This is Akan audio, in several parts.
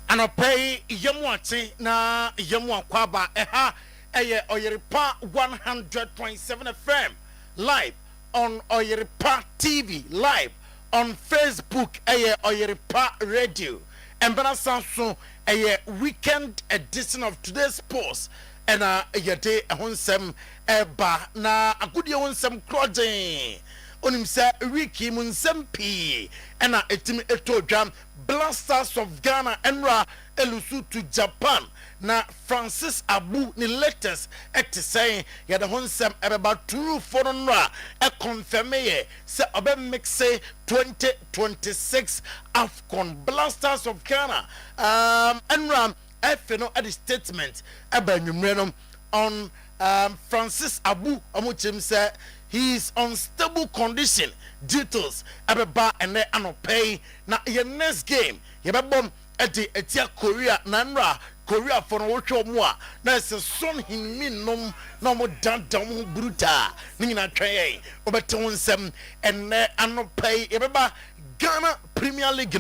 Anopay Yamuati na Yamuakwaba Eha Eye Oyerepa 100.7 FM live on Oyerepa TV live on Facebook Eye Oyerepa Radio and Bana Samson Eye weekend edition of today's post and yade honsem eba na agudi honsem klodin onim se wiki munsem pi ena etimi etodwam Blasters of Ghana enra elusu to Japan na Francis Abu ni latest eti say yade honsem ebeba true for nra e confirm ye se obe mixe 2026 AFCON Blasters of Ghana enra FNO at the statement about on Francis Abu Amuchim said he is on stable condition details about and pay na your next game you bomb at the Etia Korea Nanra Korea for no more na se son hin nom no mo dan bruta nina tray obeton sem and pay ebeba Ghana Premier League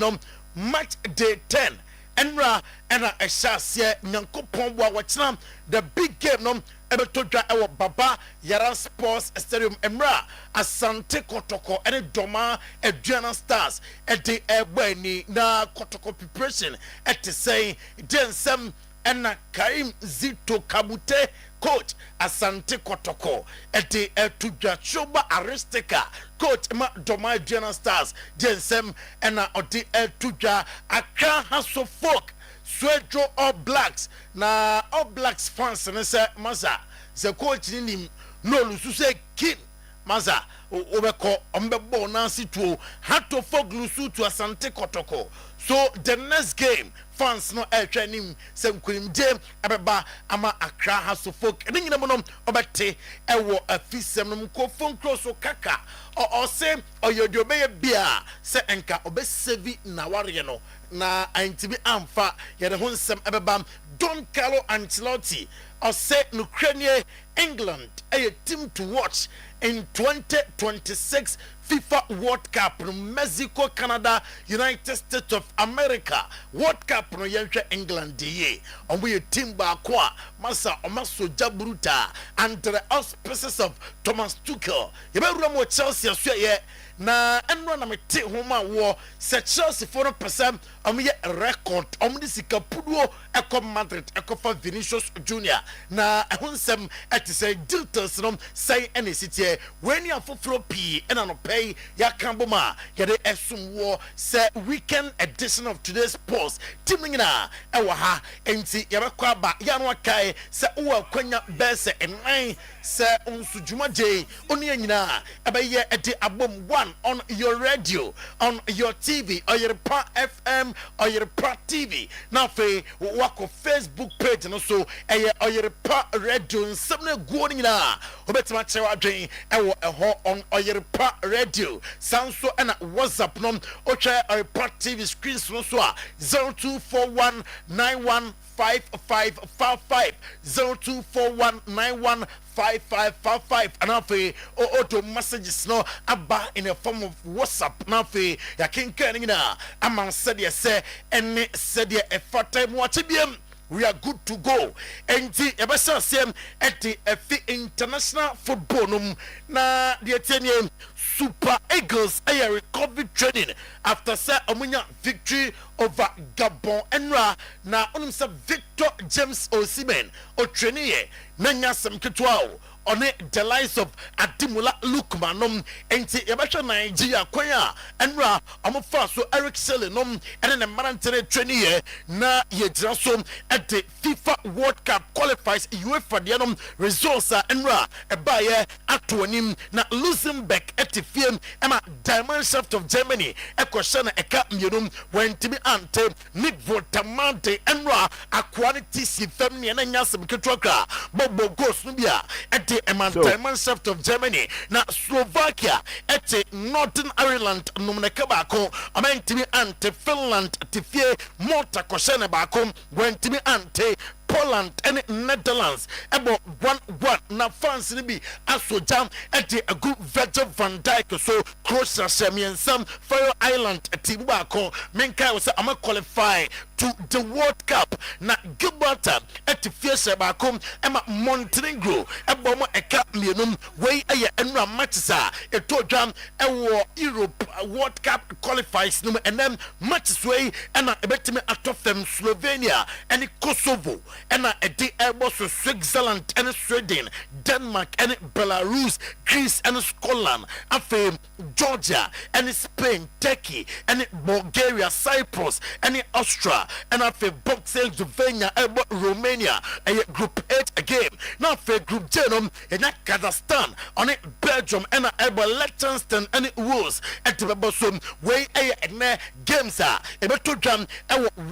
match day 10 Enra ena eshasie nyankopon bo awachna the big game no ebetodwa ewo Baba Yara Sports Stadium Emra Asante Kotoko ene Doma Aduana Stars ede egbani na Kotoko preparation ete say densem ena Karim Zito Kabute coach Asante Kotoko ete etudwa choba aristika coach ma Doma Aduana Stars densem ena odi etudwa Accra House of Folk Swedro All Blacks na All Blacks fans ne se maza se coach ni no lusu se kin maza obeko ombebo na situ hato folk lusu to Asante Kotoko so the next game fans no training se nkunim dem abeba ama Accra House of Folk ni nyina mo obete ewo afisem no ko phone close kaka o se oyodiobe bia se enka obesevi na ware no na antibi amfa yede honsem ebebam Don Carlo Ancelotti or say Ukraine England a team to watch in 2026 FIFA World Cup no Mexico Canada United States of America World Cup no yenhwe England ye on we team ba kwa masa omaso jabruta under the auspices of Thomas Tuchel ye be ramo Chelsea so ye na enro na mete homa wo se Chelsea for no percent ye record di sika puduo eko Madrid eko for Vinicius Junior na ehonsem eti say details no say any city when you afofro pi ena no pay ya kamboma yede esum wo say weekend edition of today's post teaming na ewa ha enti yebekwa ba ya no kai say wo kwanya bese enai say unsujuma je oni anyina ebeye edi abom one on your radio on your TV or your FM or your TV now fe wako Facebook page no so or your radio nsem go nyina obetima chewa dwen ewo eho on your radio sound so and WhatsApp no oche or TV screen no so 0241915555 0241915555 and afi auto messages no aba in a form of WhatsApp na afi ya kinkan na aman said ya say ene said ya e time watch biem we are good to go enti ebesa sem eti efi international football num na the tenye Super Eagles a recovery training after say omunya victory over Gabon enra na onimsa Victor James Osimhen o training na nyasem ketwa on the lives of Adimula Lukmanum enti yabasha Nigeria kwanya enra amofa so Eric Selenum and the Marantene training na yejira so at the FIFA World Cup qualifies UEFA dianum results enra ebaye atonim na Luxembourg etifiem ema Diamond Shaft of Germany ekoshana eka myenum wentimi ante Nick Votamante enra quality si femni na nyasem ketwakra bobo goes nubia ete ema Diamond Shaft of Germany na Slovakia ete Northern Ireland numneka bako amantimi ante Finland tifie Malta koshana bako wentimi ante Poland and Netherlands about 1-1 na France ni bi aso jam enti agu Virgil van Dijk so Croatia Shemiensam Faroe Island team ba ko menka was am qualify to the World Cup na Gibraltar at fiese ba ko ema Montenegro ebo mo eka mienum wey eye enra matches a eto jam ewo Europe World Cup qualifies no and then matches wey ena ebetime atofem Slovenia and Kosovo ena edi ebo so Switzerland and Sweden, Denmark and Belarus, Greece and Scotland, afe Georgia and Spain, Turkey and Bulgaria, Cyprus and Austria and afe Bosnia and Romania and Group 8 again. Now afe Group J and Kazakhstan on it Belgium and Liechtenstein and Wales and Tibabosum way and games are able to jam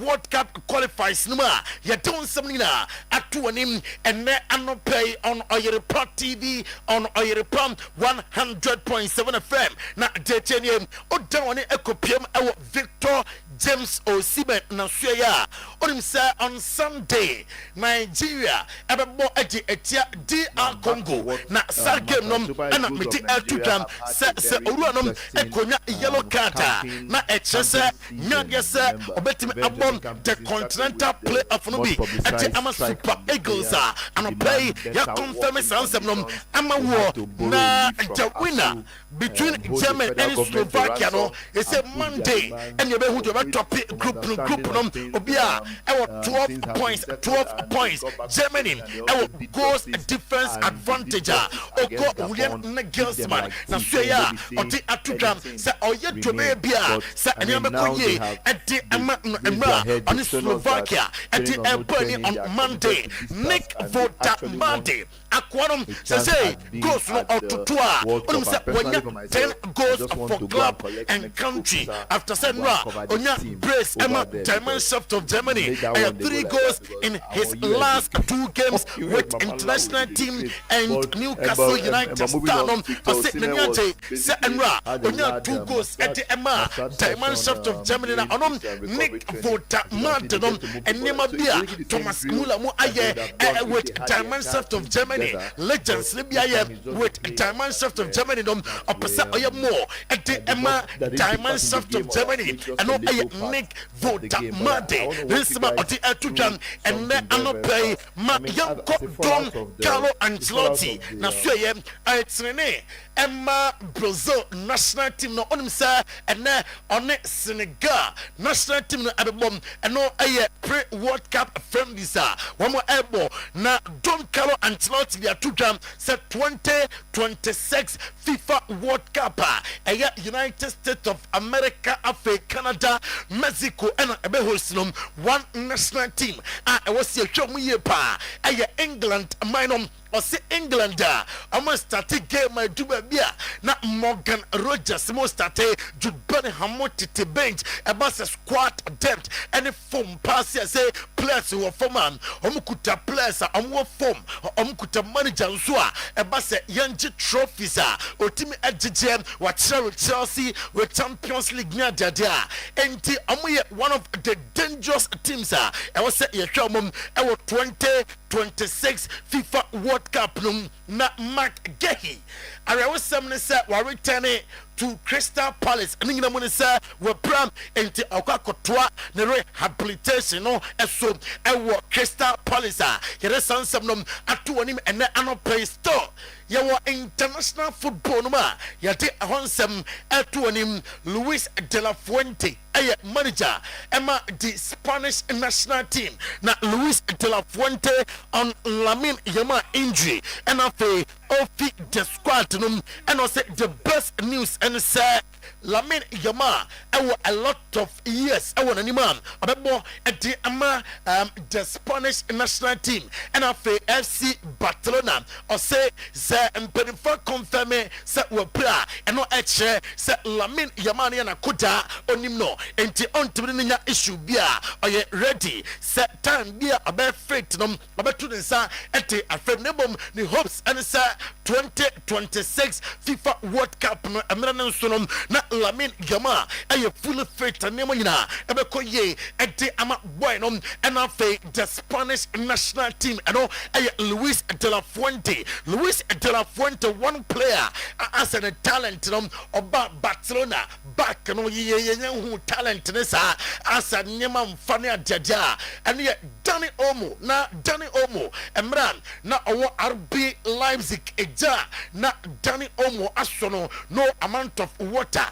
World Cup qualifies no more. You don't something at 2 and then pay on Oyerepa TV on Oyerepa 100.7 FM. Na detenium o down a copium our Victor James Osimhen na suya onim say on Sunday Nigeria ebebo edi etia DR Congo na sal game nom na meti atudam se oruanom ekonya yellow card na echese nyagese obetimi abom the continental playoff no bi eti ama Super Eagles and play ya confirm sansem nom ama wo na the winner between Germany and Slovakia no is a Monday and you be who to top group nom obia e 12 points Germany e goals difference advantage oko William Nagelsmann na suya oti atudam se oye dwome bia se ene be koye e de ama on Slovakia e de on Monday Nick Votamante akwarom say goals no ototoa onum say wonya 10 goals for club and country after Senra onya brace Emma Diamond of Germany 3 goals in his last 2 games with international team and Newcastle United Stardom say Nyaje say Enra onya 2 goals at Emma Diamond of Germany na onom Nick Votamante nom enema bia Thomas Müller mo aye with Diamond of Germany legends libya with Diamond of Germany nom opesa oye more at the Emma Diamond of Germany and no Nick Votamante this ma oti atudam and then play ma yanko Don Carlo Ancelotti na suye atrene Emma Brazil national team no onim say and on Senegal national team no abebom and no pre World Cup friendlies one more elbow na Don Carlo Ancelotti dia tudam say 2026 FIFA World Cup United States of America, Africa, Canada, Mexico and ebe host one national team I was here show me pa England minum or say England almost started game my dubia na Morgan Rogers most started Jude Bellingham to bench about the squad depth any form pass say players who are forman omukuta players form omukuta manager so about say yanji trophies otimi agjem wachero Chelsea with Champions League near dia enti one of the dangerous teams I was say yehwamum 2026 FIFA World Cup na Mark Gehi I was some say we returning to Crystal Palace and ngina mo say we pram enti akwakotoa ne rehabilitation no eso ewo Crystal Palace yere sansam nom ato onim ene anopay store yewo international football no ma yade ahonsem ato onim Luis de la Fuente manager Emma the Spanish national team na Luis de la Fuente on Lamine Yamal injury and afi ofi the squad num and also the best news and say Lamine Yamal a lot of years anima abebo the ama the Spanish national team and afi FC Barcelona or say the imperial confirm say we play and no eche say Lamine Yamal na kuda onim no enti ontimi nya issue bia oye ready set time bia abe fit nom abe to nsa enti afem nebom ni hopes and say 2026 FIFA World Cup no emra no so no na Lamine Yamal aye full fit anemo nyina ebeko ye ede ama boy no and afa the Spanish national team ano aye Luis de la Fuente one player as a talent no oba Barcelona back no ye hu talent ne sa as a nyema mfane adada and ye Dani Olmo emran na owo RB Leipzig eja na Dani Olmo asono no amount of water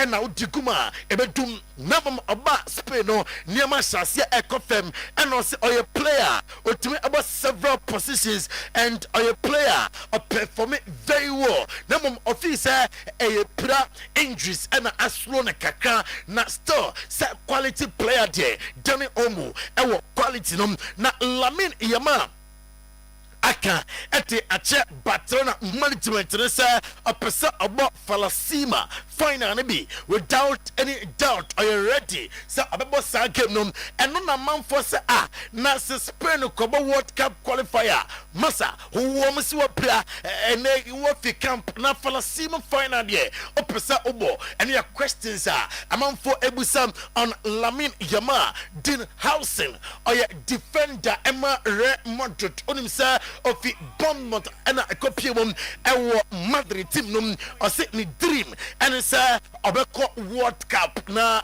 na udiguma ebedum na mama oba Spain no niema shasia ekofem and also oye player otimi about several positions and oye player performing very well na mama officer pra injuries and aslo na kaka na still say quality player there Dani Olmo ewo quality no na Lamine Yamal aka ete ache Barcelona management ne say opesa about Falasima final ne bi without any doubt are you ready say abebo sa game no eno na man for say na Spain ko World Cup qualifier masa wo mo si wo pra ene wo fi camp na Falasima final there opesa obo and your questions man for ebusam on Lamine Yamal din housing or your defender Emma Madrid onim say ofi Bournemouth and a copy of Madrid team no or say ni dream and say obeko World Cup na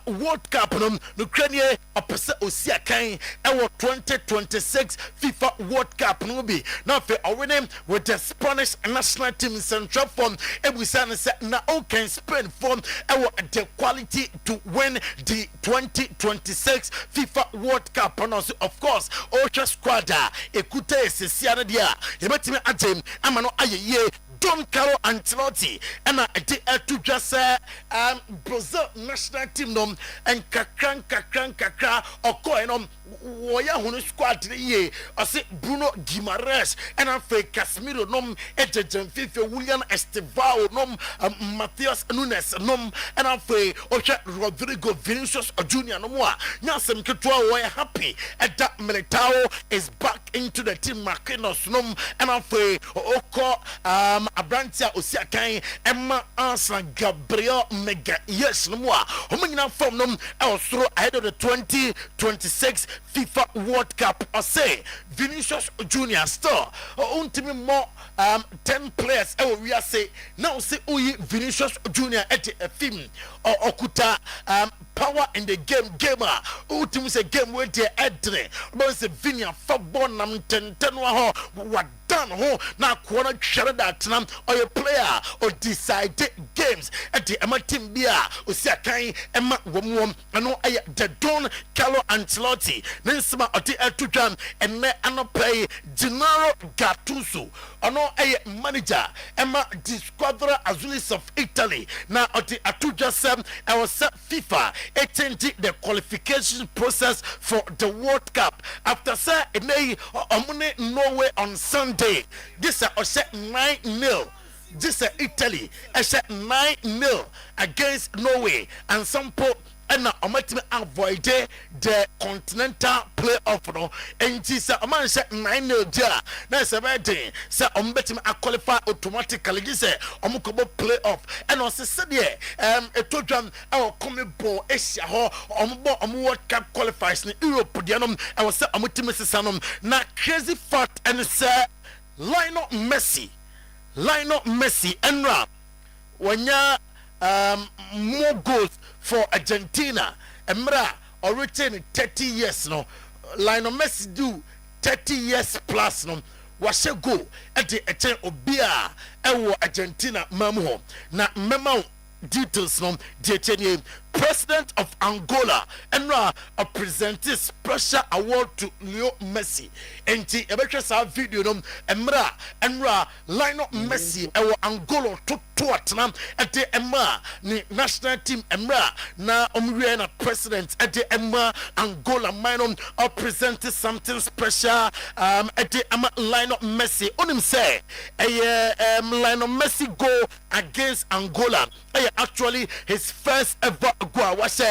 World Cup no Ukraine opese osia kan 2026 FIFA World Cup no bi na fe winning with the Spanish national team central form ebusan say na okay Spain form the quality to win the 2026 FIFA World Cup and also of course ultra squad ekuta esesia na dia yebetimi ajem amano ayeye Don Carlo Ancelotti and to just Brazil national team nom and kakra or coin Waya Hunu squad ye or say Bruno Guimaraes and I fake Casemiro nom Ejejen Fife William Estevao nom Matthias Nunes nom and I fake Ocha Rodrigo Vinicius Junior no more Nyasem Ketwa were happy at that Militao is back into the team Marquinhos nom and I fake Oko Abrantia Osiakai Emma Arsenal Gabriel Mega yes no more homina form nom also ahead of the 2026 FIFA World Cup or say Vinicius Junior still ultimate more 10 players we are say now say Vinicius Junior at a film or Okuta power in the gamer ultimate say game where they edre but say Vinia football nam 10 what done ho na kwana chere that nam or a player or decide games at the Emma team bia Osiakai Emma wom ano the Don Carlo Ancelotti Ninsima oti etudwan enne anopay Gennaro Gattuso ono manager Emma di Squadra Azulis of Italy na oti atujasem was FIFA attending the qualification process for the World Cup after say omune Norway on Sunday this is 9-0. This is Italy. I said 9-0 against Norway and some and now I'm avoid the continental playoff no and this a man said 9-0 there that's a bad thing so I'm betting I qualify automatically this omukobo playoff and also said yeah a told them our coming ball Asia ho World Cup qualifiers in Europe dianom I was say I'm sanom na crazy fact and say Lionel Messi and wanya more goals for Argentina Emra or retain 30 years no Lionel Messi do 30 years plus no was a go at the obia ewo Argentina mamu na memo details no the President of Angola Enra presented special award to Leo Messi and the ebetra video no Enra Lionel Messi ewo Angola to Tottenham at the Emma ni national team Emra na na president at the Emma Angola minor presented something special at the Emma Lionel Messi on him say Lionel Messi go against Angola actually his first ever go was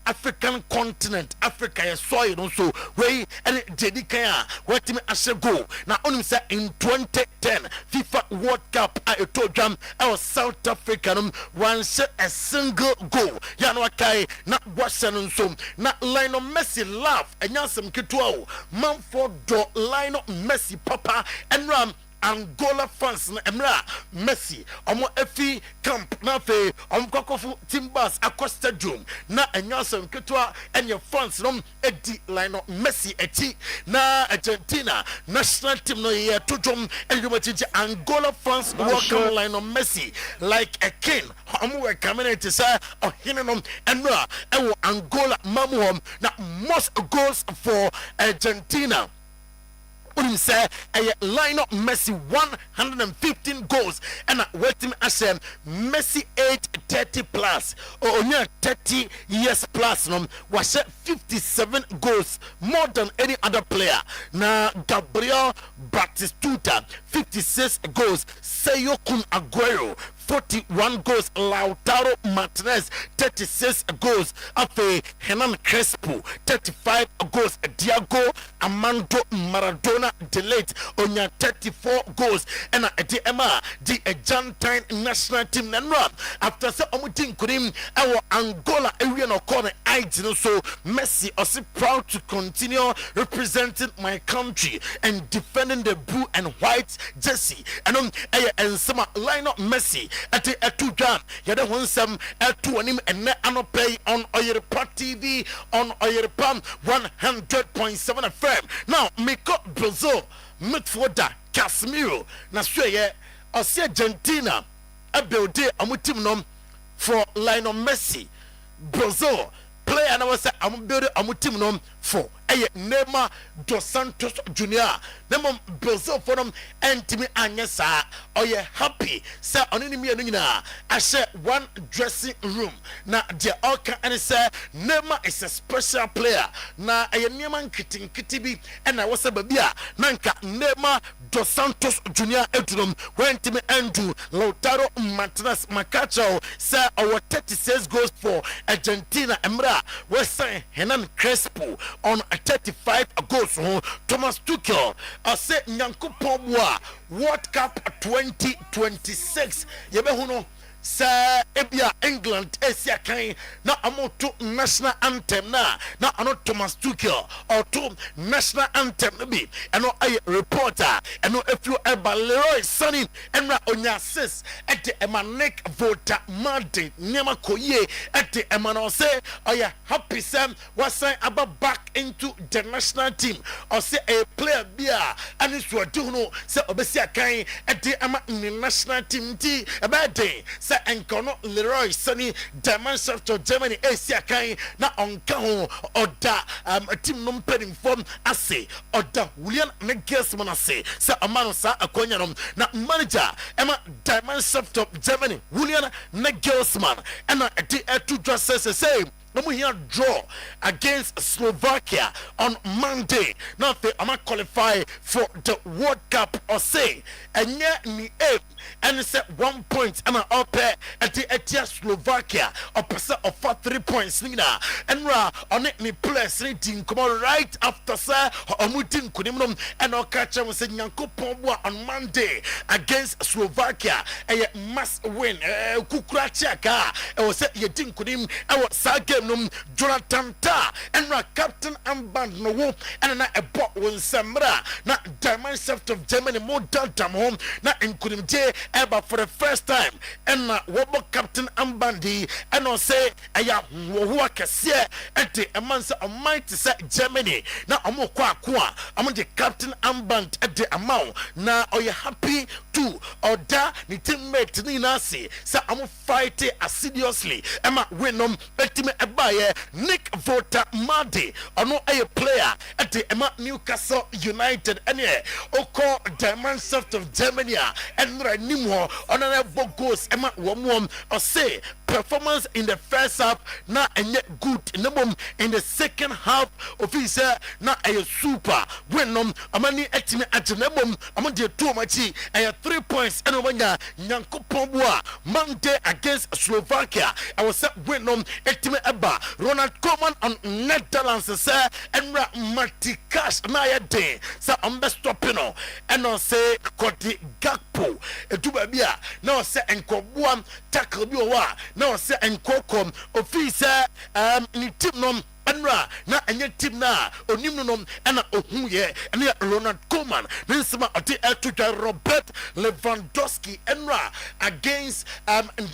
African continent Africa is soil also we and Jedikaya what me as a go now only say in 2010 FIFA World Cup I told them I was South African one set a single goal Yanwakai not Washington so not Lionel Messi laugh and Yansam Kitwao Manford do Lionel Messi Papa and Ram Angola fans na Emra Messi omo efi camp na fe omkokofu Timbers Acosta Stadium na enyaso ketwa enye fans no edi line Messi eti na Argentina national team no ye to drum edumati Angola fans welcome line Messi like a king omo we coming to say ohine no Emra ewo Angola mamu na most goals for Argentina. Unim say a line up Messi 115 goals and waiting as Messi 830 plus or only 30 years plus was 57 goals more than any other player. Na Gabriel Batistuta 56 goals, Seyo Kun Aguero 41 goals, Lautaro Martinez 36 goals, Afe Hernan Crespo 35 goals, Diego Armando Maradona delayed on 34 goals, and the Emma the Argentine national team Nanra after some Omutin Kurim our Angola area no corner I so Messi also proud to continue representing my country and defending the blue and white jersey and some line up Messi at the two jam yada won some two him and play on Oyerepa TV on Oyerepa 100.7 FM. Now make up Brazil midfielder Casemiro na sweye ose Argentina a build a team nom for Lionel Messi. Brazil player na was am build a team nom for Neymar dos Santos Jr. Them Brazil for them and Timmy Anyesa or you happy say on any me I share one dressing room na the all can say Neymar is a special player na a Neymar kitibi and I was a babia nanka Neymar dos Santos Jr. Edrum when Timmy Andrew Lautaro Martinez Macacho say our 36 goals for Argentina Emra West San Hernan Crespo on 35 goals. Thomas Tuchel say Nyankopon World Cup 2026 yebehuno sa ebia England esia kan na amoto national anthem na ano Thomas Tuchel or to national anthem bi eno ay reporter eno efio eba Leroy Sané enra onya sis at the emanek voter Martin nyama koye at the emano say oya happy sam wasan aba back into the national team or say a player bia and so do no say obesia kan at the ema national team ti eba den enkono Leroy Sané dimension to Germany Asia kan na onka ho oda team no mpedin form ase oda William Nagelsmann ase say amano sa akonya no na manager ema dimension to Germany William Nagelsmann and the two dresses say we here draw against Slovakia on Monday. Now they are qualify for the World Cup or say and yet me and it's at 1 point and up at the Etia Slovakia or percent of 3 points nina and on it me place reading come on right after sir or mutin kunimum and our catcher was saying on Monday against Slovakia and yet must win kukrachaka and was said you didn't kunim and what sage Jonathan Ta and captain Amband no and a bot will samra na dimension of Germany more than home na including J ever for the first time and wobo captain Ambandi and I say aya wo akase at the amansa of might say Germany na omo kwa I'm the captain Amband at the amount na are you happy to order ni teammate ni nasi say I'm fighting assiduously Emma Winom betime Nick Voter Madi ono a player at the Emma Newcastle United and Oko dimension of Germany and Ranimo on an goals Emma Womwom or say performance in the first half na and yet good in the second half of his na a super when amani etime ajenebom among 2 machi and 3 points and Nyankopon Monday against Slovakia I was when etime aba Ronald Koeman on Netherlands say enra matikash na ya den say ambe stopping and on say Koti Gakpo eduba bia na say enkoboam tackle bi wa na say enkokom officer ni team nom Enra na enye team na onim nom ena ohun ye ene Ronald Koeman ninsema oti etuja Robert Lewandowski enra against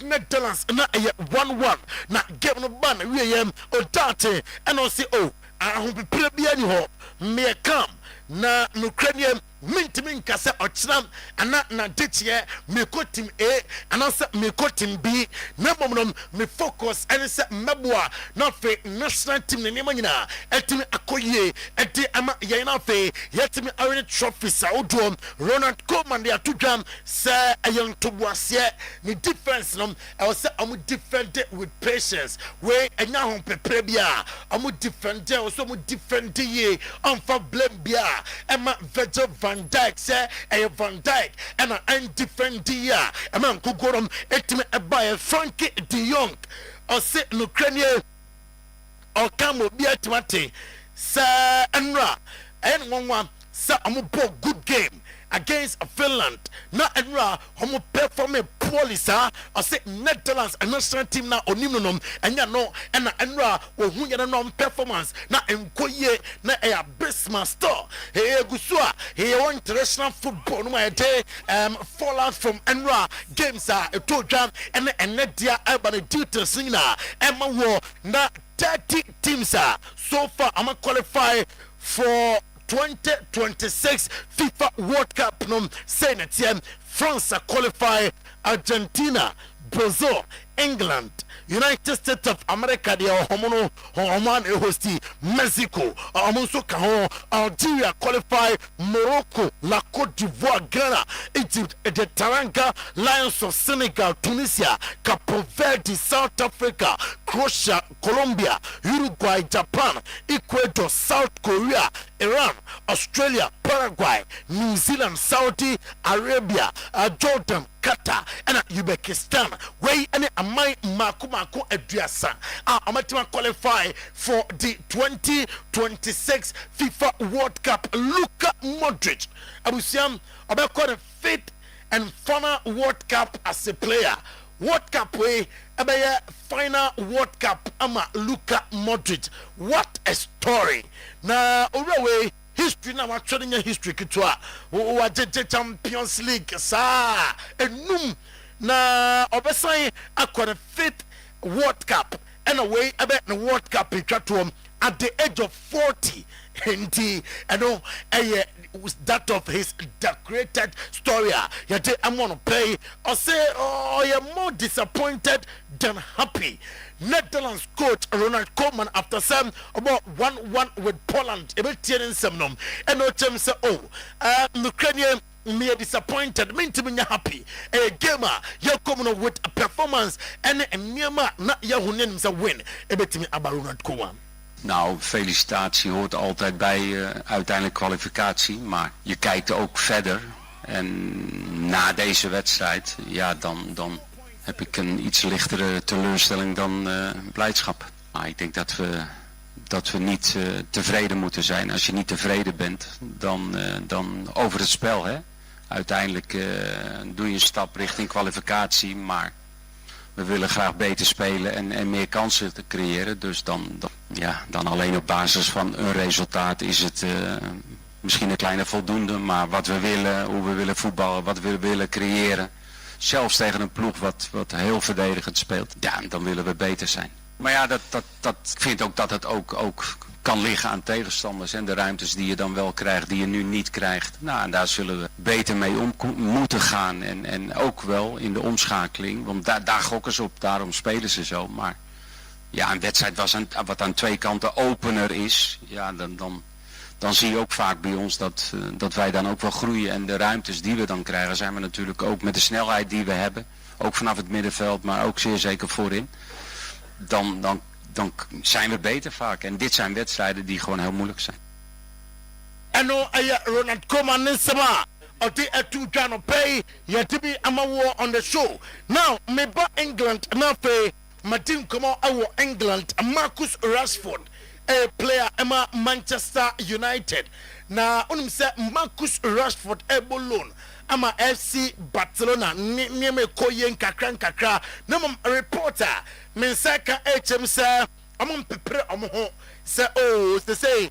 Netherlands na 1-1 na game no ban we yem odate eno si o ahun pepre bia ni ho me kam na Ukrainian mintimi nkasa ochram ana na detie me ko team A ana se me ko team B na momnom me focus and se meboa na fe national team ne manyina etimi akoye eti ama ye na fe yetimi awene trophies awdom Ronald Koeman de atudwam se ayen toboase ni defense no I was say amu defend it with patience we enya ho pepre bia amu defend it also amu defend ye on for blame bia ema Virgil Van Dijk say Van Dijk and an defend dia a man kugorom etime by Frankie de Jong or say Ukrainian or camo be at mate sir enra and one sir amu good game against Finland na enra homo perform poorly sir or say Netherlands a national team na onimnom enya no and enra ohun ya no performance na enkoye na e Bismarck store he gusua he won international football no day fallout from enra games are to jam and enedia albany details na emma wo na 30 teams are so far I'm qualify for 2026 FIFA World Cup no saying France qualify Argentina, Brazil, England, United States of America, they are homono homan hosti Mexico, amonso kaho Algeria qualify Morocco, La Côte d'Ivoire, Ghana, Egypt, the Taranga Lions of Senegal, Tunisia, Cape Verde, South Africa, Croatia, Colombia, Uruguay, Japan, Ecuador, South Korea, Iran, Australia, Paraguay, New Zealand, Saudi Arabia, Jordan, Qatar, and Uzbekistan. Where any amai makumako eduasa amatima qualify for the 2026 FIFA World Cup. Luka Modric, Abusiam, about the fifth and final World Cup as a player. World Cup way abaya final World Cup ama Luka Modric. What a story. Na way history na watching history kitwa wajeje Champions League sa enum na obesan akwa fifth World Cup and away about the World Cup in Chatham at the age of 40 and was that of his decorated story. Yet I'm gonna play or say you're more disappointed than happy. Netherlands coach Ronald Koeman after some about 1-1 with Poland and no say Ukrainian me disappointed mean to be happy a gamer you're coming with a performance and Myanmar not your win a bit me about Ronald Koeman. Nou, felicitatie hoort altijd bij uiteindelijk kwalificatie, maar je kijkt ook verder en na deze wedstrijd, ja, dan heb ik een iets lichtere teleurstelling dan blijdschap. Maar ik denk dat we niet tevreden moeten zijn. Als je niet tevreden bent, dan over het spel, hè. Uiteindelijk doe je een stap richting kwalificatie, maar we willen graag beter spelen en meer kansen te creëren. Dus dan alleen op basis van een resultaat is het misschien een kleine voldoende. Maar wat we willen, hoe we willen voetballen, wat we willen creëren. Zelfs tegen een ploeg wat heel verdedigend speelt. Ja, dan willen we beter zijn. Maar ja, ik vind ook dat het ook kan liggen aan tegenstanders. En de ruimtes die je dan wel krijgt, die je nu niet krijgt. Nou, en daar zullen we beter mee om moeten gaan. En ook wel in de omschakeling. Want daar gokken ze op, daarom spelen ze zo. Maar ja, een wedstrijd wat aan twee kanten opener is. Ja, dan zie je ook vaak bij ons dat wij dan ook wel groeien. En de ruimtes die we dan krijgen, zijn we natuurlijk ook met de snelheid die we hebben. Ook vanaf het middenveld, maar ook zeer zeker voorin. Dan zijn we beter vaak. En dit zijn wedstrijden die gewoon heel moeilijk zijn. En nou, Ronald Koeman Nisama, oti etu jano pay, yetibi amawo on the show. Now, me ba England, na pay Martin Como our England Marcus Rashford a player Emma Manchester United na unim se Marcus Rashford able loan ama FC Barcelona nieme koyen kakra na reporter mensaka HM se amon pepre ho say oh say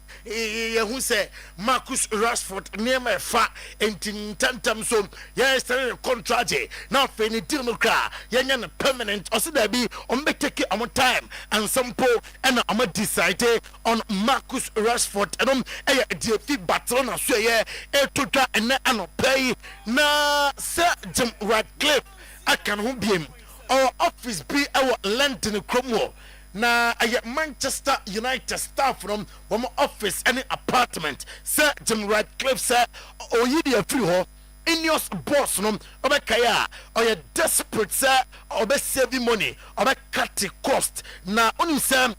who say Marcus Rashford nieme fa entintantam so yes contract now for any deal no kra yenya permanent or say there be on be take am time and some po and am decide on Marcus Rashford and DFB Barcelona so yeah e to and pay na Sir Jim Radcliffe akan ho biem or office be our London Cromwell na Manchester United staff from one office any apartment Sir Jim Radcliffe sir oyidi free ho Ineos boss no obekaya or desperate sir obe save money obe cut the cost na onu sir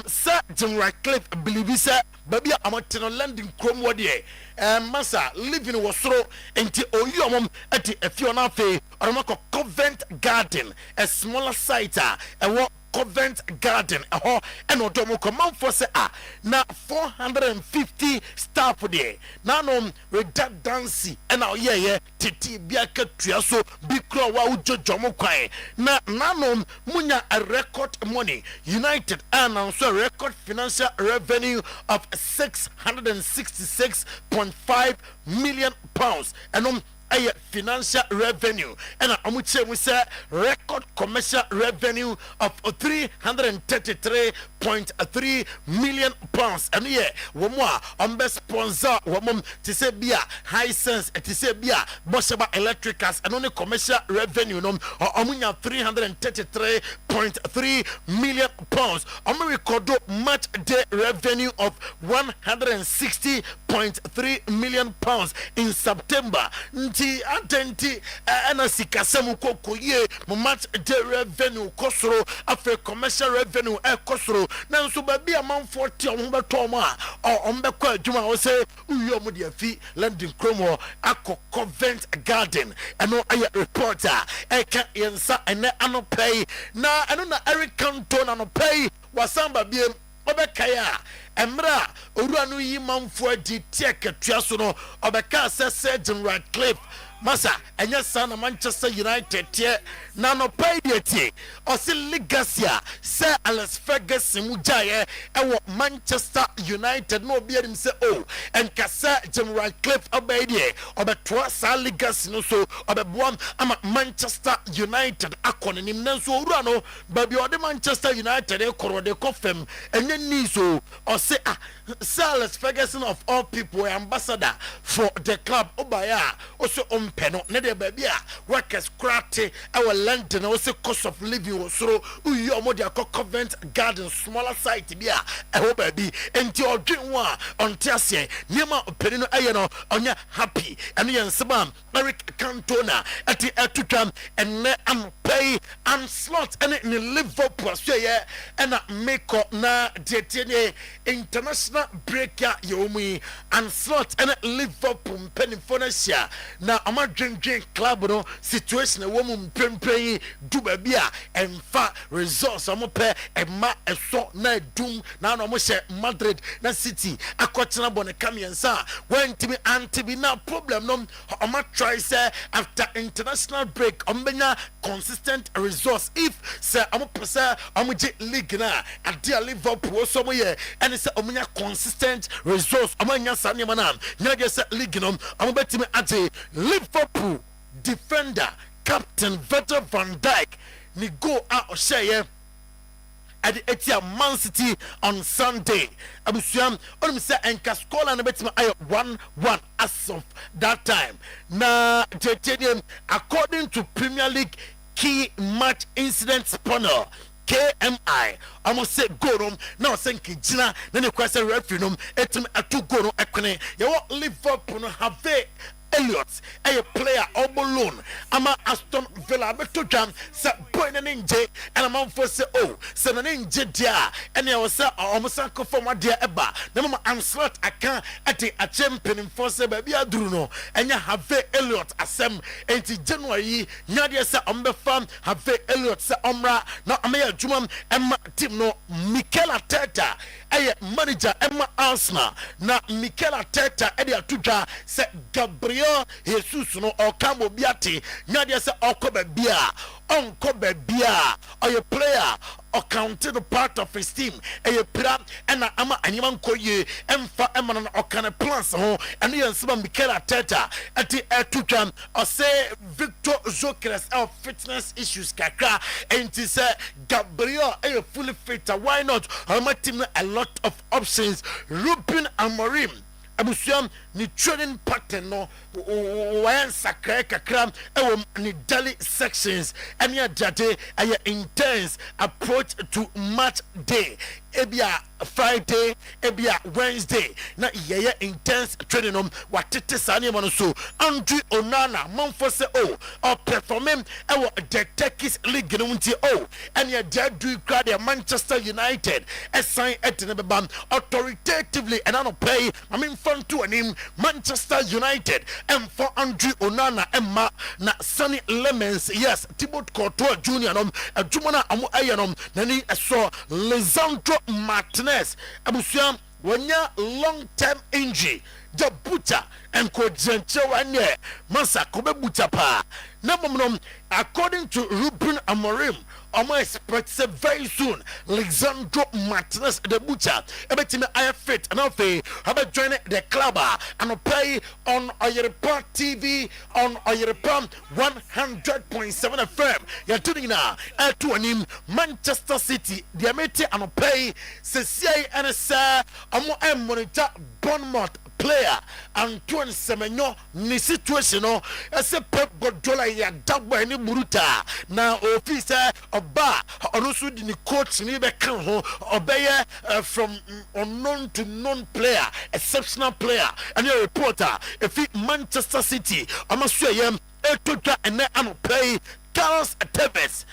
Sir Jim Radcliffe believe sir baby amotino landing chrome wode masa living was so enti oyomom at a few na fe or Covent Garden a smaller site a Covent Garden and odomo command for say na 450 staff there na no redundancy and now yeah titi biaka tuaso bikro wa ujojomo kwai na no munya a record money United announced a record financial revenue of 666.5 million pounds and a financial revenue and we say record commercial revenue of 333.3 million pounds and yeah one more on best sponsor one to say bia high sense to say bia Boshaba Electricals and only commercial revenue no or 333.3 million pounds record match day revenue of 160.3 million pounds in September Atenti anasikasemu kokoye match day revenue kosoro after commercial revenue kosoro na nso ba bia man 40 ombeto ma ombekọ adwuma wo say uyo mu de afi London Chrome akọ Covent Garden eno aye reporter eka yensa ene anopay na eno na Eric Cantona anopay wasamba biem obekaya emra owura no yi manfo adi tieke tuaso no obeka Sir Jim Radcliffe masa enya sana Manchester United tie na no pay tie o se legacy Sir Alex Ferguson mujaye ewo Manchester United no obi anim se oh enka Sir Jim Radcliffe obedie obeto sa legacy no so obeboam ama Manchester United akọ nim na so owura no ba bi ode Manchester United e koro de kofem enya ni so o se Sir Alex Ferguson of all people ambassador for the club obaya also peno ne de baby workers crate our London also cost of living was so uyo mo dia Covent Garden smaller site bia e baby enti odwen wa ontiase niema openi no aye no onya happy eno yen sebam Eric Cantona ati atutwam enne am pay and slot ene in Liverpool so ye ena make na detene international breaker yomi and slot ene Liverpool penny fonasia na amadwen club no situation e wo mu pempen du ba bia emfa results am pe ema eso na dum na no mo she Madrid na City akotena bone kamiensa wentimi antibi na problem no o try say after international break ombenya consistent results if say am pesa am league na adia Liverpool so mo ye and say ombenya consistent results omanya sanema na nyage say league no am betimi ate Liverpool defender captain Virgil van Dijk ni go out o share at the Etia Man City on Sunday. Abusiam only say enka score na betima ay 1-1 as of that time. Na JTDM according to Premier League key match incidents panel KMI almost say go room now saying Kijina then the question referee etum atu go no ekene ye Liverpool no have Elliott a player obo loan ama Aston Villa beto dwam se boy na nje and amount for say oh se na nje dia and ya was omosan ko form dia eba na mama Anslot aka ati a champion for say ba bia duru no enya Have Elliott asem enti January nyade se ombefam Have Elliott se omra na amaya dwumam emma team no Mikel Arteta manager Emma Arsenal na Mikel Arteta edi atudwa se Gabriel Jesus no okamo biate nyade se okoba bia onkoba bia or player or counted part of his team a pra and ama anyman koye emfa emana or kind of plans ho and you see Mikel Arteta at the atudwa or say Victor Zokeres of fitness issues kakra and to say Gabriel fully fit why not I'm a lot of options Ruben Amorim abusuam ni training pattern no wayan sakra kakra ni daily sections and ya dade a intense approach to match day ebia Friday ebia Wednesday na yeye intense training watete sane mo so Andrew Onana monfo se or performing the Turkish league no nti and ya do crowd Manchester United assign etnebam authoritatively and no pay I mean fun to him Manchester United and for Andrew Onana Emma na Sunny Lemons yes Thibaut Courtois Junior adwumana amu ayenom nani so Lisandro Martinez abusuam wanya long term injury the butcher and kojenche wanye masa kobe butcher pa na momnom according to Ruben Amorim Omo expect say very soon Lisandro Martinez the butcher ebetime I fit and afi have join the club and play on Oyerepa TV on Oyerepa 100.7 FM ya tuning na to anim Manchester City the amete and pay se NSA omo monitor Bournemouth player Antoine Semenyo ni situation no ese Pep Guardiola ya dagba ni muruta na officer oba onusu di ni coach ni be kan ho obeye from unknown to known player exceptional player and a reporter if Manchester City amaso yem etotwa ene am play Carlos Tevez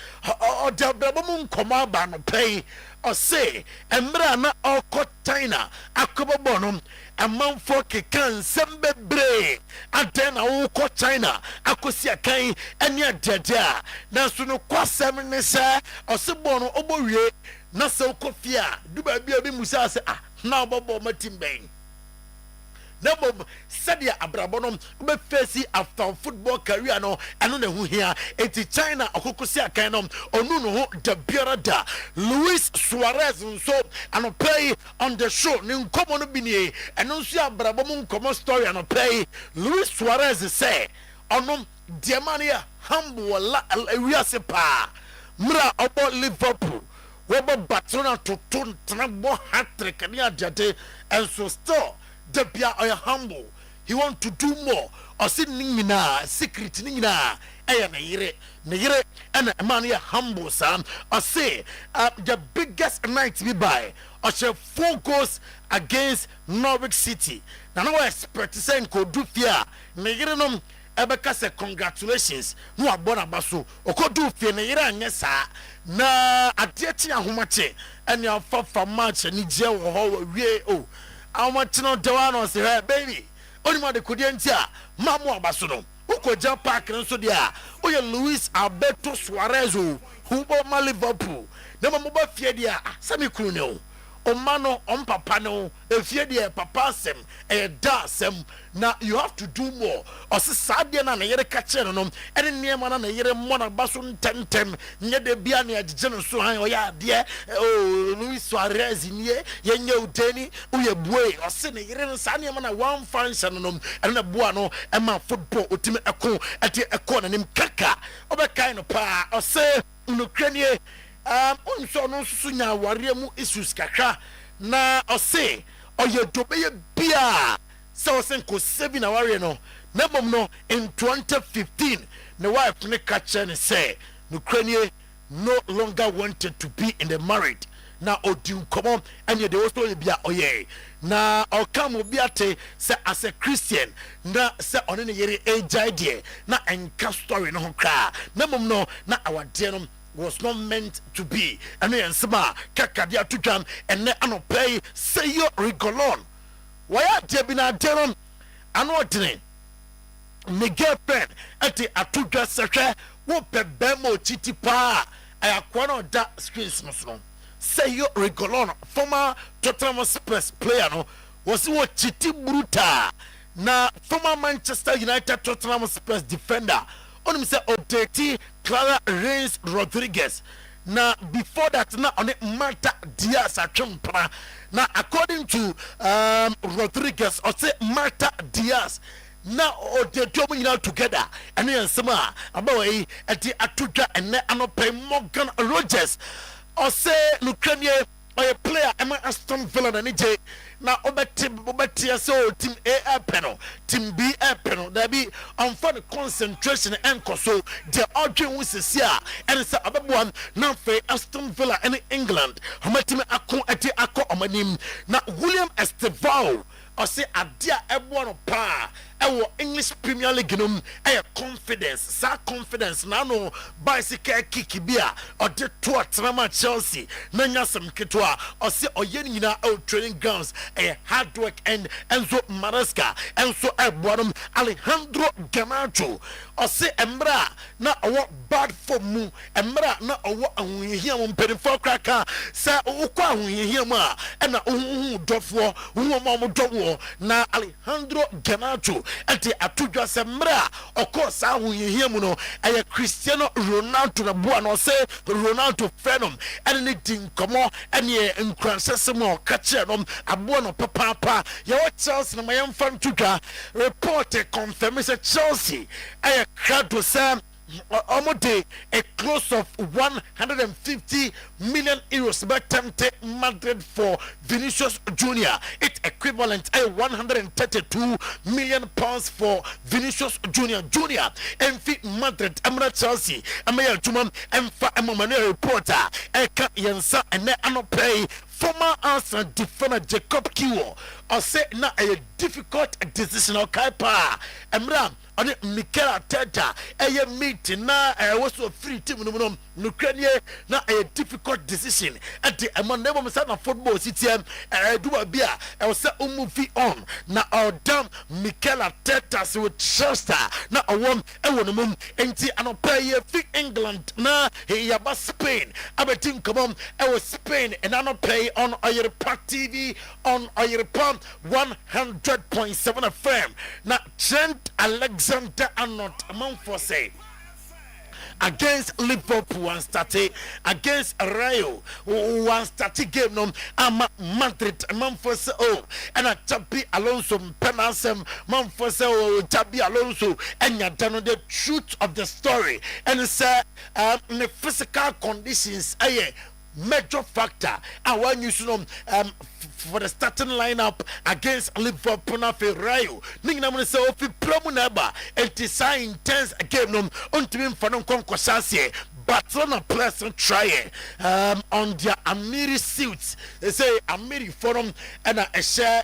or the Babum Komaba no pay or say Emra na oko China akobo bonum a man for Kekan Sembe Bre and then a oko China akosia kain enya dada na sunu kwa 7 sir or sebono obowie na se okofia duba bia bi musa se na obobo matimben na bob said ya abrabonom be face after football career no eno na hu hia eti China okokosi akan no onu no ho da biara da Luis Suarez nso ano play on the show ni nkomo no binie eno nso abrabom nkomo story ano play Luis Suarez say ono diamania humble la wiase pa mra obo Liverpool wobo Barcelona to bo hat-trick ni adjate and so still the Bia are humble. He want to do more. Or see ningina secret ningina. Nigere and a man humble son. Or say the biggest night we buy. Or shall 4 goals against Norwich City. Now no expert saying could do fear. Nigere num Ebeka say congratulations. No abona baso. Oko do fear nigere anyesa. Na adieti ahumache. And your fa match and nije wo we I want to know Joanna say, hey, baby. Only my the Kudientia, Mamu Abasuno, Uko Jam Park and so dia. Oye Luis Alberto Suarez, who bought my Liverpool. Never mobile Fiedia, Sammy Cruno. O mano on papa no, if you dear papa sem, a da sem. Now you have to do more. Or Sadia and a yere catcher no, and near man and a yere mona basun tentem, near the Biani at General Suhan, or ya dear, oh Luis Suarez in ye, Yenyo Denny, Uya Bue, or Sene, Yere Sanya man a one function and a buano, and my football ultimate echo at a corner named Kaka, of a kind of pa, or say, Ukraine. Unso no sunya waremu issues kakra na ose oye dobeye bia so sen ko 7 aware no na bom no in 2015 the wife ne catch and say Ukraine no longer wanted to be in the married na odi nkomo ene de woso bia oye na okam obi ate se as a Christian na se one ne yere ejide na enka story no ho kra na mom no na awade no was not meant to be and ensema kakade atudwan ene anopay say yo rigolon why de bi na denom ano odene me girlfriend ati atudwa sehwe wo pebemo titi pa ayakwa no da screens no say yo rigolon former Tottenham Spurs player no was what chiti bruta na former Manchester United Tottenham Spurs defender on say Odeti Clara Reigns Rodriguez na before that na on Marta Diaz atwempra na according to Rodriguez or say Marta Diaz na Odeti omo together and ensema abawe ati atudwa ene anope Morgan Rogers or say Lucrania or a player Emma Aston Villa and EJ na obeti so team A panel team B panel there be on for the concentration and so the ordering with here and it's one now for Aston Villa and England homatime akon ati akọ omanim na William Estevao or say adia everyone pa ewo English Premier League num confidence sa confidence na no bicycle kick bia or de to atrama Chelsea na nyasam ketwa or say oye nyina training grounds hard work and Enzo Maresca Enzo Ebwadum Alejandro Garnacho or say embra na owo bad for mu embra na owo ahunhia mo mpedifo kraka sa okwa ahunhia mu a na dofo mo dowo na Alejandro Garnacho ati atudwa se mra okosa ahunhia mu no Cristiano Ronaldo na boa no say Ronaldo phenom and ne dinkomo ene nkransesemo kache no aboa no papa ya Chelsea na mayam fan tudwa report confirm say Chelsea crowd say almost a close of 150 million euros but tempted Madrid for Vinicius Junior. It's equivalent to 132 million pounds for Vinicius Junior. And fit Madrid, Emra Chelsea, Amaya Juman, and Emmanuel reporter, Eka Yansa, and Ano pay former Arsenal defender Jacob Kiwo. Or say na a difficult decision or kaipa. Emra. Ane Mikel Arteta meeting na was a free team no Ukraine na a difficult decision at the never na football city do a beer I was say move on na our damn Mikel Arteta with Chester na a one mum enti anopay fi England na yaba Spain abetim come on Spain and anopay on Oyerepa TV on Oyerepa 100.7 FM na Trent Alexander Arnold Manfose against Liverpool one started against Rayo one started game no Madrid Manfose and a Chabi Alonso Penasem Manfose Chabi Alonso and you done the truth of the story and it's the physical conditions major factor and when you know for the starting lineup against Liverpool na Rayo ninga mo say ofi promo neba it is intense game no ontimi mfano konkwasase Barcelona players try on their Amiri suits. They say Amiri forum and a share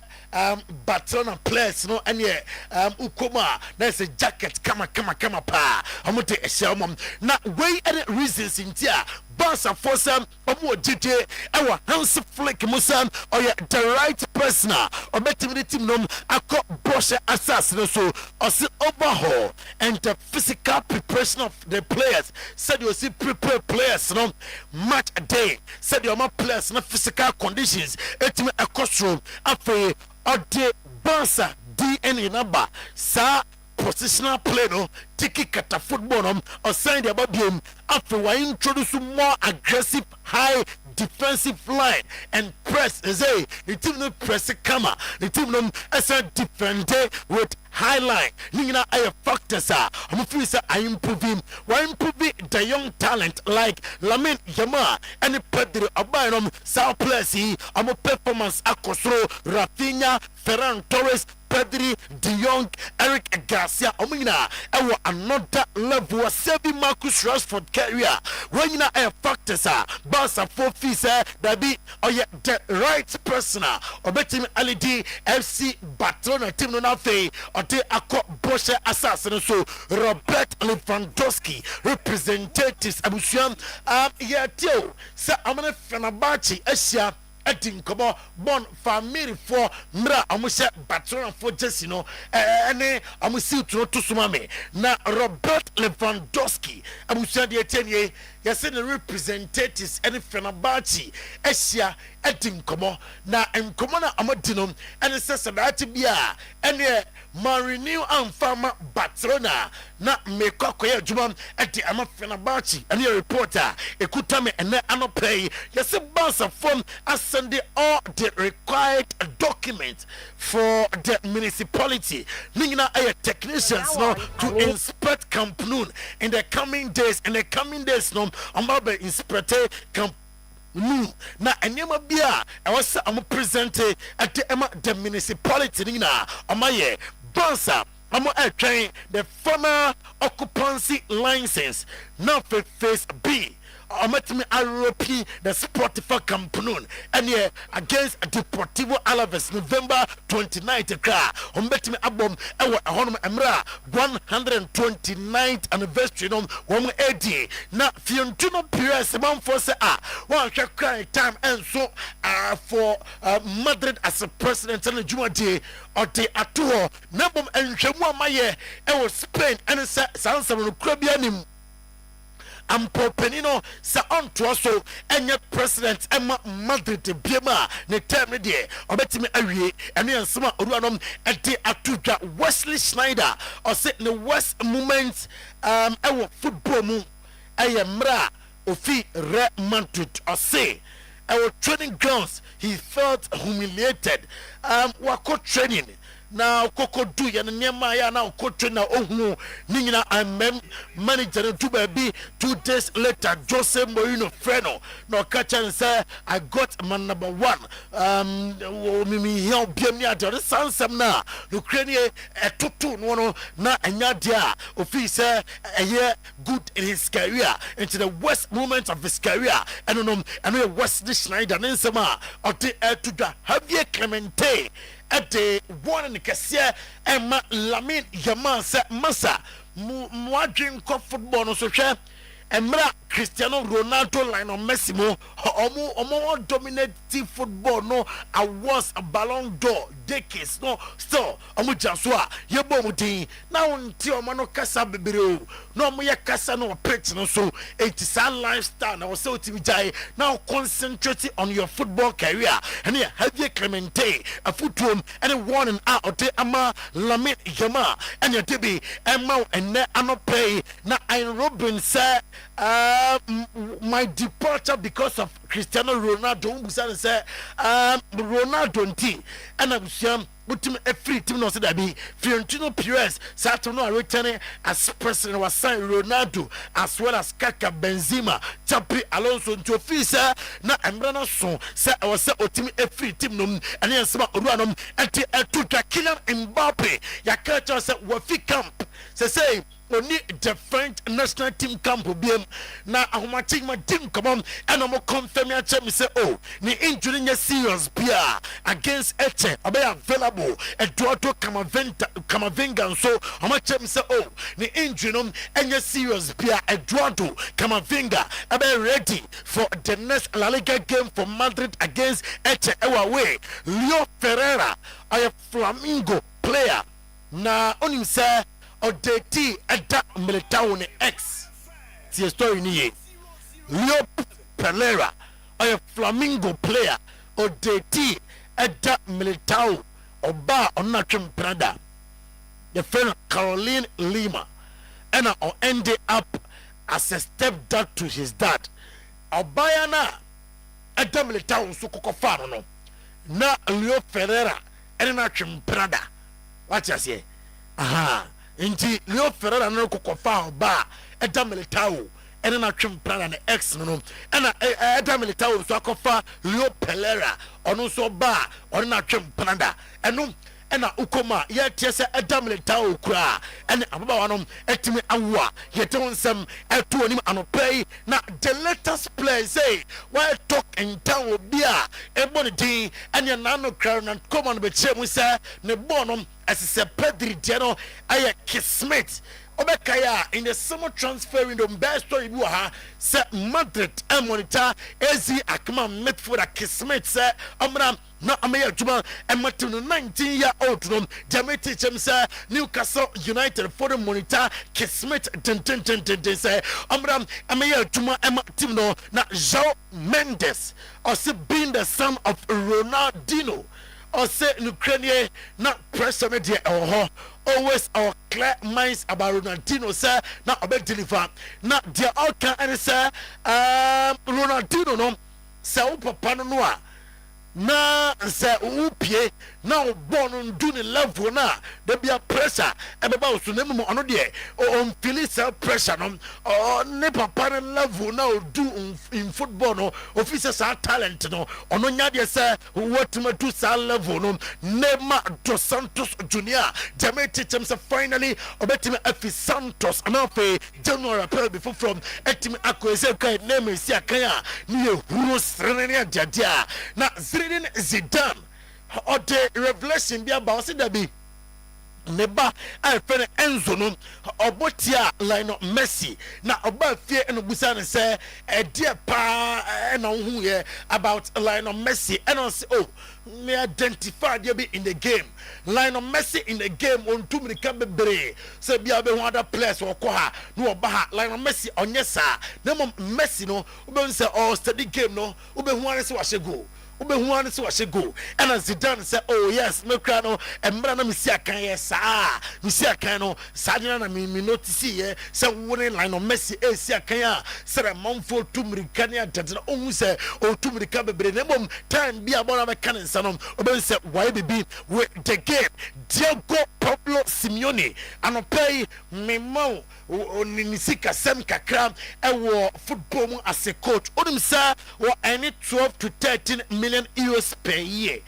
Barcelona players no and ukoma there's a jacket kama pa amote a share mom na way any reasons in here Barca for some omo GT our Hansi Flick Musan or the right person or better team nom akọ Bosch assassin so or see overhaul and the physical preparation of the players said you see prepare players no match a day said your players no physical conditions etime a costume after or the Barca DNA number sa positional play no tiki kata football no or sign the game after we introduce more aggressive high defensive line and press say the team no press camera the team no as a defender with high line ningina ay factors am feel say I improving the young talent like Lamine Yamal and Pedro Abaynom Sao Plessy am performance akosro Rafinha Ferran Torres Pedri, De Jong, Eric Garcia, Omina, and another level was saving Marcus Rashford career. When you know a factors are Barca 4 fees, that be the right person, or betting LED FC Barcelona team no nafe, or they are called Bosche assassin. So Robert Lewandowski, representatives, Abusian, too. So I'm gonna Fenerbahce, Asia. Etin komo bon family for mra amusha Barcelona for just ene amusi to sumame na Robert Lewandowski amusha de tenye yase the representatives any Fenerbahce Asia etin komo na enkomo na amadino ene sese that bia ene man renew and farmer Barcelona na mekokoye adwuma eti ama Fenerbahce ene reporter ekutame ene anopay yase Barca from send all the required documents for the municipality. Ningina technicians now to inspect Camp Nou in the coming days. In the coming days, no, I'm about to inspect Camp Nou. Now, enyema bia, I was presented at the municipality. Ningina, amaye, Barca. I'm trying the former occupancy license. Now for phase B. I'm at me ROP the Spotify Camp Nou and yeah against Deportivo Alaves November 29th car. I'm betting me album our home Emra 129th anniversary on 180. Now Fiontino Perez among for say one cry time and so for Madrid as a president and Juma day or the Atuo Nabum and Jamua Maye and was Spain and sounds of Caribbean. Ampo penino sa on to also enye president Emma Madrid biema ne term de obetimi awie ene ensema oruanom ede atudwa Wesley Schneider or say the West movement ewo football mu eye mra ofi Real Madrid or say our training grounds he felt humiliated wako training now Coco do ya nema ya now coach na ohu ningina I'm manager to baby 2 days later Jose Mourinho Freno no catch and say I got man number 1 mimi here biam ya the sansam na Ukraine tutu no na enya dia office a year good in his career into the worst moment of his career and no Wesley Schneider nsema or the to the Javier Clemente at the one in the cassia and Lamin Yaman said Massa Mwadrin football no so share and Cristiano Ronaldo line on Messimo omo dominating football no awards a Ballon d'Or decades no still omo jaswa yebo mutin now unti omo no kasa bebere no omo ya kasa no pitch no so it is a lifestyle now so timi now concentrate on your football career and here Javier Clemente a football and one and out ama Lamine Yamal and your debi Emma and ne pay na Ian Robin said my departure because of Cristiano Ronaldo say Ronaldo nti and I'm sure a free team no say that be Fiorentino Perez Saturno returning as president was signed Ronaldo as well as Kaka Benzema Chapi Alonso into officer na embrana so say I was say otimi a free team no and yes ma oruanom enti etuta Kylian Mbappe ya catch say we fit camp say only the French national team camp biem na ahomachi ma team come on and I'm confirm ya me say oh ni injury is serious bia against Eche obey available Eduardo Camavinga so ahomachi me say oh ni injury no enye serious bia Eduardo Camavinga obey ready for the next La Liga game for Madrid against Eche away Leo Ferreira a Flamingo player na onim say Odeti Eda Militao X. See story ni Leo Pereira, a Flamingo player. Odeti Eda Militao Oba Onachim Prada. The friend Caroline Lima, and ended up as a stepdad to his dad. Obayana Eda Militao Sukoko no. Na Leo Ferreira and Nachim Prada. What you say? Aha. Inti Leo Ferreira no kokofa ba Eda Militao ene na twem plan na X no ena Eda Militao so akofa Leo Pereira ono so ba ono na twem plan da eno ɛna ukoma yɛtie sɛ ɛdamle ta okura ɛne ababa wanom ɛtimi awa yɛte ho nsɛm ɛto anim anɔpɛ yi na the latest play say why talk in town obi a ɛbɔ ne din ɛne nano kra na kɔma no bɛkyerɛ mu sɛ ne bɔɔ no ɛsɛ sɛ Pedri deɛ no ɛyɛ kismet Obekaya in the summer transfer window best story bi ha say Madrid and monitor Ezi Akma midfielder Kismet say amra na amaya juma and Martin 19-year-old no Jamaican team say Newcastle United for the monitor Kismet ten say amra amaya juma and team no na João Mendes also being the son of Ronaldinho or say Ukraine not pressure media or always our clear minds about Ronaldinho say na obe deliver na dia all can and say Ronaldinho no say papa no a na say upie na born do the level na there be a pressure e be ba so na mu ono de on feel self pressure no ne papa level na do in football no officers are talent no ono nya de say what to do sa level no Neymar dos Santos Junior Jamaican team say finally obetime afi Santos na fe January appeal before from etime akoese kai name si akan a ne huru srene ne ajadia na Zidane or the revelation be about that be neba I feel Enzo no obotia line of Messi na oba fear and busan say a dear pa and who here about line of Messi and I say oh me identify you be in the game line of Messi in the game on too many cabe so be able other players or koha no baha line of Messi on yes sir no Messi no ube say oh steady game no ube who want to watch go ube who want to watch go and as Zidane say oh yes me cry no and brana me see akan yes ah me see akan no sadina na me notice here say winning line of Messi e see akan a say manfo to mirikania dadna ohun say o to mirika bebre na mom time bi abona be kan nsanom ube say why be with the game Diego Pablo Simeone anopay me mo nisika sem kakra e wo football mu as a coach onim say wo any 12 to 13 million euros per year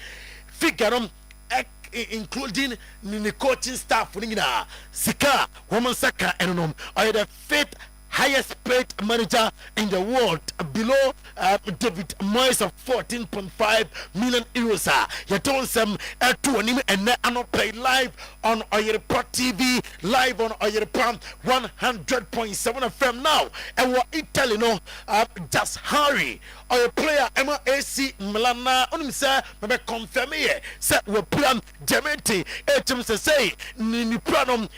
figure including the coaching staff sika woman saka enom or the fifth highest paid manager in the world below David Moyes of 14.5 million euros. You told some to him and now play live on Oyerepa TV, live on Oyerepa 100.7 FM now. And what Italy no just hurry or a player AC Milan on himself maybe confirm here say we plan Dementi HM say ni planum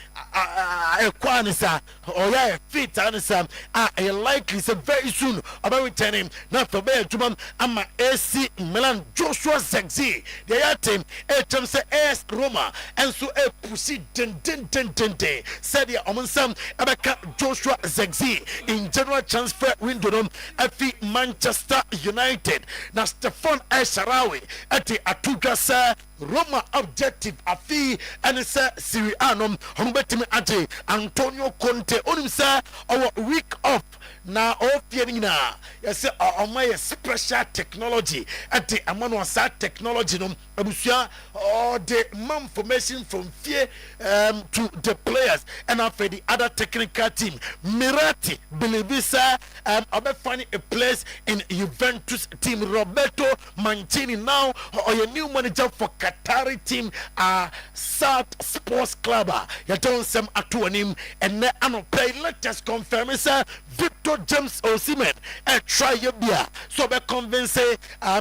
Kwanisa or yeah fit and I likely say very soon about returning not for bear to ama AC Milan Joshua Zexi the team HM say AS Roma and so a pussy den said the Omonsam Abaka Joshua Zexi in general transfer window at Manchester United na Stefan Esharawi at the Atuga Roma objective afi and say Serie A no hombetimi ate Antonio Conte onim say our week off na ofiering na yes my special technology at the amano sa technology no abusia or the man formation from fear to the players and after the other technical team Mirati Belivisa abe finding a place in Juventus team Roberto Mancini now or your new manager for Qatari team South Sports Club you don't some atuanim and ano play let us confirm sir Victor James Osimhen try your beer so be convince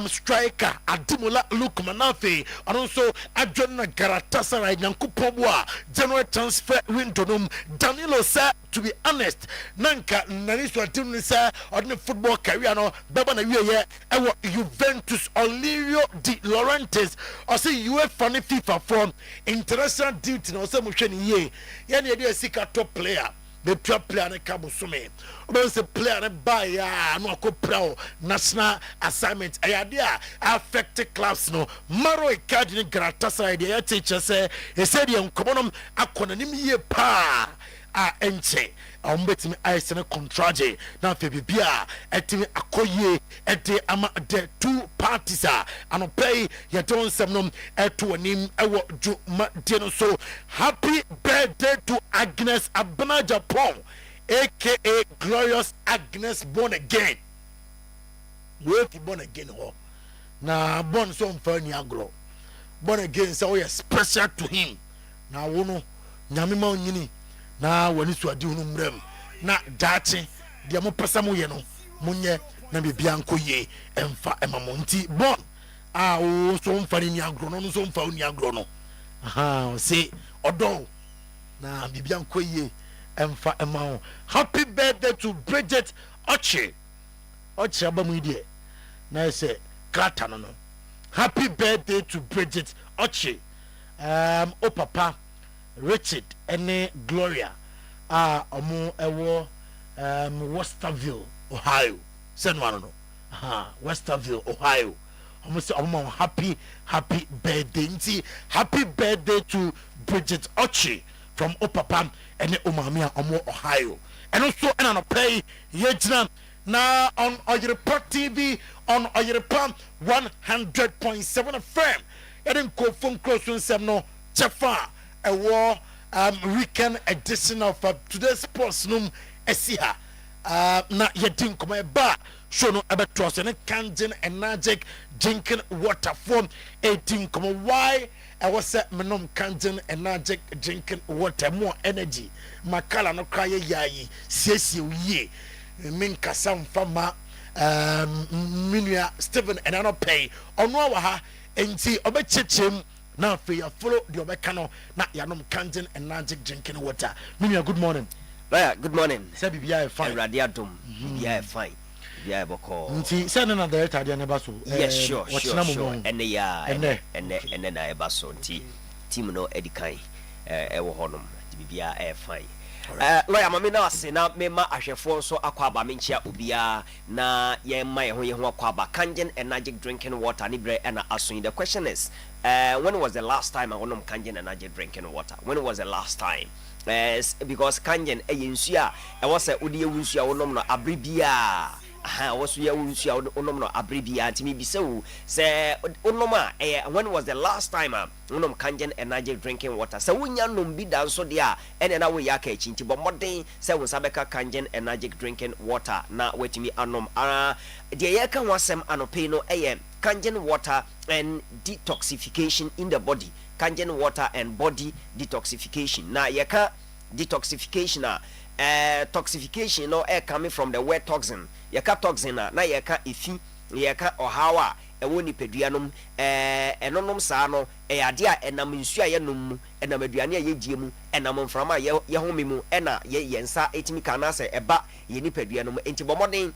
striker Ademola Lookman Nafi and also Adjona Galatasaray Nyankupobwa general transfer window Danilo sir to be honest nanka naniswa team sir on the football career no baba na wiye Juventus Olirio Di Laurentiis or say UEFA FIFA from international duty no say mo hwe ni ye ye dey sika top player the top player na kabusume obe say player na buy ya no akopra national assignment ayade affect clubs no maro ikadi ni Galatasaray dey teacher say he said ye nkomonom akonanim ye pa a enche betimi ayesene contraje na fe bibia etimi akoye ede ama the two parties anopay ye don semnom eto anim ewo dwuma de no so happy birthday to Agnes Abana Japan aka Glorious Agnes born again we fi born again ho na born so mfa ni agro born again say we special to him na wo no nyame ma onyini na wani so adi hunu mrem na dachi de mo pesa mo ye no munye na bibia nkoye emfa emamonti born o so mfa ni agro no so mfa ni agro no say odo na bibia nkoye emfa emawo. Happy birthday to Bridget Ochi abamu die na say krata no. Happy birthday to Bridget Ochi o papa Richard ene Gloria omo ewo Westerville Ohio senwano no Westerville Ohio omo say omo happy birthday nti happy birthday to Bridget Ochi from Opapa ene omamia omo Ohio and also ena no pay yegina na on Oyerepa TV on Oyerepa 100.7 FM eden ko phone close nsem no chefa ewo weekend edition of today's sports num esiha na yedin koma ba show no ebeto so ne kanjin energetic drinking water from 18 koma why I was menom kanjin energetic drinking water more energy makala no kraye yayi siesie ye min kasam fama minua Stephen and I pay ono wa ha enti obechechem na fe ya follow the obeka no na yanom kanjin energetic drinking water. Minua, good morning. Right, good morning. Say bibia fine. Radiatum. Bibia fine. Bibia boko. Nti say na the director dey na so. Yes, sure. And ya and na eba so nti team no edikan wo honom. Bibia fine. Lawyer mama na ase na mema ahwefo nso akwaba menchia obia na ye ma ye ho akwaba kangen energetic drinking water ni bre na aso. The question is when was the last time I wonom kangen energetic drinking water? When was the last time? Because kangen nsu a was a odi nsu a wonom no abribia was ya nsu a wonom no abribia timi bi se wonom a when was the last time wonom kangen energetic drinking water? Se wonya nom bi dan so de a ene na wo ya ka echi nti bomoden se wo sabeka kangen energetic drinking water na wetimi anom de ye ka wasem anope no kangen water and detoxification in the body. Kangen water and body detoxification. Now yeka detoxification toxification no coming from the word toxin. Yeka toxin na yeka ifi yeka ohawa ewoni peduanom enonom saa no ade a enam nsu a yenom enam aduane a yegiemu enam mframa ye homemu ena ye yensa etimi kana se eba ye ni peduanom enti bomoden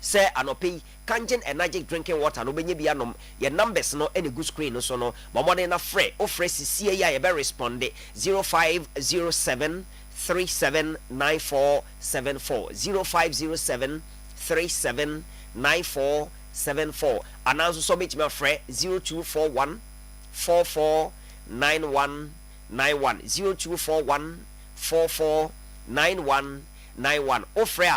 say anope kangen energetic drinking water no benye bia nom ye numbers no any good screen no so no bomode na frɛ o frɛ sisi ya ye be respond 0507 379474 0507 379474 ananso so betime frɛ 0241 449191 0241 449191 ofre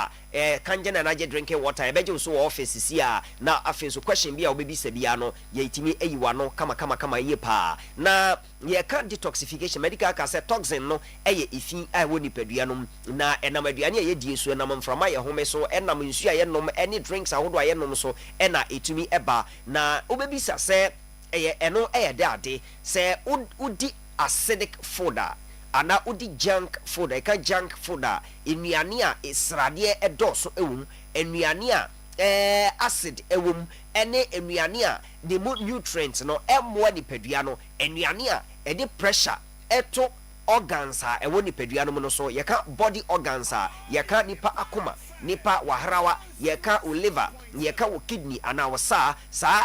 kangen energy drinking water ebeje so office si na afi so question bia obebi sabia no ye itimi eyiwa no kama ye pa na ye ka detoxification medical ka say toxin no eye ifi a woni padua no na enam aduane ye die so enam mframa ye home so enam nsu a ye nom any drinks ahodo a ye nom so ena etumi eba na obebi sa say eye eno eye de ade say udi acidic food ana udi junk food eka junk food enuane a esrade edoso ewum enuane a acid ewum ene enuane a the nutrients no emmo ni padua no enuane a ede pressure eto organs a ewo ni padua no so yeka body organs a yeka nipa akoma nipa wahrawa yeka o liver yeka o kidney ana wo saa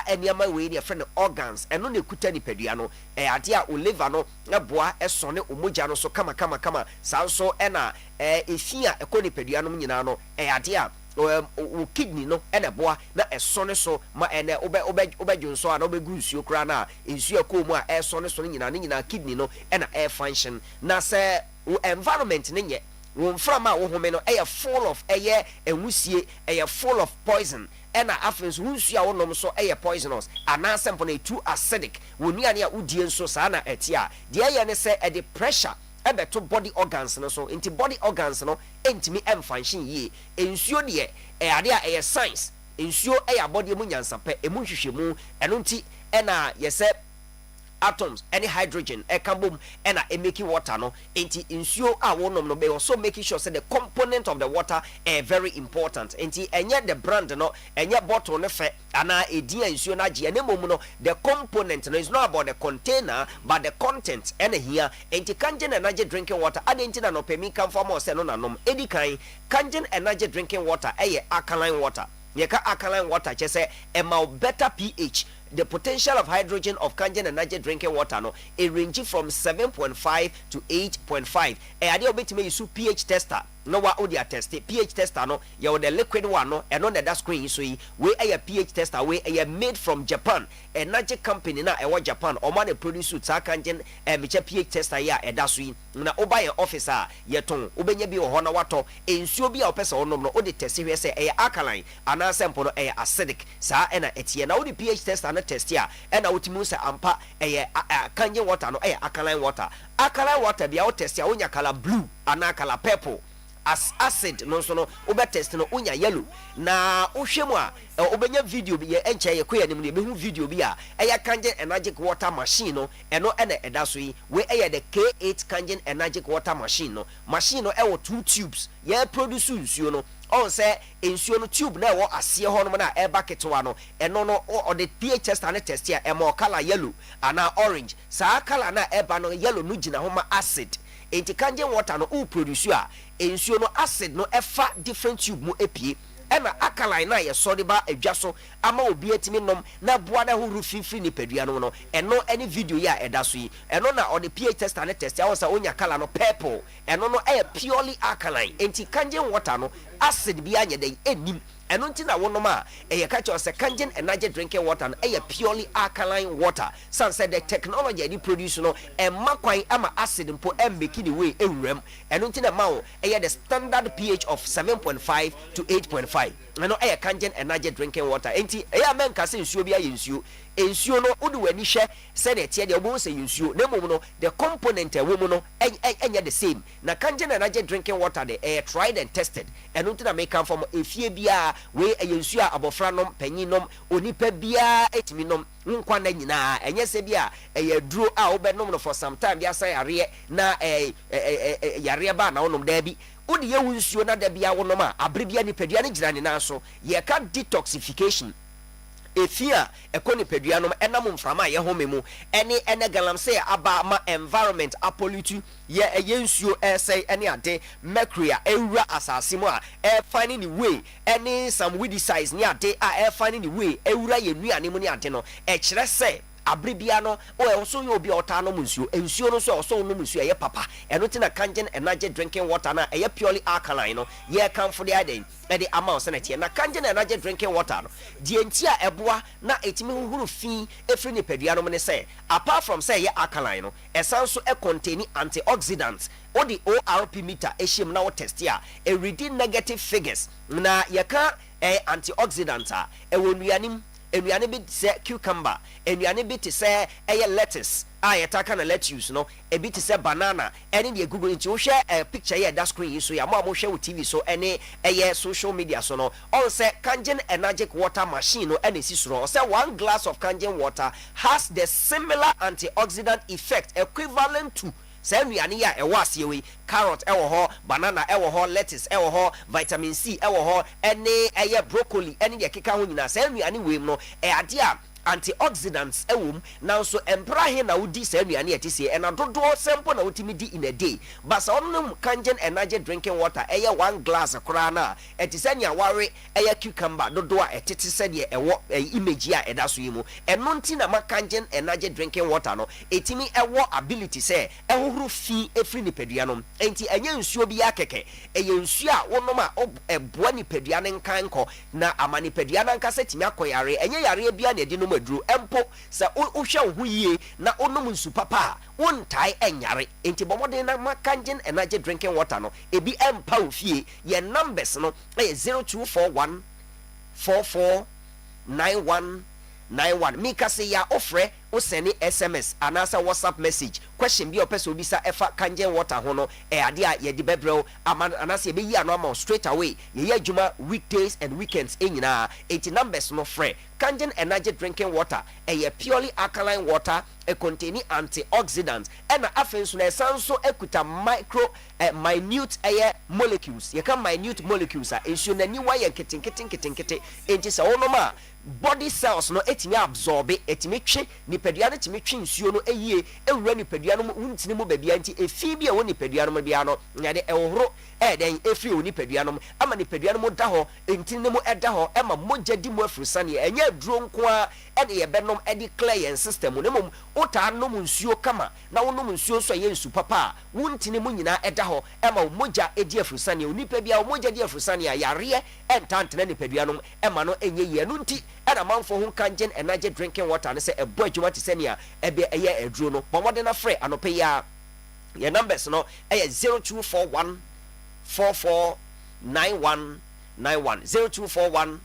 eniama we ni friend organs eno ne kuta ni padua no ade a o liver no eboa esone omogya no so kama saa so ena efi a ekoni padua no nyina no ade a kidney no ene boa na eso ne so ma ene obedwonso a na obegu nsuo kra na nsuo ko mu a eso ne so nyina kidney no ena air function na se environment ne nye from a wo home no full of enwusie full of poison ena afenso nsuo a wonom so poisonous ana sempo na too acidic wonuane a udie nso saa na etia de ne se the pressure to body organs no so into body organs no entimi function ye ensuo de ade a science ensuo body mu nyansape emu hwehwemu eno nti ena yese atoms any hydrogen ekambom ena make water no enti nsuo a wonom no be also making sure say the component of the water very important enti enye the brand no enye bottle ne fe ana edi nsuo na age ene mom no the component no is not about the container but the content ena here enti kangen energy drinking water adenti na no pemi kan form o se no nanom edi kan kangen energy drinking water alkaline water yeka alkaline water chese better pH. The potential of hydrogen of Kangen energy drinking water no it ranges from 7.5 to 8.5. Ade obetime use pH tester no wa odi test pH tester no you the liquid one no and on that screen so we a pH tester we made from Japan energy company na Japan o man produce ta Kangen pH tester ya eda so na oba ye officer yeton obenya bi ho na wato ensuo bi a opesa onom no odi test we say alkaline ana sample no acidic sa na etie na odi pH tester na test ya na otimu say ampa Kangen water no alkaline water bia o test ya onya color blue ana color purple as acid no so no obe test no unya yellow na ohwemu a obenya video bi ye enche ye koya nim ne be hu video bi a Kangen energy water machine no eno ena eda so yi we the K8 Kangen energy water machine no 2 tubes ye produce nsuo no on say nsuo no tube na ase ho no na bucket wa no eno no o the pH tester na test ya color yellow ana orange sa color na eba no yellow no gina ho ma acid enti Kangen water no produce a ensuo no acid no efa different tube mu epie ena alkaline na ye sori ba adwaso ama obi etimi nom na boa na huru fifi ni padua no eno any video ya edaso yi eno na on the pH tester na test ya wonsa onya color no purple eno no purely alkaline enti Kangen water no acid bi anya den enim eno nti na wonom a ka cho se Kangen energy drinking water no purely alkaline water san said the technology they produce no makwan ama acid mpo make the way ewuram eno nti na mawo the standard pH of 7.5 to 8.5 eno Kangen energy drinking water enti men ka se nsuo bi aye nsuo no udi wani hwe se de tie de obo se nsuo na mom no the component ewo no enya the same na Kangen energy drinking water de tried and tested eno nti na make come from efie bia we nsuo a abofra nom panyin nom onipa bia etimi nom nkwa na nyina enye se bia duro a obenom no for some time bia say yare na yare ba na onom da bi udi ye nsuo na da bia wonom a abre bia ni padua ne gira ne na so ye ka detoxification efia ekoni pedua no enam mframa ye home mu ene galam say aba ma environment apolitu ye yensuo say ene ade mercury ewura asase mu a finding the way any some weedy size ni ade a finding the way ewura ye nuane mu ni ade no kire say abribia no so yo obi ota no nsuo no so no nsuo ye papa eno ti na Kangen energy drinking water na purely alkaline no ye kan for the ade the amount na tie na Kangen energy drinking water no die ntia eboa na etimi huhuru fi efri ni padua no ne say apart from say ye alkaline no esan so contain antioxidants or the ORP meter ehim na wo test ya reading negative figures na ye ka antioxidants a ewonuanim enuane bi se cucumber enuane bi te se lettuce yetaka na lettuce no ebi te se banana ene de google nti wo hwe picture ya that screen so ya mo hwe wo TV so ene social media so no on say Kangen energy water machine no ene sisuro say 1 glass of Kangen water has the similar antioxidant effect equivalent to say nuane ya ewo asiewe carrot ewo ho banana ewo ho lettuce ewo ho vitamin C ewo ho ene broccoli ene de keka ho nyina say nuane we no ade a antioxidants ewom now so empra he na wodi sa anuane ete se e na dodo sempo na wotimi di in a day but sa onum kangen energy drinking water eye 1 glass kora na ete se nya ware eye cucumber dodo a etete se de ewo image a eda so yimu eno nti na makangen energy drinking water no etimi ewo ability se ehohoro fi efri nipadua no enti enye nsuo bi akeke eye nsuo a wonom a eboa nipadua ne nkanko na amani padua na nkasa timi akoyare enye yare bia na edi no maduru empo se wohwe wo yie na onom nsu papa wontai enyare enti bomoden na makangen energy drinking water no ebi empa ofie ye numbers no 0241 449191 mika se ya ofre o send SMS anasa WhatsApp message question bi opese obisa efa kangen water ho no ade a ye de bebrel anasa be yi anoma straight away ye adwuma weekdays and weekends enyina 80 numbers no frɛ kangen energy drinking water purely alkaline water containing antioxidants and afenso na esanso ekuta micro minute molecules ye kan minute molecules a ensuo nani wa ye nketenkete enti se wonoma body cells no etimi absorb etimi twe nipadua no timi twe nsuo no eyie ewura nipadua no wuntini mu babia nti efi bia wo nipadua no bia no nyade ehoro den efi wo nipadua no ama nipadua no da ho enti ne mu eda ho ema mogya di mu afurusane enye aduro nko a ede ye benom ede clear system no mum ota no mu nsuo kama na wo no mu nsuo so ye nsu papa wuntini mu nyina eda ho ema mogya edi afurusane onipa bia mogya di afurusane a yare entantene nipadua no ema no enye ye no nti era manfo hu kangen energy drinking water ne se ebo adwuma te senia ebe eye aduro no bomode na frɛ anope ya your numbers no 0241 449191 0241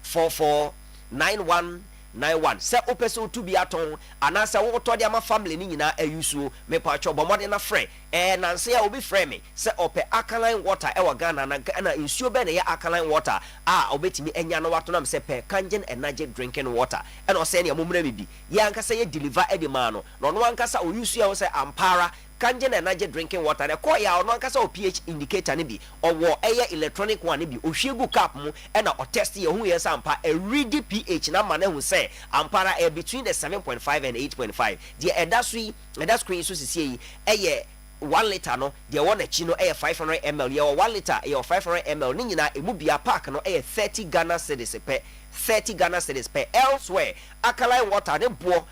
449191 se opese otu bi aton anasa wo to de ama family ni nyina ayusu me pa cho bomode na frɛ nanse ya obi frɛ me se ope alkaline water ewa Ghana na nsuo be na ya alkaline water obetimi enya no wato na se pe kangen energy drinking water o se ne amumra bibi ya ankasa ye deliver edima no no ankasa oyusu ya wo se ampara kangen energy drinking water ne ko ya ono ankasa o pH indicator ne bi owo electronic one ne bi ohwegu cap mu na o test ye hu ye sampa read pH na ma na hu se ampara between the 7.5 and 8.5 the edasui screen so sisi 1 liter no de won achi no 500 ml ye 1 liter ye 500 ml ni nyina emu bia pack no 30 Ghana cedis per 30 Ghana cedis per elsewhere alkaline water ne bo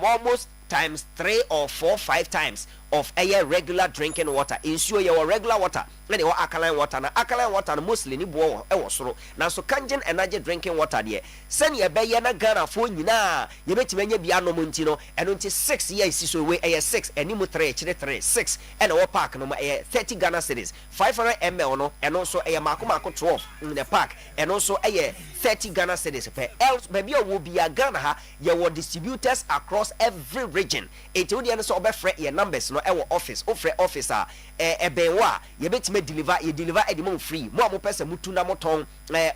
almost times 3 or 4 5 times of regular drinking water ensure your regular water na the alkaline water na alkaline water no mostly ni bo soro na so kangen energy drinking water de send ye be ye na Ghana fo nyina ye betime anya bia no monti no eno nti 6 years so we 6 enimu 3 kire 3 6 and our pack no 30 Ghana cedis 500 ml no eno so mako 12 in the pack and also 30 Ghana cedis per else baby wo bia Ghana ha ye were distributors across every region it wo de so obefre ye numbers no office officer ebenwa ye betime deliver edimo free mo am pese mutu na moton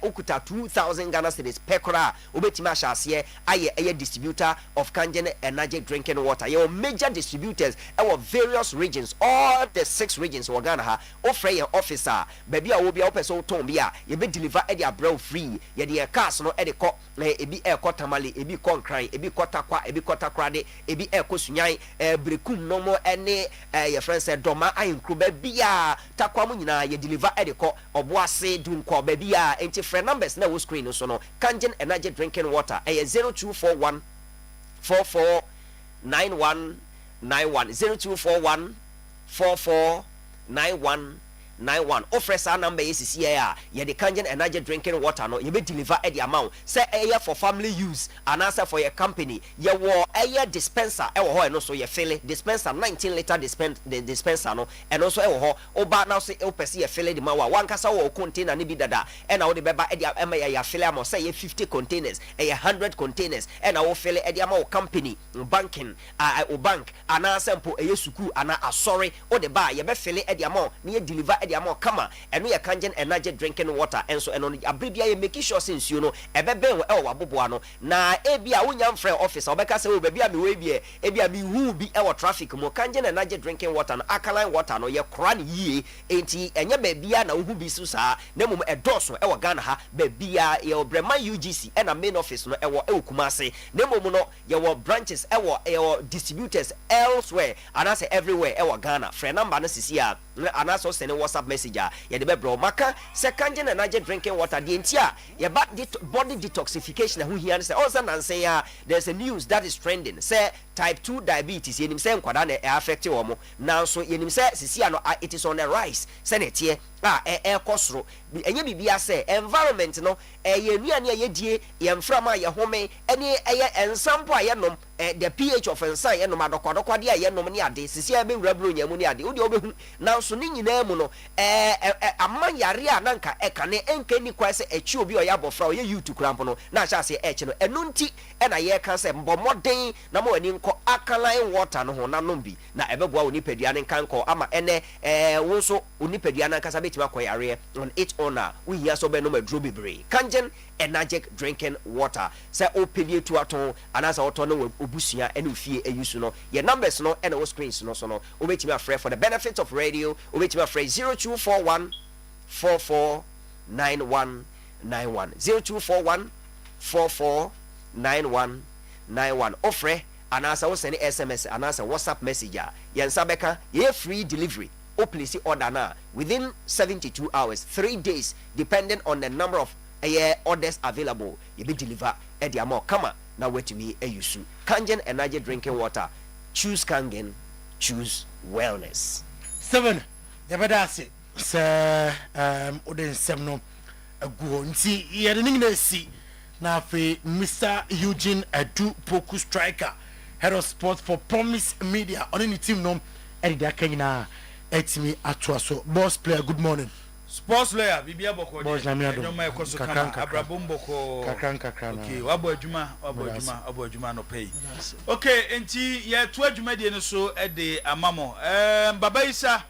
okuta 2000 Ghana cedis per kora obetime ahase aye distributor of kangen energy drinking water your major distributors various regions all the 6 regions wo Ghana ha ofre ye officer baby a wo bia opese oton bia ye be deliver e dia brow free ye de cars no e de ko ebi tamale ebi konkran ebi kotakwa ebi kotakrade ebi kosunyan brekum no mo ene your friend said doma ayinkro ba bia takwa mu nyina ye deliver e de ko oboase dun ko ba bia enti free numbers na wo screen so no kangen energy drinking water 0241 449191 0241 449191 offer sa number is here ye the kangen energy drinking water no ye be deliver at the amount say for family use and answer for your company ye wo dispenser e wo ho no so ye fill dispenser 19 liter dispenser no and also e wo ho oba now say o pese ye fill the mawa wan kasa wo container ni bi dada e na wo de beba e the am ye fill am say ye 50 containers e 100 containers e na wo fill e the amount company banking o bank and answer po e suku ana asori o de ba ye be fill e the amount ni ye deliver edi amo kama eno ye kangen energy drinking water enso eno abribia ye make sure say nsuo no ebeben wo e wo aboboa no na ebia wonya mfrɛ office obeka say wo bia me we bia ebia me hu bi e wo traffic mo kangen energy drinking water no alkaline water no ye kora ne yie enti enye ba bia na wo hu bi su saa na mum edoso e wo Ghana ha ba bia ye obrema UGC e na main office no e wo Kumase na mum no ye wo branches e wo distributors elsewhere and I say everywhere e wo Ghana friend number no sisi a and also send a WhatsApp message ye de be bro maka second energy drinking water the entia ye body detoxification who here say also nan say there's a news that is trending say type 2 diabetes yenim say nkwada na affect wo now so yenim say sisi no it is on a rise senetie kosro enye bibia say environment no ye nuane ye die ye mframa ye home ene ye ensampo a ye nom the pH of ensan ye nom adokodokode a ye nom ne ade sisi be wurabro nyamu ne ade wo de obehu now so ni nyina mu no amman yare a nanka ekane enka ni kwa se echi obi o ya bofra o ye YouTube krampo no na sha se echi no enu nti na ye kan se mbomoden na mo ani nko alkaline water no ho na nom bi na ebeboa onipadua ne kanko ama ene wo so onipadua na kasa betima kwa yare on its owner we here so be no madro bebre kangen energetic drinking water say opedie to aton anasa oto no obusua ene ofie eyusu no ye numbers no ene wo screens no so no obetima afre for the benefit of radio obetima afre 0241 449191 0241 449191 ofre anasa wo send SMS anasa WhatsApp message yensa beka ye free delivery or place order now within 72 hours 3 days depending on the number of orders available you be deliver at the amount come now wait me use kangen energy drinking water choose kangen choose wellness 7 yabadase sir odin semno aguo nti ye de ngina si na afi Mr. Eugene Adu Poku striker head of sports for Promise Media on any team no edida kanyina etimi atoaso boss player good morning sports player bibia boko boss na miado no mai koso kama abrabomboko kakran okay wabo adwuma no pay okay enti ye to adwuma de no so e de amamo baba isa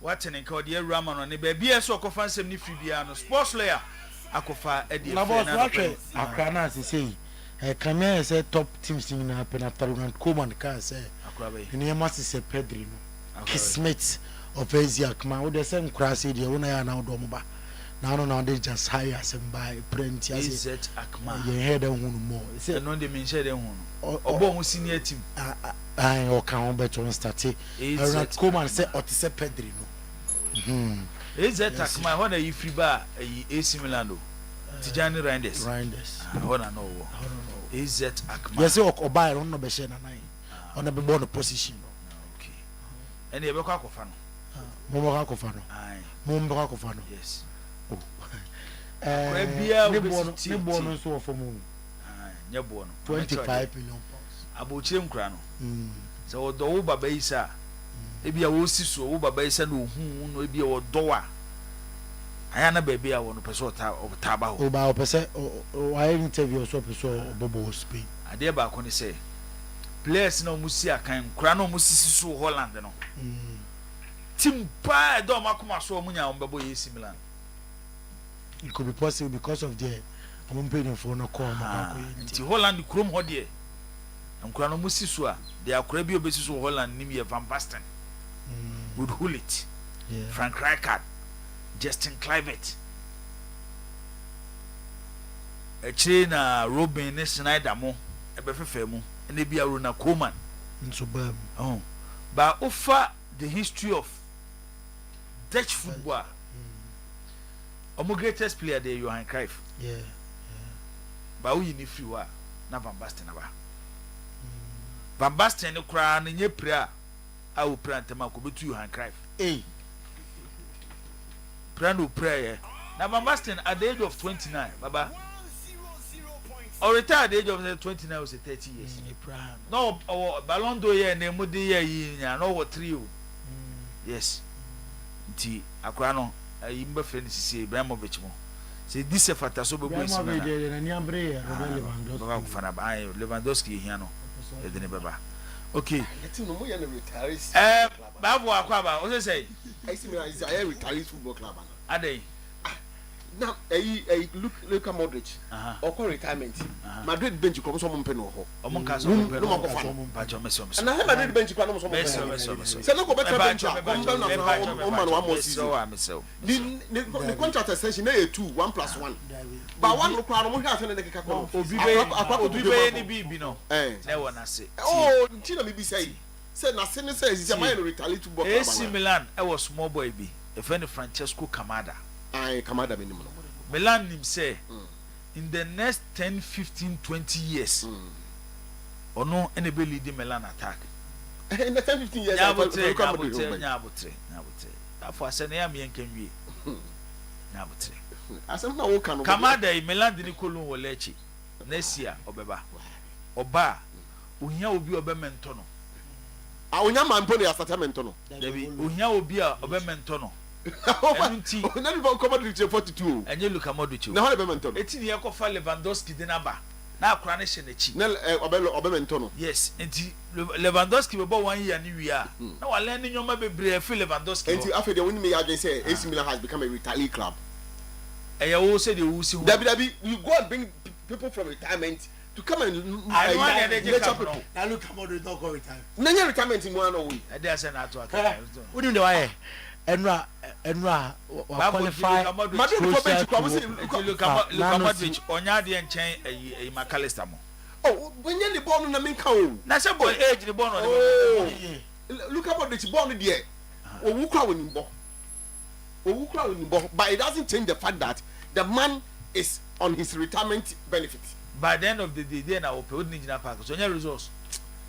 watene ka ode awura no ne ba bia so kofa nsem ni free bia no sports player akofa e de na boss watwe akrana sisi kamia say top teams in na penalty Coman ka say akrabe ni must say Pedri no Kismet of Aziak man with the same crass idea when I now do ba now no they just hire some by print as it akma ye head on more say no dey mention dem hu obo hu senior team o kan better on start and Coman say o te say Pedri no is it akma ho na you free ba AC Milan do Tijani Reinders ho na no is it akma yes o buy no be share na nine on the born position ene ebe kwa kofa no mo akofa no mo akofa no yes ne bono so for mo nya bono 25 million pounds abochire nkura no se odo wo baba isa ebia wo siso wo baba isa no hu no ebia wo dowa aya na ba bia wo no pese ota ba ho o ba o pese o I interview so pese bobo Spain ade ba ko ne se players na musi akan kura na musi siso Holland no team pa do makoma so munya ombebo AC Milan it could be possible because of the I'm paying for no call nti Holland krom ho de nkura no musi so a de akura bi obesi so Holland nim ye Van Basten would hold it Frank Rijkaard Justin Kluivert na Robin ne Schneider mo ebefefe mu ene bia Ronald Koeman so bam but offer the history of Dutch football omo greatest player there Johan Cruyff but we ni free wa na Van Basten aba Van Basten ne kura na nye pra a wo pra ntama ko betu Johan Cruyff pra no prayer na Van Basten at the age of 29 baba or retired at the age of 29 was 30 years no Ballon d'Or ye na mu de ye nya no wo 3 yes nti akura no imba friend sisi Ibrahimovic mo se dise fata so bebo isi na na ni ambre Lewandowski hia no edene baba okay eti no mo ya na retirees babu akwa ba o se AC Milan is a retired football club. Ade. Now, look at Modric. Or retirement. Madrid bench comes from Peno. Among us, no and I have Madrid bench comes from the contract extension 2 1+1. But one look around has any baby no. Never say. Oh, Tina maybe say nothing says it's a minor retaliate to Bob. AC Milan, I was small boy B. A friend of Francesco Camada. I Camada minimum. Milan him say in the next 10, 15, 20 years. Or no anybody leading Milan attack. In the 10, 15 years, Nyabotre. After I said, I am young can be. Nyabotre. As I'm now Camada, Milan didn't call on Lechi. Next year, Obeba. Oba, Unya will be Obementono. I will not man pony as a Mentono. Unya will be a Obementono. Not about commodity 42. And you look at Modric. No, Obementono. 18 year for Lewandowski dinaba. Now, Cranish and the Chi. Obementono. Yes, and Lewandowski about 1 year new year. Now, I learn in your maybe Phil Lewandowski. And after the winning, I can say AC Milan has become a retaliate club. I always said you will see you go and bring people from retirement to come and I want Now look, come on, don't go retirement. Nanya retirement in 1 week. I dare say not to What do you know? Enra qualify Madrid for bench look at Modric Onyadi and chain a McAllister. Oh, when you're the born on a min cow. That's a boy age the born on Look at Modric born the year. Or who crowd in Bo. But it doesn't change the fact that the man is on his retirement benefit. By the end of the day, then I will pay in a park. So, your resource.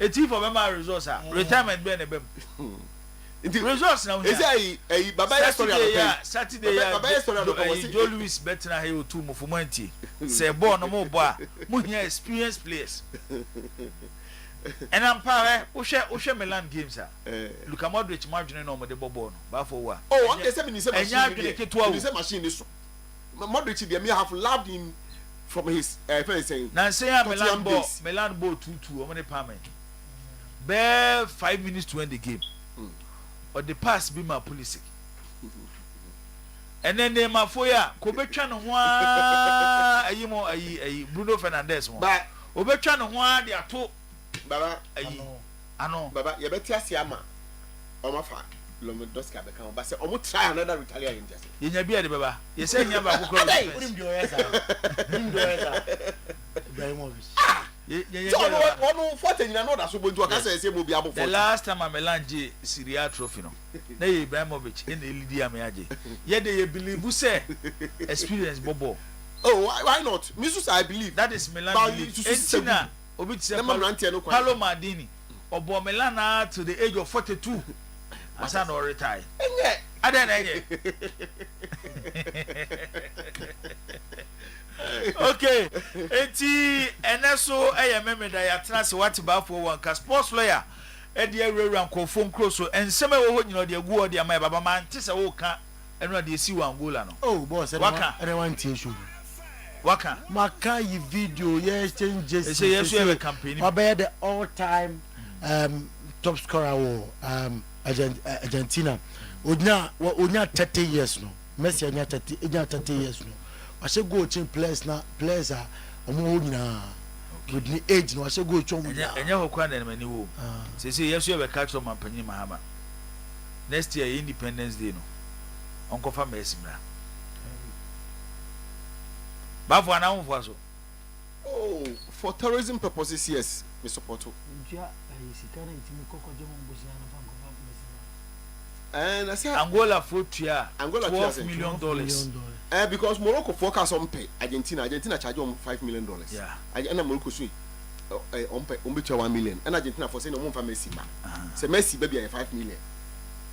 A chief of my resource, retirement benefit. Resource now. Is a Baba Saturday, Joe Louis better here to move for money. Say, born no more bar, Munya experienced players. And I'm power, Usha Milan games. Look at Modric margin on the Bobon, Bafo. Oh, okay, 7 machine is Modric, they may have loved him from his friend saying. Now say Milan ball 2-2 on the payment. Bare 5 minutes to end the game. Or the pass be my police. And then they my foya, Kobechan one Bruno Fernandez one. But Obechan one they are two Baba I know. Baba, you better see Ama or my father. Lomodoska become, but say, almost try another retaliation. You never be the Baba. You say, you have the last time I'm a Lange Syria trophy. No, they Ibrahimovic in the Lydia Meaji. Yet they believe who say experience Bobo. Oh, why not? Misus, I believe that is Milan. Entina, Obit Palo Maldini, or Bomelana to the age of 42. I said, or retire. I don't okay, and so I remember that I transfer what about for one cast sports lawyer. Eddie Ram call phone close and some of you know the good dear my Baba man, Tissa Woka, and what do you see one Gola? Oh, boss, I don't want to issue. Waka Makai video, yes, changes. Say yes, you have a campaign. I bear the all time top scorer Argentina. Unya 30 years no. Messi anya 30 years no. I should go change players na players are omo na with the age no I should go change. Enya hokwa na mani wo. Say yes you have a catch on Mampani Mahama. Next year Independence Day no. Onko fa Messi bra. Bafo ana unfo so. Oh, for tourism purposes yes, Mr. Porto. And I said Angola $12 million. Because Morocco focus on pay Argentina charge them $5 million. Yeah. And Morocco sweet on pay $1 million. And Argentina for saying no for Messi. Say Messi baby $5 million.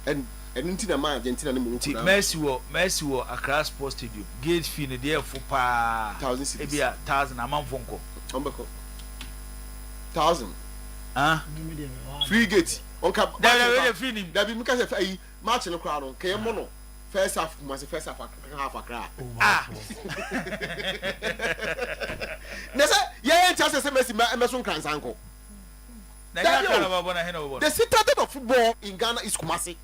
And Argentina man Argentina and Morocco. Messi will Accra Sports Stadium. Gate fee in there for 1,000 cities. Maybe 1,000 a month phone call. 1,000. Free gate. That be because of match in the crowd on Kayamono. First half, first half a crowd. Yeah, just as a messy Emerson Kransanko. The citadel of football in Ghana is Kumasi.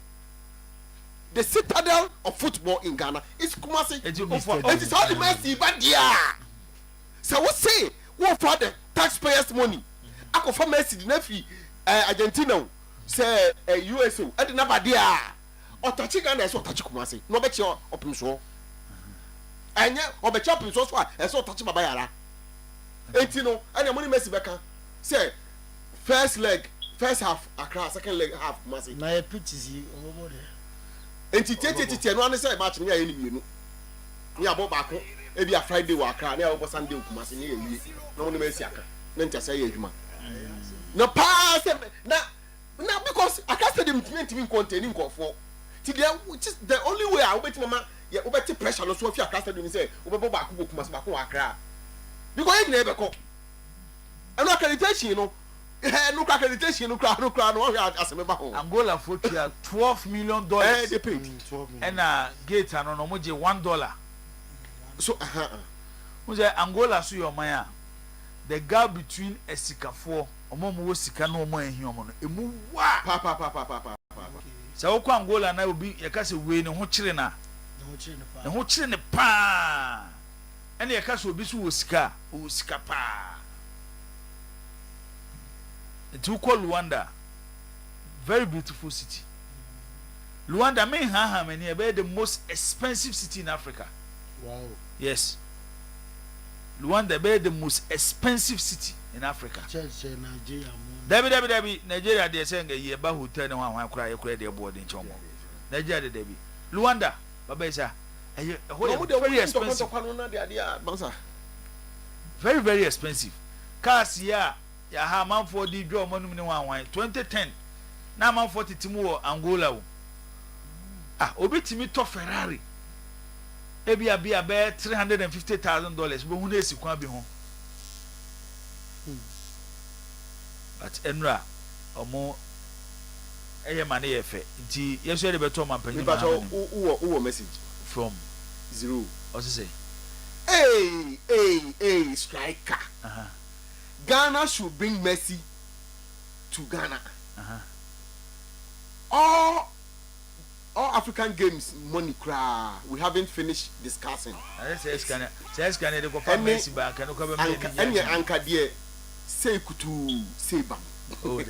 the citadel of football in Ghana is Kumasi. It is all the Messi, but yeah. So what say? What for the taxpayers' money? I go for Messi, the nephew, Argentina, say USO, I didn't have idea. Or touching Ghana, so touch Kumasi. No bet you open so. And yeah, or bet you open so far, and so touch Babayara. 18, and the money Messi back. Say, first leg, first half, Accra, second leg, half Kumasi. Na pitches over there. Enti no ane say match me ayi ni ni abo ba ko e bia Friday wa Accra na abo Sunday Kumasi ni ewie na woni Messi aka na ntia say adwuma na pass na because Accra stadium ntimi contain nkofo ti the only way I obeti mama ye obeti pressure no so fi Accra stadium say obebo ba ko Kumasi ba ko Accra because e na e be ko and accreditation no no accreditation no crowd no aseme ba ho Angola for $12 million. They paid 12 million. And gate and no mo je $1. so Who's Angola so your man? The gap between a sikafo omo mo sika no omo ehia omo no emu wa pa so ko Angola na obi ye ka se we ne ho kire na ne ho kire ne pa ene ye ka se obi so wo sika pa. To call Luanda, very beautiful city. Luanda, may be the most expensive city in Africa. Wow. Yes. Luanda be the most expensive city in Africa. Nigeria. Debbie, Nigeria, they saying a year about hotel and one cry their board in Chomo. Nigeria, Debbie. Luanda, Babesa, very expensive. Very, very expensive. Cars, yeah. Ya ha man for the draw money ni 2010 na man for titimu wo Angola wo obi timi to Ferrari ebi abi abe $350,000 bo hu na esikwa bi ho but enra omo eye mane ye fe nti yeso de beto man panyi but who message from 0 o say hey striker Ghana should bring Messi to Ghana. All African games money cry. We haven't finished discussing. Says can they go for Messi back and go back and anchor dear say kutu say bam. Oh, we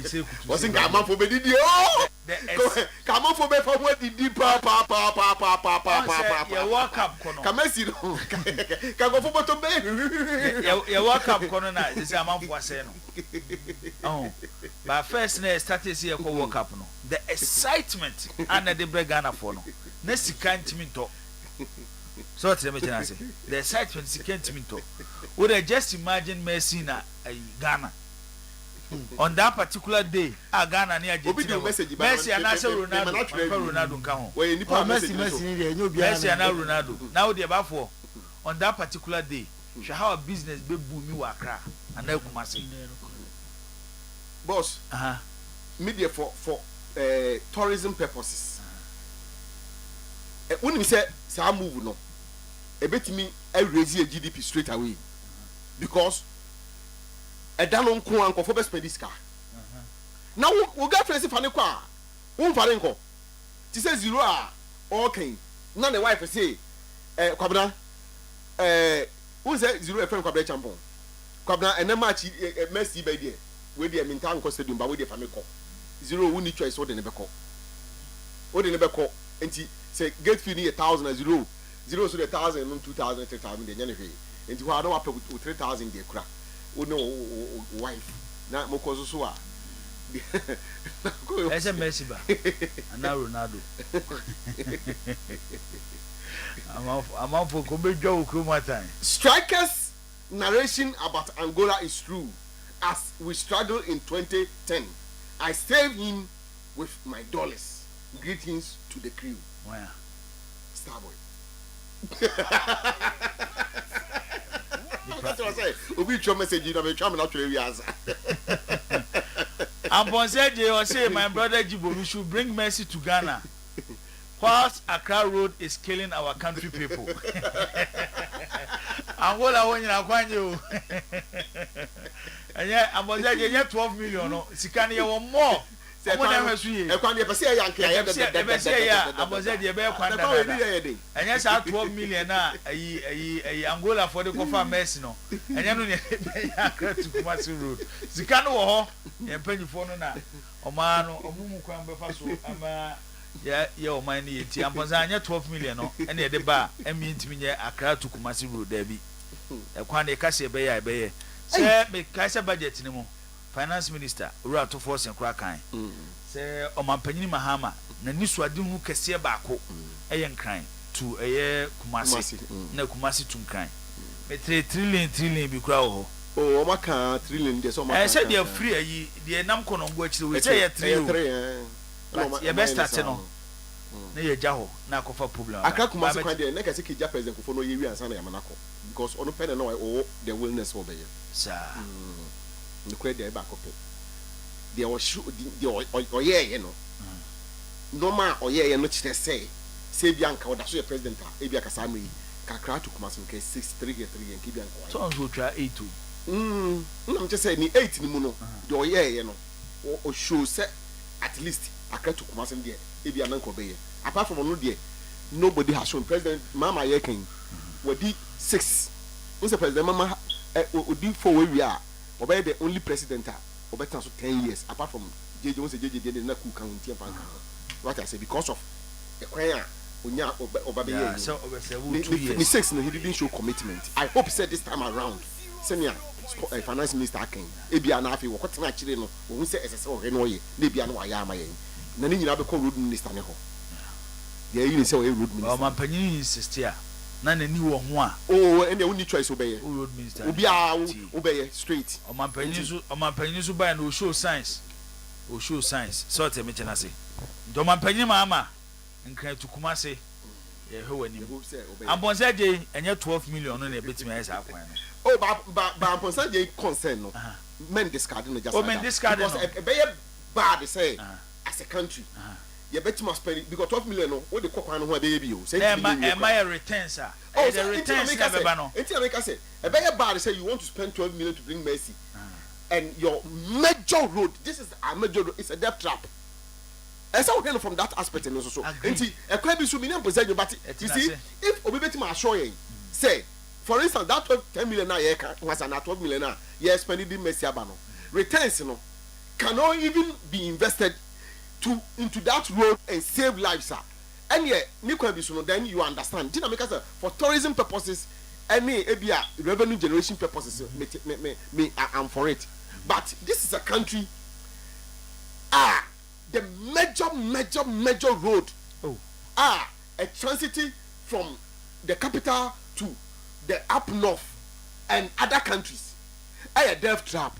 say kutu. Wasn't come for me did you? Come on for me for what did pa. You walk up kono. Come Messi no. Can go for bottom be. You walk up kono na this am for say no. Oh. But first na started see ko walk up no. The excitement and the break Ghana for no. Na sika ntimi to. So what let me tell you the excitement sika ntimi to. Would just imagine Messi na Ghana. On that particular day, Ghana near Argentina. Messi and Ronaldo come home. Messi and Ronaldo. Now they about for on that particular day. Show how a business be booming wa Accra and now Kumasi. Boss, media for tourism purposes. When we say some move no, a bit me I raise a GDP straight away because. A danon ko anko for best pediska. Now we get friends if anekwa. Won fare nko. Ti say 0 okay. Na the wife say kwabna who say 0 friend kwabna champion. Kwabna ene match Messi by there. We dey minta nko stadium ba we dey fame ko. 0 won ni choice o de ne be ko. O de ne be ko. Enti say gate fee ni 1,000 0. 0 so the 1,000 no 2,000 3,000 dey nyane hwe. Enti ho ado apɛ 3,000 dey kura. Oh no, wife. Na mokozo so a. Ese Messi ba. Ana Ronaldo. I'm for Kobejo Ukruma time. Strikers' narration about Angola is true. As we struggled in 2010, I saved him with my dollars. Greetings to the crew. Wow. Starboy. That's what I say. Obi your message you know try me not to area answer. Ambonseje say my brother Jibo we should bring Messi to Ghana. Whilst Accra Road is killing our country people. Angola won na kwanye o. Anya Ambonseje 12 million no. Sika ne more. say ekwan de pese ya nke ya de pese ya aboze de be kwan da enya sa 12 million na ayi Angola for the cover Messi no enya no ne ya Accra to Kumasi road sika no wo ho ye mpanyifo no na oma no omumu kwan be fa so ama ya o man ni eti amponza anya 12 million no ene de ba emi ntimi nye Accra to Kumasi road da bi e kwan de ka se be ya se be ka se budget ni mu finance minister ura to force nkra kan se o man panyini Mahama na nisuade hu kese baako eye nkran to eye Kumasi na Kumasi to nkran me 3 trillion bi kura ho o maka trillion de so maka se de free ayi de nam konongo akire we se ye 3 ye best start no na ye jaho na akofa problem Accra Kumasi kwan de na kase ki ja president kofo no ye wi ansa na yamanako because ono pene no o the willingness for be sa the credit de ba kope de o show de o ye no normal o ye no chire say bi anka o da so ye president a bi akasa amri kakra to Kumasi nke 63 3 nke bi anka so so try 8 na mche say ni 8 ni mu no de o ye no o show say at least Accra to Kumasi de e bi anka be ye apart from no de nobody has shown president mama ye kan wadi 6 who's the president mama odi 4 we are obey the only president obey so 10 years apart from JJ won say JJ dey na cool county and what I say because of the kwan onya obabe ye so obese 2 years the 6 no he didn't show commitment. I hope said this time around senior finance minister akan e bia na afi wo kwetena kire no wo say esese wo he no ye na bia na wa ya ama ye na ni nyina be call road minister ne ho ye yi say wo road minister o man panyin insist ya na nani wo ho a ene woni choice obeye road minister obi a obeye straight o man panyin so buy no show science so te me chena say do man panyin mama nkran to Kumasi ye he wani ambonsa je enye 12 million no na ebetimi ayesa akwan no ba ambonsa je concern no men discard no just men discard no because bad say as a country you bet must spend because 12 million no what the kokwan no ho be o say my returns are the returns never ba no enti America say e be bad say you want to spend 12 million to bring Mercy and your major road this is a major road, it's a debt trap and so we from that aspect and so enti e kwa bi so mi na mposa you but you see if obi beti ma show yen say for instance that 10 million na ye ka was na 12 million na ye spend the Mercy aba no returns no cannot even be invested into that road and save lives and yeah then you understand did for tourism purposes any revenue generation purposes me I'm for it but this is a country the major road a transit from the capital to the up north and other countries a death trap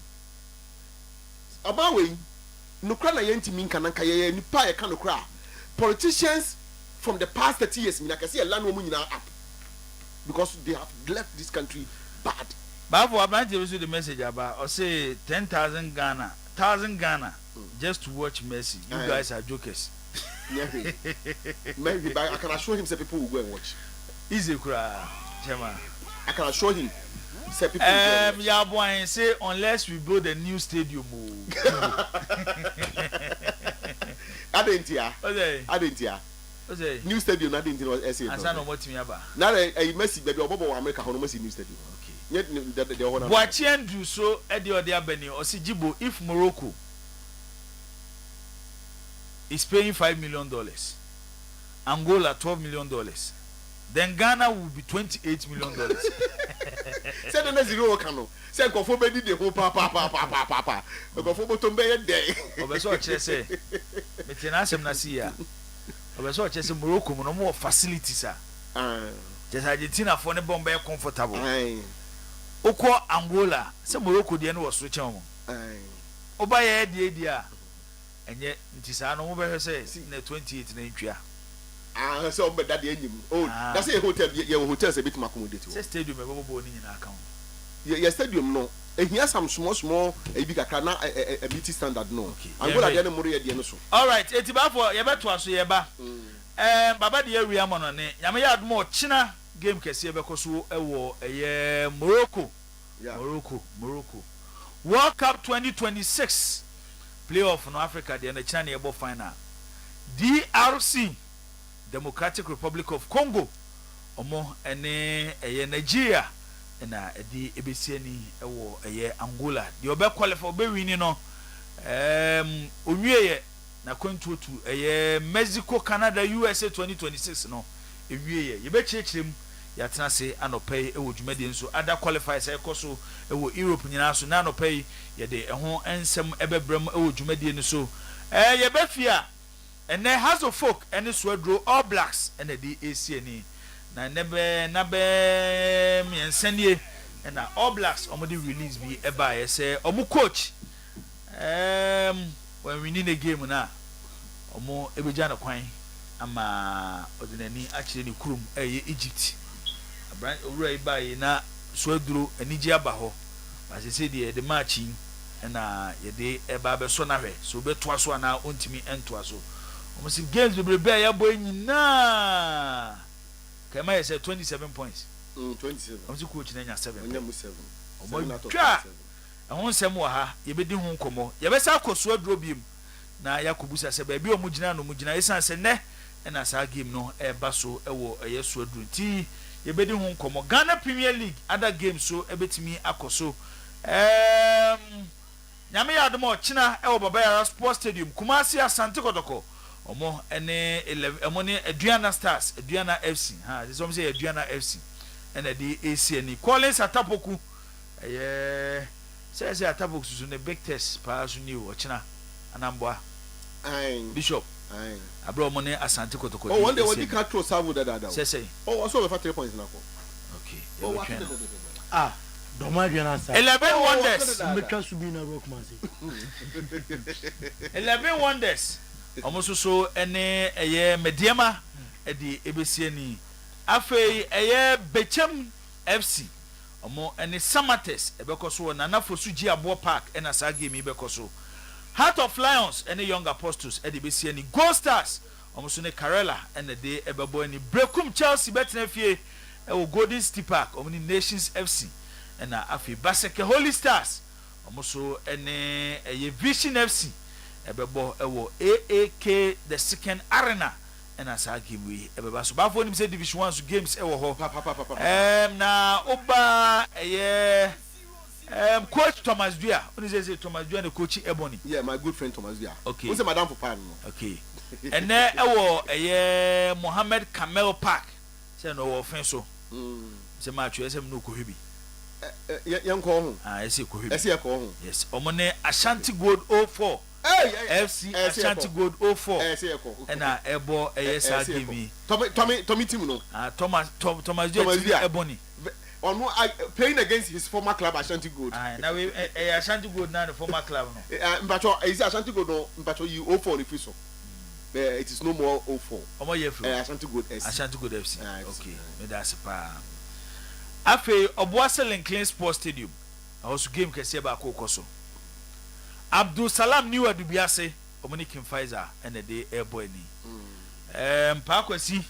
about way no kra na yenti min kananka ye ni pa ye kan kra politicians from the past 30 years mina kase land wo nyina up because they have left this country bad babu abante we the message about or say 10,000 Ghana 1,000 Ghana just to watch Mercy you guys are jokers maybe I can assure him say people will go and watch easy kra chema I can assure him say people ya boy say unless we build a new stadium adentia new stadium adentia was SA asa no motimi aba na Mercy baby obobo wa America hono Mercy new stadium okay the hono Boachi Andrew so e de ode abani o si Jibo if Morocco is paying $5 million Angola $12 million then Ghana will be $28 million. Say the zero cano. Say go for bedi de ho pa. Go for bottom be dey. Obeso che say. Me tina asem na si ya. Obeso che say Morocco no more facilities just Argentina for ne bombe comfortable. Oko Angola, say Morocco de no switch on. Oba ye de a. Enye ntisa no mo be say na 28 na ntwa. So but that the that's a hotel your hotels a bit accommodate say stadium e bobo ni nyina account your stadium no e hia some small e bi kakra na a meeting standard no Angola dey no more dey no so all right etiba for ye beto aso ye ba baba de area mo no ne nyame ya admo china game kese e bekoso e wo eye Morocco World Cup 2026 playoff no Africa de na China ebo final DRC Democratic Republic of Congo omo ene eye Nigeria na edi ebesiani ewo eye Angola de obe qualify obe win no onwieye na kwentuotu eye Mexico Canada USA 2026 no ewieye yebe chirechirem yatena se anopay ewo dwumade nso ada qualifiers ekoso ewo Europe nyina so na anopay yede eho ensem ebebrem ewo dwumade ni so yebe fia ene House of Folk ene Swadro All Blacks ene di ACN na nebe miensanie na All Blacks omodi release bi eba ye omu coach when we need a game na omo ebeja na kwan ama odinani akire ni kurum Egypt abran owura ibaye na Swadro anije aba ho ba se de the match na ye de eba be so na hwe so be to aso na ontimi ento aso omo si games be be ya boy nyina kama ye say 27 points 27 omo si coach na nya 7 onyamu 7 omo twa ehon nsem wa ha ye be di hu nkomo ye be sa akoso adro biem na yakobusa se ba bi omo gina no mo gina esan se ne na sa game no eba so ewo yeso adro ti ye be di hu nkomo Ghana Premier League other games so ebetimi akoso nyame ya adom ochina ewo Baba Sports Stadium Kumasi Asante Kotoko omo ene 11 omo ne Aduana Stars Aduana FC ha this omo say Aduana FC ene di ACN Collins Atapoku say Atapoku so ne big test pa so ni ochina anamboa Bishop abro omo ne Asante Kotoko oh one day when you can't throw serve that say oh also we 3 points now okay Doma Adriana side 11 wonders metwa subi na rock man say 11 wonders omo so ene eye Mediema edi ebesiani afei eye Bechem FC omo ene Samates ebekoso na nafosu gi abo park ena sa game ebekoso Heart of Lions ene Young Apostles edi besiani Gold Stars omo so ne Karela ene de ebebo ni Brekum Chelsea betena fie ewo Golden City Park omo ni Nations FC ena afei Baseke Holy Stars omo so ene eye Vision FC ebebo ewo AAK the second arena ena sa game we ebeba so bafo nim say division 1 so games ewo ho na oba eye coach Thomas Dua oni say Thomas Dua the coach Ebony yeah my good friend Thomas Dua okay who say madam for pan no okay ene ewo eye Mohammed Camel Park say no wo fen so say match say no ko hwebi yan ko ho say ko hwebi say ko ho yes omo ne Ashanti Gold 04 FC Ashanti Gold 04 ena ebo sa game Tommy team no Thomas Dua Ebony on playing against his former club Ashanti Gold now we Ashanti Gold na the former club no Mbacho is Ashanti Gold no Mbacho you 04 on so it is no more 04 omo ye fru Ashanti Gold FC okay me that's pa afei Obuase Lincoln Sports Stadium also game kese ba ko koso Abdul Salam New Adubiase omoni Kim Pfizer and the airboy ni pa kwasi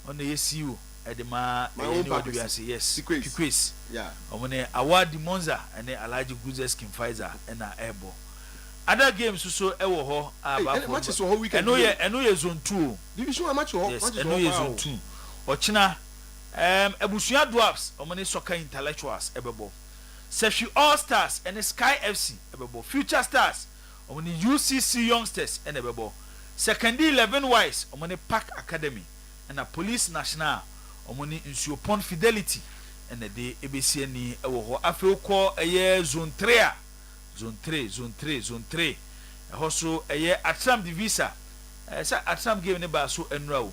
on the CEO edema New Adubiase yes quiz yeah omoni award Monza and Alaji Guzes Kim Pfizer and airbo other games so ewo ho aba matches so weekend eno ye zone 2 division match ho yes eno ye zone 2 ochina Ebusua Dwarfs omoni Soccer Intellectuals ebebo Sefi All Stars and Sky FC ebebo Future Stars omoni UCC Youngsters and ebebo Second 11 Wise omoni Park Academy and a Police National omoni Nsuopon Fidelity and the ebesiani ewo ho afei ko eye zone 3 zone 3 eho eye Atram Divisa sa Atram game ne ba so enra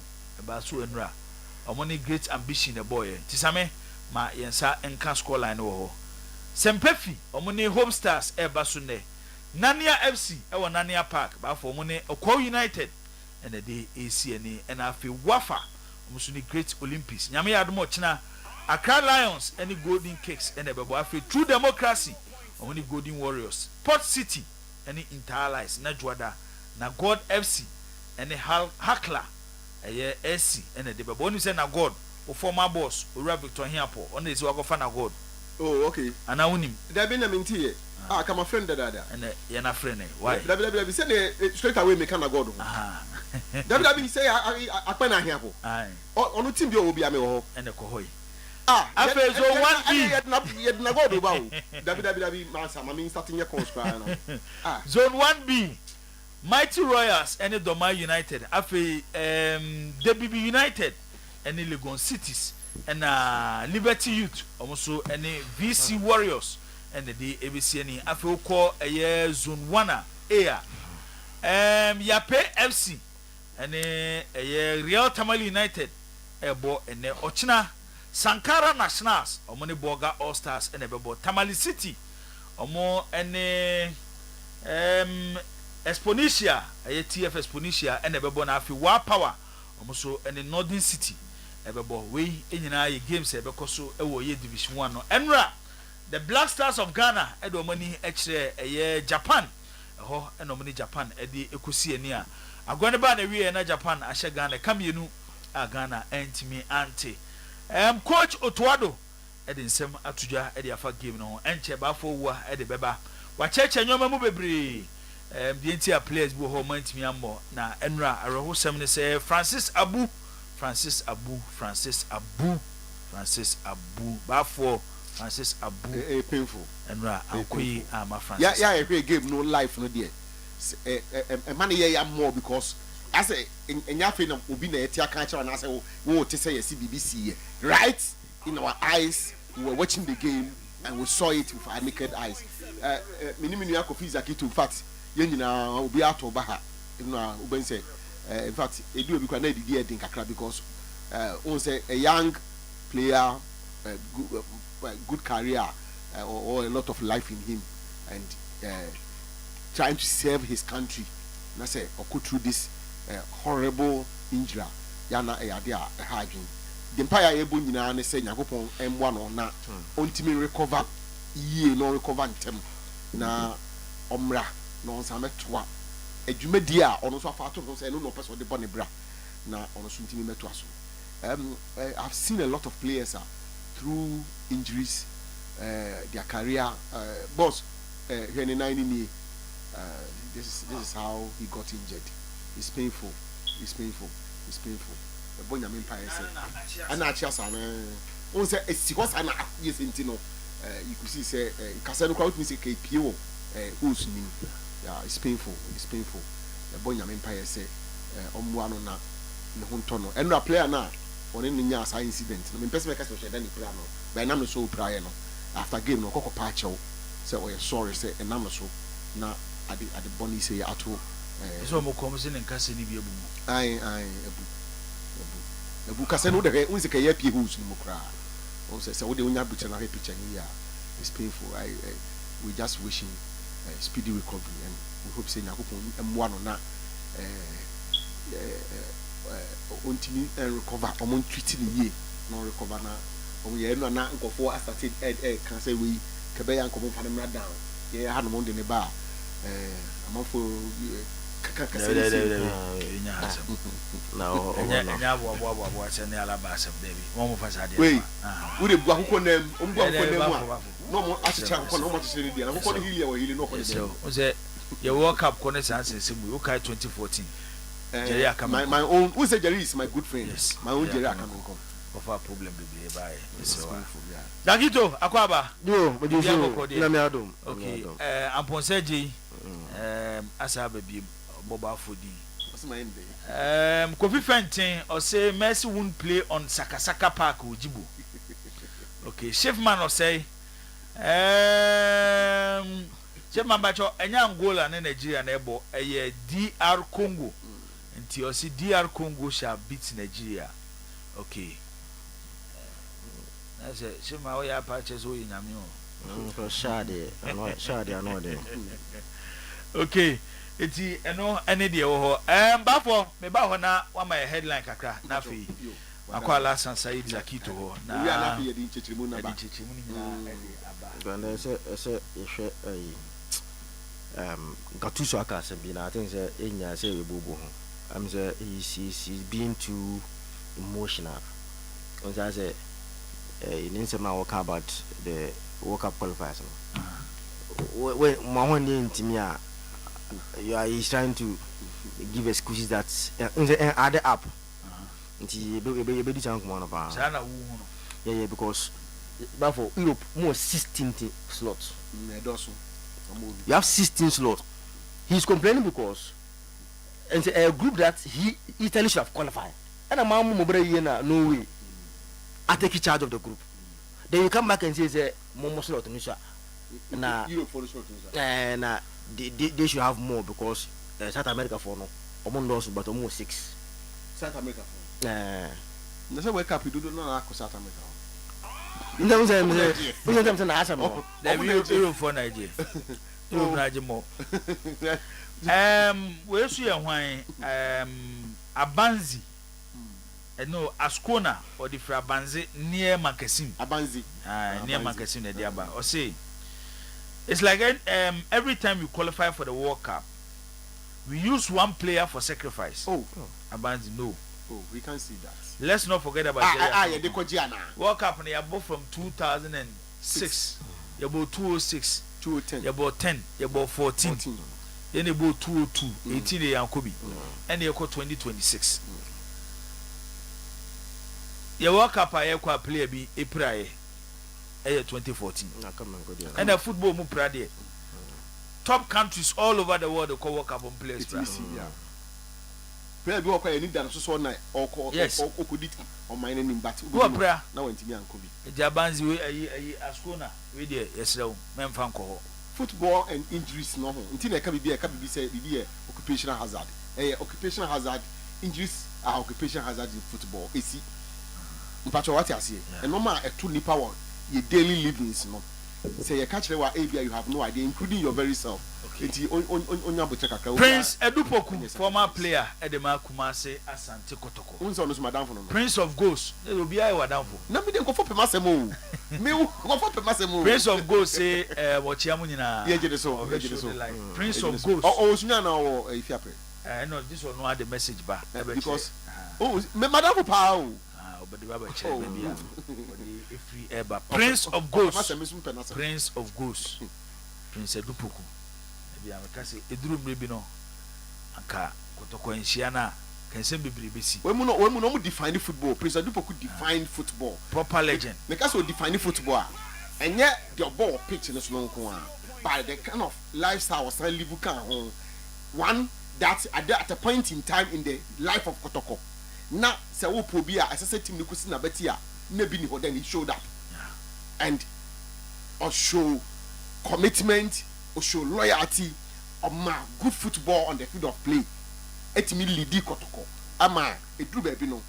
omoni Great Ambition the boy tisame ma yensa enka score line wo ho Sempefi omoni Home Stars baso ne Nania FC ewo Nania Park ba for omoni Okwa United and the ACN and afi Wafa omusuni Great Olympics nyame ya adom ochina Accra Lions any Golden Cakes and ebebo afi True Democracy omoni Golden Warriors Port City any Interallies na Juada na God FC any Hakla SC and the bebo oni say na God o former boss Ora Victor Hiapo on is wago fa na God Oh, okay. And I win him. There been a minty. Come a friend dada. And you're not friend. Why? WWE said straight away me kana God. WWE say I can here. Aye. On team you will be ame ho. And the kohoi. I feel so 1B. Yet na God about WWE master. I mean starting your course Zone 1B. Mighty Royals and the Doma United. Afe DBB United and the Legon Cities and Liberty Youth also and the VC Warriors and the ABC and Afe call a year Zone 1 A. Yape FC and a Real Tamale United ebo and the Ochina Sankara Nationals Omoni Boga All Stars and a Bebo Tamale City Omo and Exponential, TF Exponential, and a bebo na afi War Power, almost and in Northern City. A bebo we in games because so a Division 1 no. Enra, the Black Stars of Ghana, Edomani a year Japan, and Omani Japan, Eddie Ekusi near. I'm going to ban a year in Japan, Asha Ghana, come you a Ghana, and me auntie. Coach Otuado, Edin Sem Atuja, Eddie Afa game no, and Chebafo, Eddie Beba. Wacheche and your mamu the entire players will hold me ammo na Enra Aroho Semne say Francis Abu Bafo Francis Abu painful Enra Akui ama Francis yeah a game no life no there man here more because I say in yafe na obi na etia kan kira na say wo te say CBBC right in our eyes we were watching the game and we saw it with our naked eyes minimum ya kofi zakito in fact yenina obi ato baha na oben say in fact edu obi kwa na didi edin kakra because on say a young player good career or a lot of life in him and trying to serve his country na say or go through this horrible injury yana dia hardwin the empire able nyina na say nyakopon M1 no na ontimi recover ye no recover ntem na omra no nsametwa adwumadi a ono so afa to no say no person de bone bra na ono so ntimi meto aso I've seen a lot of players through injuries their career boss here in 90 this is how he got injured. It's painful the boy nyame empire say ana achia sana on say because ana yes intino you could see say kasano crowd me say KPO who's me yeah it's painful the boy nyame empire say omwa no na ne ho nto no enra player na on any nya sa incident no me person make us share dan player no by nam no so prayer no after game no kokko pa chew say oh sorry say enam no so na ade boni say ato so mo kom se nka se ni bi abu ai ebu kase no de unse ka ya pie holes no kra o say we de unya picture na picture ni ya it's painful we just wishing speedy recovery and we hope say nyakopon emwa no na ontimi recover omon treat ni ye no recover na o ye no na nkofo started can say we kebe ya nkofo fa na down ye ha no mon de ne ba amafo kaka say now nya bo chane alaba asem baby mo mo fasa de we de bu akoko nem o bu akoko nem a no mo achicha akoko no mo achicha ni dia na akoko ni hili we hili no ko de o say your World Cup corner chance semu you kai 2014 Jerry Akama my own who say Jerry is my good friend yes. My own Jerry Akama come of a problem baby bye so Dagito akwaba yo na me adom okay amponseji asa baby Boba Fodi. What's my name? Kofi Fenton or say Messi won't play on Sakasaka Park Ujibu. Okay, Chefman or say Chefman Bacho Angola and Nigeria nebo a DR Congo. And you see DR Congo shall beat Nigeria. Okay. That's it. Chefman we are patches in Amio. Shadi, I know there. Okay. Eti eno ene de wo ho bafo me ba ho na wa my headline kakra na fi akwala Said Zakito ho na we na fi yedi chichirimu na ba chichirimu ni na aba ganda se yehwe Gattuso aka se bi na I think say enya se we bobo ho am say he's being too emotional on say in some now about the World Cup qualifiers. When my one day in Timia, he's trying to give excuses that add up. Yeah, because for Europe more 16 slots. You have 16 slots. He's complaining because and a group that Italy should have qualified. And a man no way. I take charge of the group. Then you come back and say more slot na they should have more because South America for no but almost 6 South America for that's why Cup do not South America. In terms of answer more. Europe for Nigeria. Europe Nigeria more. We see why Abanzi no Ascona or the Frabanzi near Makasim. Abanzi. Near Makasim the Diaba. Or say it's like every time you qualify for the World Cup, we use one player for sacrifice. Abanzi, no. Oh, we can see that. Let's not forget about World Cup and you from 2006. You bought 206, 2010. You bought 10, you bought 14. Then you bought 202, 18 years Kobe. And you got 2026. Your World Cup I play be April 2014. And the football mu prade. Top countries all over the world call World Cup on players. Player be work any dance so na or okudit on my name but go prayer now ntimi ankobi Jabanzi we Ascona we there yesrew memfa nko football and injuries no ho nti na ka bibi say bibi occupational hazard occupational hazard injuries are occupational hazard in football esi mpacho what ase e normal eto nipa won your daily livings no say you catch wa abia you have no idea including your very self. Prince Poku, former player Edema Kumase Asante Kotoko. Prince of Ghosts. There will be a downfall. Prince of Ghosts say what Yamunina. Prince of Ghosts. Oh, no, this will not the message back because Madame Pao. But the Baba chair maybe Prince of Ghosts. Prince of Ghosts. Prince Edupoku. Because Edrum Ribino Anka Kotoko and Shiana can send BBC. When we no define football, Prince Adupo could define football. Proper legend. Because we define football. And yet the ball pitch in the snow by the kind of lifestyle was live can one that at a point in time in the life of Kotoko. Now say wo probia as I said team Nikusi na betia maybe ni then he showed up. And or show commitment or show loyalty or good football on the field of play. Etimi lidi Kotoko. Ama edru baby no.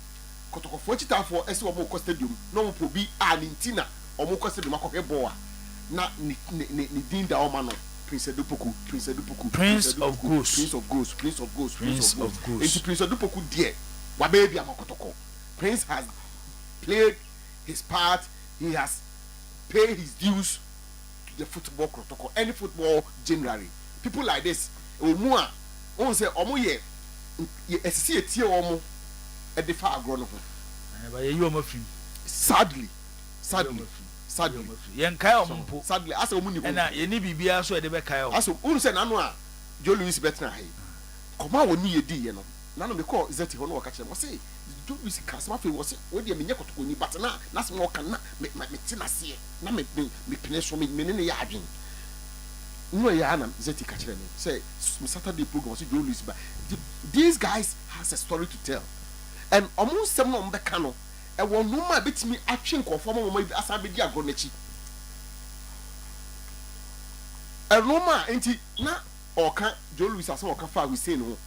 Kotoko for chita for ese omo ko stadium no mo probi anintina omo ko stadium akọ ball na ni din da oma no Prince Edupoku Prince of Ghosts It's Prince Edupoku there wa baby am Kotoko. Prince has played his part, he has paid his dues the football protocol, any football generally. People like this, Omua, on say Omo ye see a tear Omo at the far grown. Sadly, sadly, as a woman, and I need be also at the back. As Unsen Anwa, Joe Louis better. Come out with me a D, you know. None of the call is that he will catch them. I say, Joe Louis Casmafi was what you mean, but now, that's more can make my tina see. Na me finish from me in the yard. No, Yana, Zeti catch them. Say, Saturday program was Julius, but these guys has a story to tell. And almost some on the cano, and one woman beats me action conform my Asabidia Gonechi. A Roma, ain't it? Na or can't Julius as well can we say no.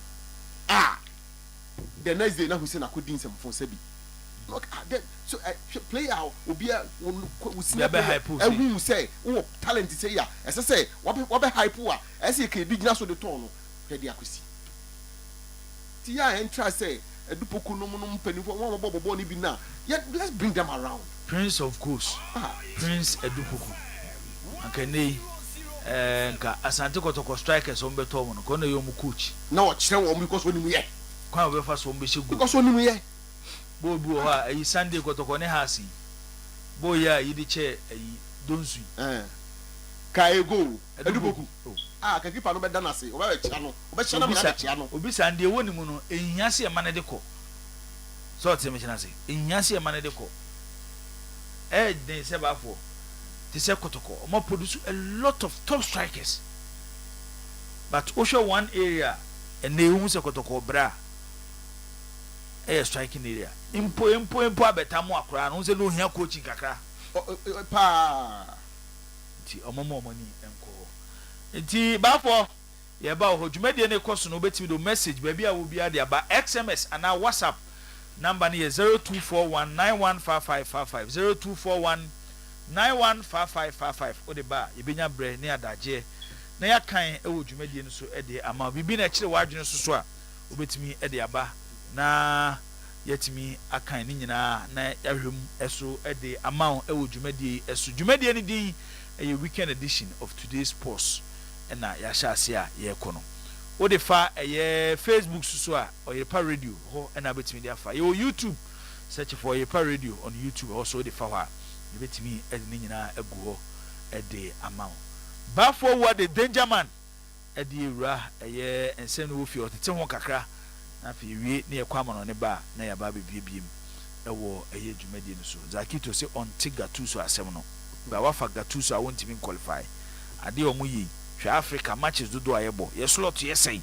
The next day now we say I could do some for Sebi. Look at that. So player will be a and who say, oh, talent is here. As I say, what be high poor? As you can be just with the tone. Ready, I could see. Tia and try say, a dupoku no penny for one Bobo Bonnie be now. Yet let's bring them around. Prince of Ghosts. Prince Edupoku. Okay, Asante Kotoko strikers on Beton, Kona Yomu coach. No, it's because when we Quite first one be so good. Because when we Bobu Sunday Kotoko Hasi. boya yidi che donsu ka ego eduboku ka kipa no be da na se o ba chia no o be chia na na chia no obi san de woni mu no ehia se e mane de ko so te me china se ehia se e mane de ko den se ba fo te se kotoko o mo produce a lot of top strikers but osho one area and they hu se kotoko bra striking area impo abeta mo akora no se no hia coaching kakra pa ti omomo ni enko nti bafo ye ba ho dwumade ne koso no betimi do message ba bia wo bia de aba xms ana whatsapp number ni 0241915555 0241915555 o de ba ye benya bre ne adaje na ya kan e wo dwumade no so e de ama bibi na kire wadwene so a obetimi e de aba na yetimi akan ni nyina na yahwem eso e de ama e wo dwumade eso dwumade ni din a weekend edition of today's post and na ya sha ase a ye kono o de fa Facebook so a Oyerepa radio ho and na betimi de afa yo YouTube search for Oyerepa radio on YouTube also de fa ho a ye betimi e ni nyina egu ho e de ama ba forward the danger man e de ewura ensem no wo fi otete ho kakra na fi wie na ye kwama no ne ba na ya ba bebiebiem e wo dwumadi no so zakito se on tiga tu so asem no ba wafa Gattuso I won't even qualify ade omo yi hwe Africa matches dodo ayebo ye slot yesay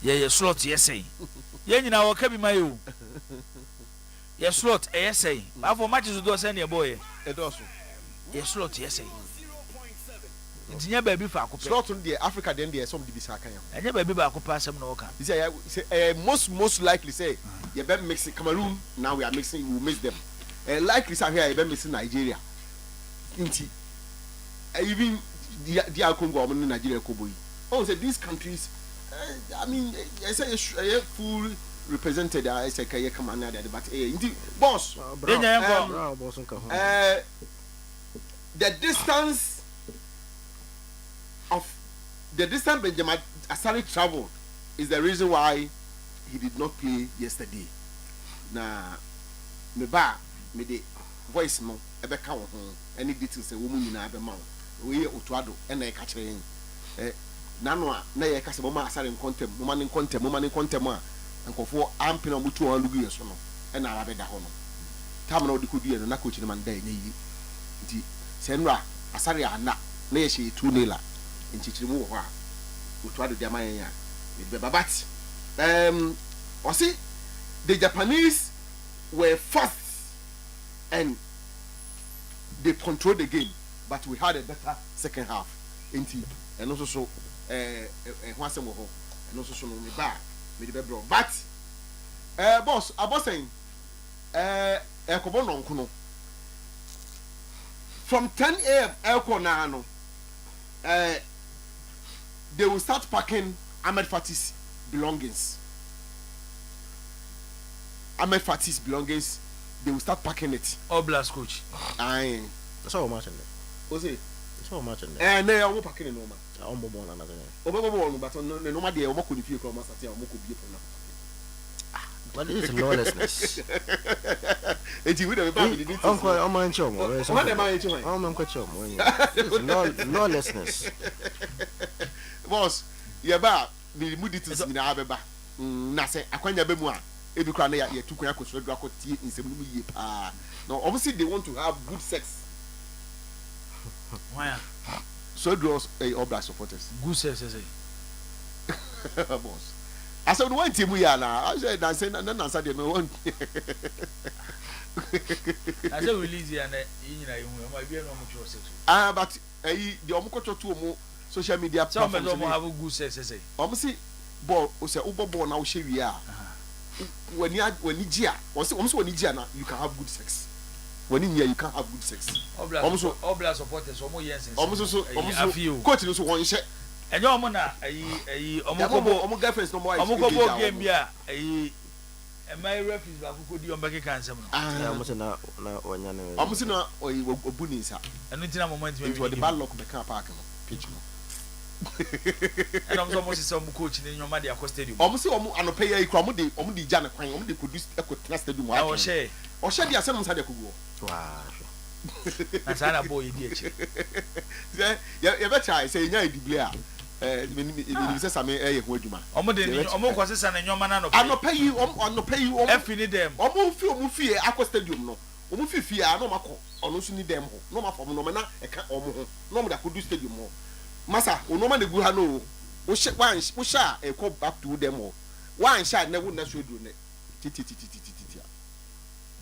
ye slot yesay ye nyina wo ka bi mayo ye slot yesay ba for matches dodo say na boy e do so ye slot yesay ntinya ba bi fa akopɛ slot on the Africa then there some di bisa kan ya enya ba bi ba akopɛ asem na wo ka say most likely say you be mix Cameroon now we are mixing we will mix them likely say here you be mixing Nigeria nti even the Congo or Nigeria koboyi oh say these countries I mean I say full represented I say kay come na there but nti boss the distance Benjamin Asare traveled is the reason why he did not play yesterday. Na me ba me de voice no ebe ka wo ho any details say wo mu nyina be ma wo ye otuado e na e ka kire yin na no a na ye ka se bo ma Asare nkontem mo ma ne nkontem a nkofo ampina mutu o lugu yeso no e na arabe da ho no tam na odikodu ye no na coach ni man da enye yi nti se nra Asare ana na ye hye 2-0 nchichirimu wo ha otuado de amayen ya be babat or see the Japanese were fast and they controlled the game but we had a better second half indeed and also so hwasem wo ho and also so no me ba me de be bro but boss abosen ekobo no nko no from 10 a.m. elko na no they will start packing Ahmed Fatih's belongings. They will start packing it. All blast coach. Aye. That's all matching there. What's it? That's all matching there. No, I'm not packing it no man. I'm more another. But no matter what could you come as a team, could be What is lawlessness? It's with a family. I'm my chum. What am I doing? I'm quite chum. Lawlessness. Boss, you're about the moody to see Abeba. Nase, Aquanya Bemua, every crown ya two quacks red rocket tea in some year. Now, obviously, they want to have good sex. Why? So draws a Obla supporters. Good sex, boss. I said, one team we are now. I said, I said, and then I said, no one. I said, release here and might be a normal choice. But the Omokoto 2 social media platforms don't have a good sex. Obviously, ball was a Uber ball now. Share we are when you almost when you can have good sex. When in here you can't have good sex. Almost supporters, almost coach also one share. And your mona, omo girlfriends no more. Omo game ya. And my reference back who could you make cancer. Almost na wanyane. Almost na obuni sa. And it's a moment when the bad luck be car park pitch. And I'm almost some coach in your money at stadium. Almost an pay a cromody, the Jana Quang, the could stadium. I will say, or shall be a son side of Kugo. That's an boy, idiot. You better I say, yeah, Biblia. Says I may a word you man. Almost was a young man. I'm not pay you, I'm not pay you, F them. Almost feel Mufi, Aqua Stadium, no. Umufi no mako ono so ni dem ho no ma fom no me na e ka omo ho no mo da kodu stadium ho masa ono ma de gu ha no wo sha e ko back to dem ho wan sha na wo na so do ne titi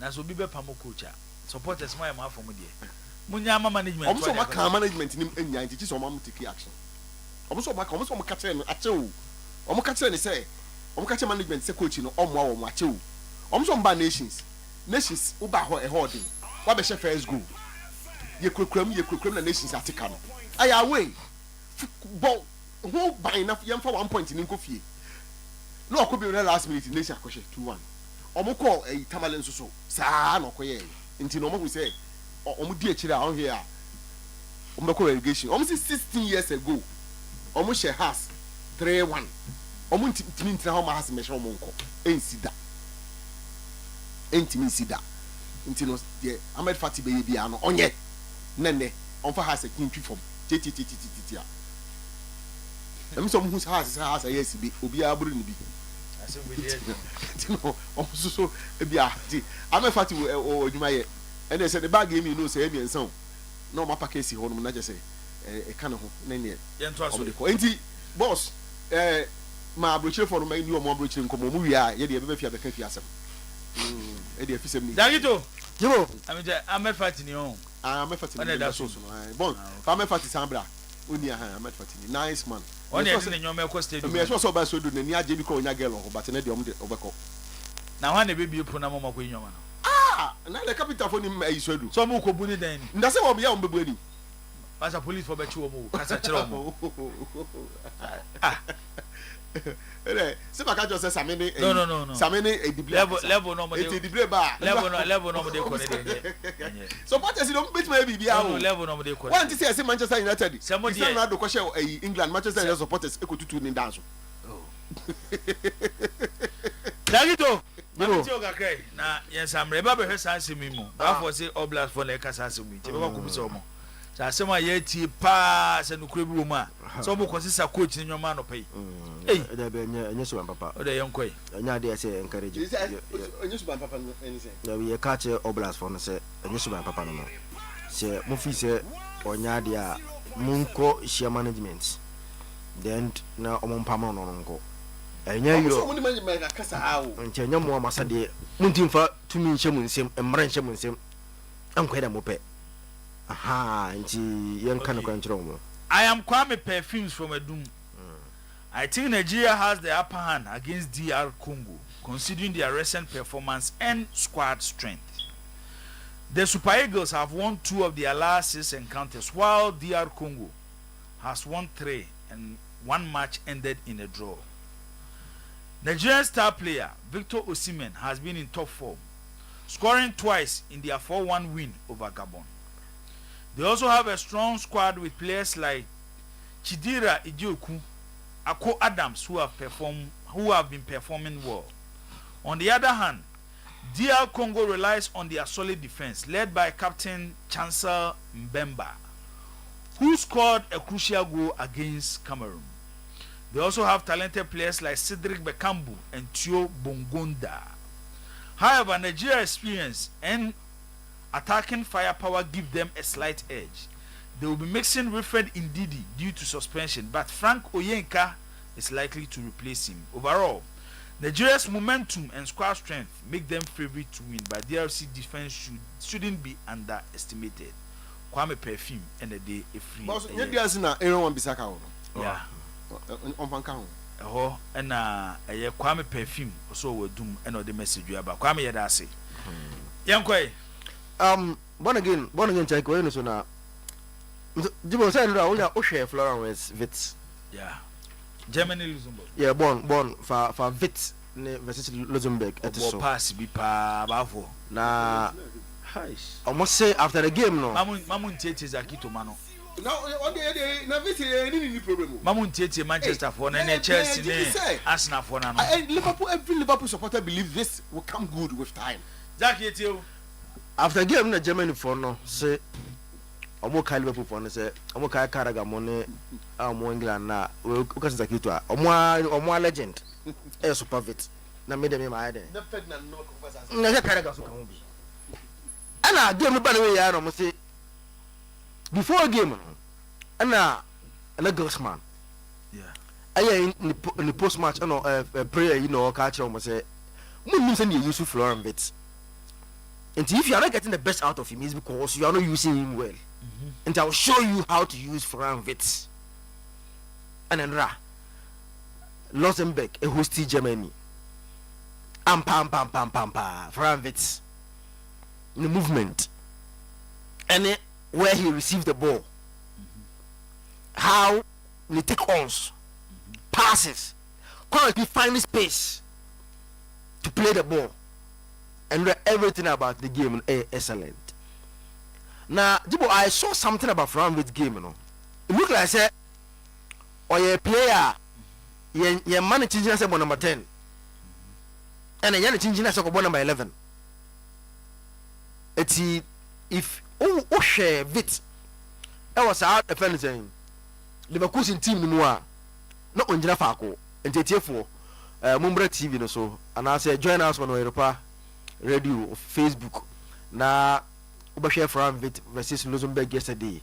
na so bi be pamo coach a supporters mo ma fom de munya ma management omo so ma ka management ni enya nti so ma take action omo so ma ka kire no ache o omo ka kire ni say omo ka kire management say coach no omo a ache o omo so mba nations uba ho e holding wa be first goal ye kwekram na nations atika no aya away ball who by enough yam for 1 point in nkofie no okobi na last minute nation akoshe 2-1 omo call e tamale nso saa na okoye nti no omo say omo di akire a on here omo call relegation omo 16 years ago omo share has 3-1 omo ntimi ntina ho ma has me share omo nko ensida entimi sida ntino de Ahmed Fati be bia no onye nene onfa ha se kintwi fom titi a em so mu ha se yes bi obi aburu ni bi ase we dey tino so bia ti Ahmed Fati o djuma ye ene se the bag emi no se emi ensan na o ma pack esi ho no na je se e ka ne ho na ne ye nto aso enti boss ma abrochire for no ma ni o mo abrochire nkomo mu wi a ye de be fia be ka fia asem Eddie Fisem ni. Dagito. Yo. Ahmed Fati ni on. Ahmed Fati ni so so. Bon, Ahmed Fati Sambra. Oni Ahmed Fati ni nice man. Oni e ni nyoma ko stadium. Me so ba so do na ni aje bi ko onya girl ho but na de om de obeko. Na hwa na be bi pu na mama ko nyoma no. Ah, na the capital for ni mai so do. So mu ko bu ni dan ni. Nda se wo be ya om be bu ani. Pasa police for be chi wo mu. Kasa kire wo. Ah. Se ba ka jo se samene no samene e diblia level no mo de e diblia ba level no mo de ko ne de supporters don't beat my bibia o level no mo de ko one say Manchester United se mo de Ronaldo ko share England Manchester United supporters e ko tutu ni dance Dagito mo ti o ga kai na yen samre ba be hwe san semi mu ba for say Oblast for na e ka san semi ti be ko bi so mo sa asema ye ti pa se no kura bi wo mu a so mo ko sisa coach ni nyoma no pai da be nya so papa o de yen koi nya de say encourage nya so papa any say da we catch Oblast for no say nya so papa no say mo fi say onya de a munko share management then na omo pama no nko enya yiro so mo ni management ka kasa awo nche nya mo amasa de muntimfa tumi nche mu nsem emra nche mu nsem anko da mo pe aha nti yen kan ko nchiro mo I am Kwame Perfumes from Edum. I think Nigeria has the upper hand against DR Congo, considering their recent performance and squad strength. The Super Eagles have won 2 of their last 6 encounters, while DR Congo has won 3 and 1 match ended in a draw. Nigerian star player Victor Osimhen has been in top form, scoring twice in their 4-1 win over Gabon. They also have a strong squad with players like Chidera Ejioku, Ako Adams, who have been performing well. On the other hand, DR Congo relies on their solid defense, led by Captain Chancellor Mbemba, who scored a crucial goal against Cameroon. They also have talented players like Cedric Bekambu and Tio Bongonda. However, Nigeria's experience and attacking firepower give them a slight edge. They will be mixing Wilfred Ndidi due to suspension, but Frank Oyenka is likely to replace him. Overall, Nigeria's momentum and squad strength make them favorite to win, but DRC defense shouldn't be underestimated. Kwame Perfume and the day a free. Boss, you guys na Aaron Wan-Bissaka. Yeah. On fanka ho. And Kwame Perfume also will doom and the message you about Kwame Yadase. Yankwe. Born again check when so na Jibo say no only o share Florence Witz. Yeah. Germany Luxembourg. Yeah, born for Witz versus Luxembourg at so. Pass bi pa bafo. Na almost say after the game no. Mamun tete Zakito mano. Now, any problem. Mamun Tete Manchester for and Chelsea, Arsenal for now. Liverpool, every Liverpool supporter believes this will come good with time. Jack, you after game na Germany for no say omo ka Liverpool for no say omo ka Carragher money omo England na we ka say kitu omo legend e super vet na me dem ma ade The Ferdinand no conversation. na Carragher so kan bi ana game no ba na we ya no mo say before game ana Grossman in the post match prayer catch almost say you use Florian Wirtz. And if you are not getting the best out of him, it's because you are not using him well. And I will show you how to use Florian Wirtz. And then Luxembourg, a hosty Germany. Pam Florian Wirtz. In the movement. And where he receives the ball. How they take ons, passes, currently finding space to play the ball, and everything about the game excellent. Now, I saw something about Florian Wirtz game, you know. It looked like I said, or a player, your money changing as number 10, and a young changing as number 11. It's if share Wirtz, I was out defending saying. Leverkusen team no a no onjina faako ntetefo Mumbra TV no so and I say join us on Oyerepa radio Facebook na obehwe from Vit versus Luxembourg yesterday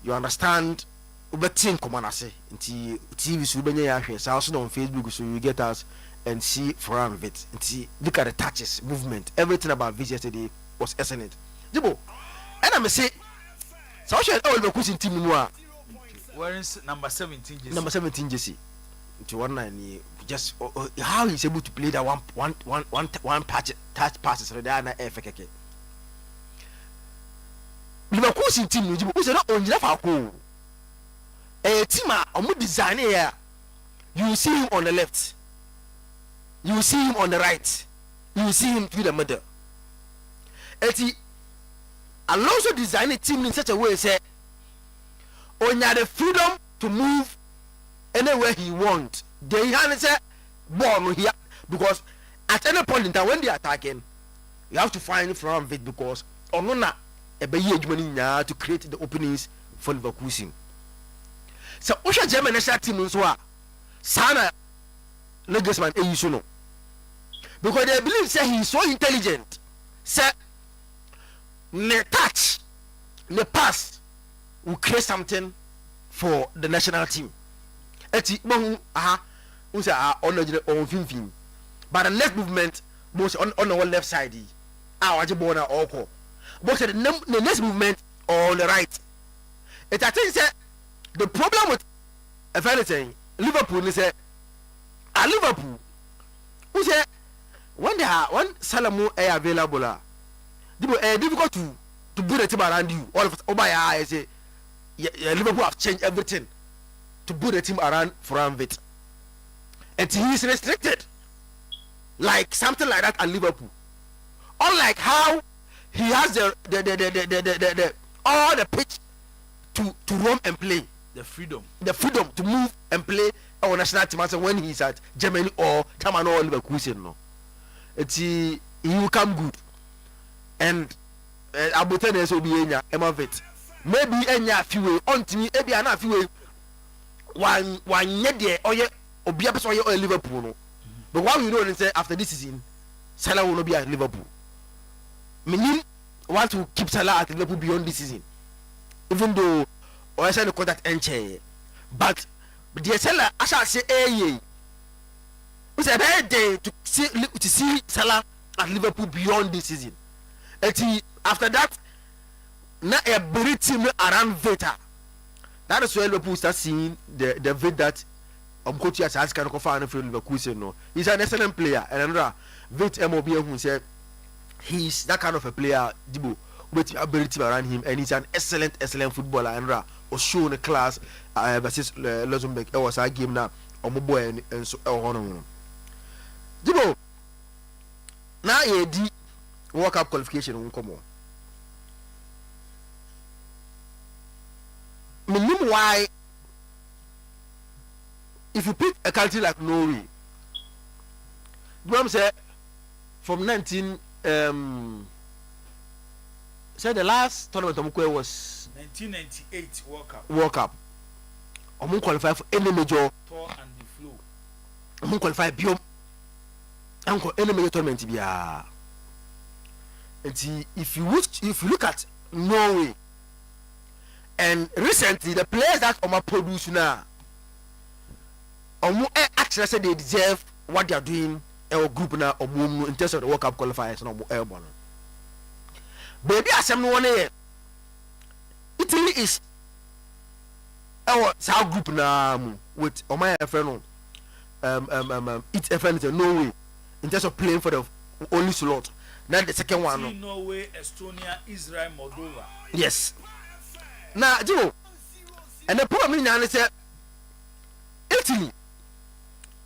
you understand obetin komanase nti TV so benye ya hwe so also on Facebook so you get us and see from Vit nti look at the touches movement everything about Vit yesterday was excellent jibo and I say so Leverkusen team no a wearing number 17 jersey. Number 17 jersey. To 19 just how he's able to play that one touch passes so that na FKK. Liverpool team no jibo say no onjira fa ko. Team a omo design here. You see him on the left. You see him on the right. You see him through the middle. Eti Alonso design a team in such a way say on the freedom to move anywhere he wants. They have say ball here because at any point in time when they are attacking, you have to find from it because onona Eugene to create the openings for Leverkusen. So Osha German national team so sana Nagelsmann no because they believe say he is so intelligent. Say the touch, the pass will create something for the national team. Eti bon unsa on fin but the next movement most on our left side waje ball na oko but the next movement on the right it I think say the problem with if anything Liverpool is say Liverpool who say when Salamu are available difficult to build a team around you all of it I say Liverpool have changed everything to build a team around Florian Wirtz. And he is restricted. Like something like that at Liverpool. Unlike how he has the all the pitch to roam and play. The freedom to move and play our national team when he's at Germany or Tamano or Leverkusen. No. He will come good. And Abutene will be in Emma Wirtz. Maybe enya fiwe ontimi ebi ana fiwe one nye de oye obi apeso oye Liverpool no but what we know is say after this season Salah will not be at Liverpool. Meaning want to keep Salah at Liverpool beyond this season even though or say the contract enche but the Salah I shall say we say bad day to see Salah at Liverpool beyond this season. After that na a very team around Veta. That is why Liverpool start seeing the vet that Coach as can confirm for Leverkusen. No, he's an excellent player, and another vet MOB who said he's that kind of a player. Dibu with ability around him, and he's an excellent footballer. And was shown the class versus Luxembourg. It was a game now. Boy and so on. Dibu now he did World Cup qualification. Come on. minimum why if you pick a country like Norway, say from 19 say the last tournament was 1998 World Cup. Qualify for any major tour and the flow. Qualify beyond any major tournament. And if you look at Norway, and recently the players that produce now, actually say they deserve what they are doing. Our group now, in terms of the World Cup qualifiers, no airborne. Baby, as I'm one here, Italy is our South group now with my friend. It's a friend in Norway in terms of playing for the only slot. Now the second one. Norway, Estonia, Israel, Moldova. Yes. Now, Joe, and the problem now is that Italy,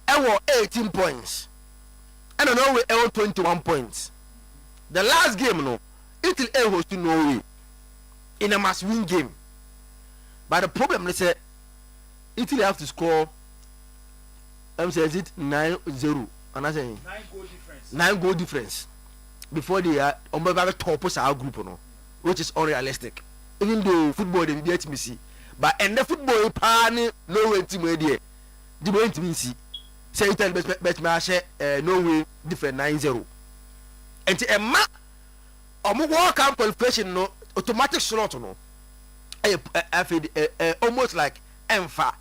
our 18 points, and Norway, our 21 points. The last game, no, Italy host to Norway in a must-win game. But the problem is that Italy have to score. Is it 9-0? And I say 9 goal difference before they are on the top of our group, no, which is unrealistic. Even though football they get me see, but and the football pan no way team there. The way to me see, say Italy best match Norway different 9-0. And a ma World Cup qualification no automatic slot no. Almost like EMFA.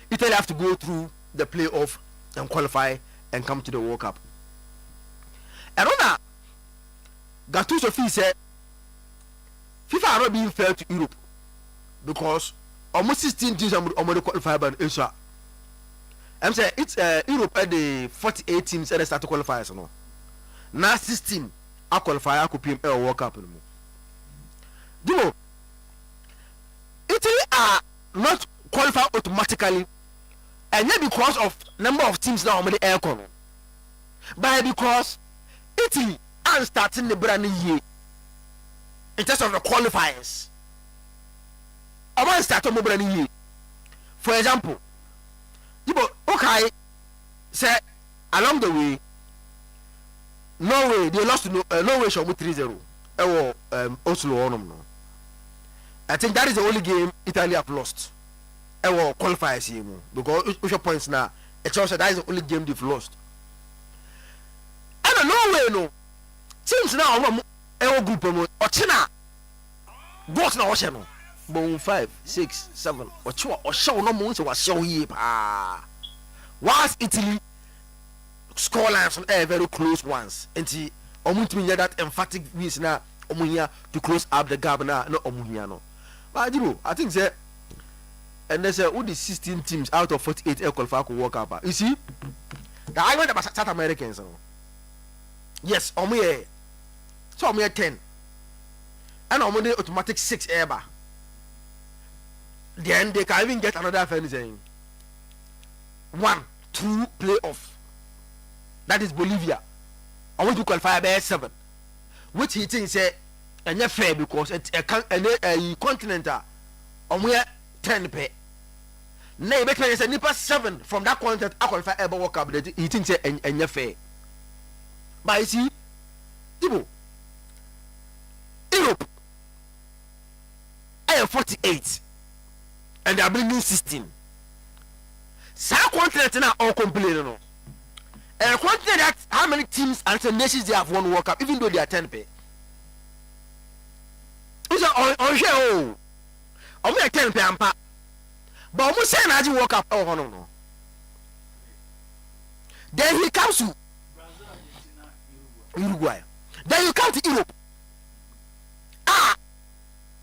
Italy have to go through the playoff and qualify and come to the World Cup. And on that, Gattuso said FIFA are not being fair to Europe because almost 16 teams are qualified by Asia. I'm saying it's Europe at the 48 teams at the start to qualify. So no, now 16 are qualified. I could be a World Cup anymore. You know, Italy are not qualified automatically, and not because of number of teams now on the aircon, but because Italy are starting the brand new year in terms of the qualifiers. I want to start on the brand new year. For example, okay, say along the way, Norway they lost to Norway show 3-0. Oslo on them. I think that is the only game Italy have lost. Qualifiers here because which points now? It's also that is the only game they've lost. And Norway no teams now our group or China goes now watch no. Bon 5, 6, 7 or show no more was show here. Whilst Italy scorelines on very close ones and that emphatic wins now to close up the gap now no Omuniano. But you know, I think that and there's all the 16 teams out of 48 air qualify could work up. You see, the island about South Americans. Yes, so I'm here 10. And I'm the automatic 6 air bar. Then they can even get another anything. 1, 2 playoff. That is Bolivia. I want to qualify by 7. Which he thinks and not fair because it's a continental on where 10 pay. Nay, make me say nipa 7 from that continent I qualify ever World Cup. He thinks and not fair. But you see, people, Europe, I am 48 and they are bringing 16. Some continent now all complaining. No. And continent that how many teams and nations they have won World Cup, even though they are 10 pay. It's on show. I'm going to 10 pay ampa. But I'm saying I World Cup. Oh no. Then he comes to Uruguay. Then you come to Europe.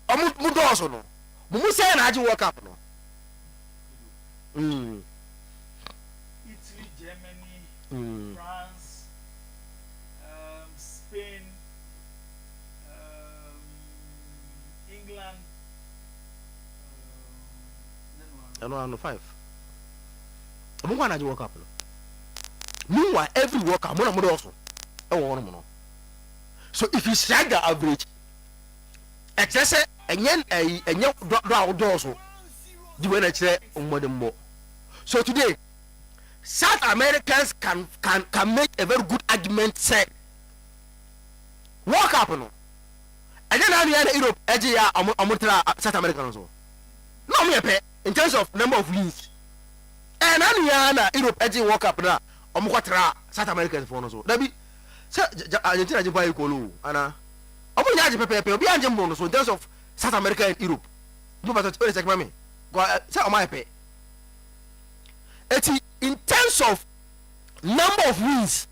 I'm also no. But I'm saying I World Cup no. Italy, Germany, France, Spain, England. I know 5. I'm going to World Cup. Meanwhile, every World Cup, I'm also. So if you strike the average, excess and yen draw doors, the way they more. So today, South Americans can make a very good argument. Say, World Cup no, and then I'm in Europe. I'm South Americans. No, me pay in terms of number of wins. And I'm in Europe. World Cup na, I'm South Americans for no so. That be, Argentina just buy Colo, Anna. I'm going to pay. Be Argentina so in terms of South America and Europe. No matter what is like, me. Go say on my pay. In terms of number of wins,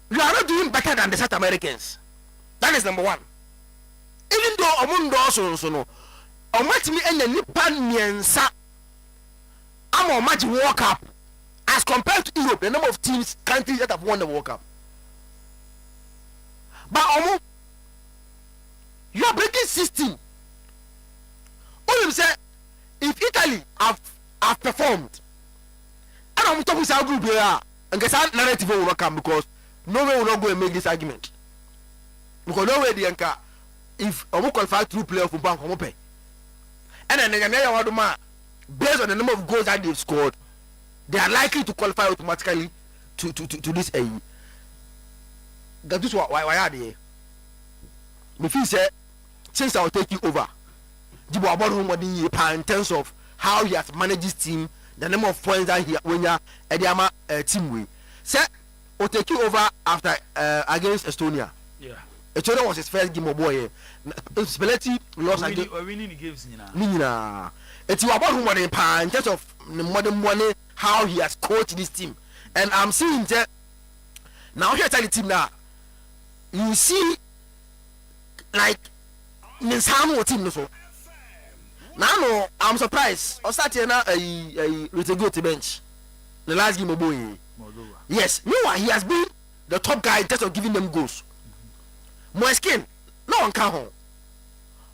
you are not doing better than the South Americans. That is number one. Even though among those so no, match me and the Nipan Miensa, I'm on match World Cup as compared to Europe, the number of teams, countries that have won the World Cup. But you are breaking 16. All of say if Italy have performed, and I'm talking about group here, and guess that narrative will not come because no way will not go and make this argument. Because no way the anchor if I'm qualified through playoff from bank pay. And then the based on the number of goals that they've scored, they are likely to qualify automatically to this AE. That is why are they? Me feel say since I will take you over. Jibo about him in terms of how he has managed his team, the number of points that he when you Ediama team way. Say will take you over after against Estonia. Yeah. Estonia was his first game of boy. Spalletti lost against winning the games Nina. It's about him in terms of modern money, how he has coached this team. And I'm seeing that now here tell the team now. You see like Ninsano team so. Now no, I'm surprised. I started now a go to bench. The last game of boy. Yes, meanwhile he has been the top guy in terms of giving them goals. Moeskin, no one can home.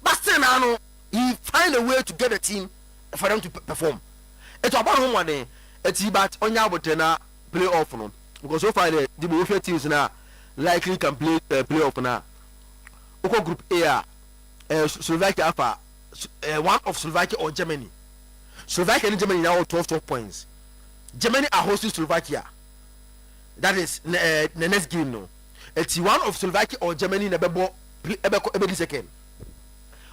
But still now he find a way to get the team for them to perform. It's about home one day. It's about on your button play off no. Because so far the both teams now likely can play off now. Oko group A, Slovakia Alpha. One of Slovakia or Germany. Slovakia and Germany now 12 points. Germany are hosting Slovakia. That is the next game no. It's one of Slovakia or Germany in the second.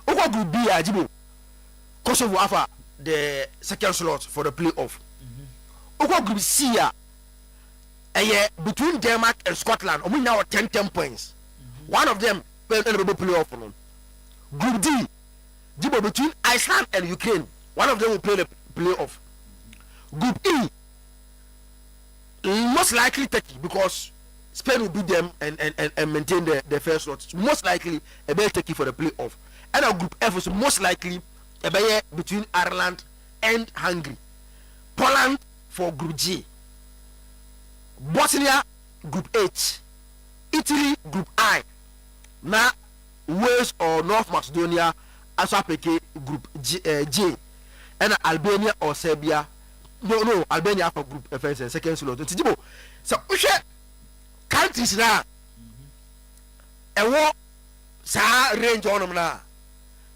Over group B, Ajibo. Kosovo Alpha the second slot for the playoff. Over group C, between Denmark and Scotland, we now 10 points. One of them will playoff. Group D. Jibo between Iceland and Ukraine, one of them will play the playoff. Group E, most likely Turkey because Spain will beat them and maintain the first slot. Most likely a better Turkey for the playoff. And our Group F is most likely a better between Ireland and Hungary. Poland for Group G. Bosnia Group H. Italy Group I. Now Wales or North Macedonia as a group J, and Albania or Serbia. No, Albania for group first and second slot. So, countries now, and what range on them now?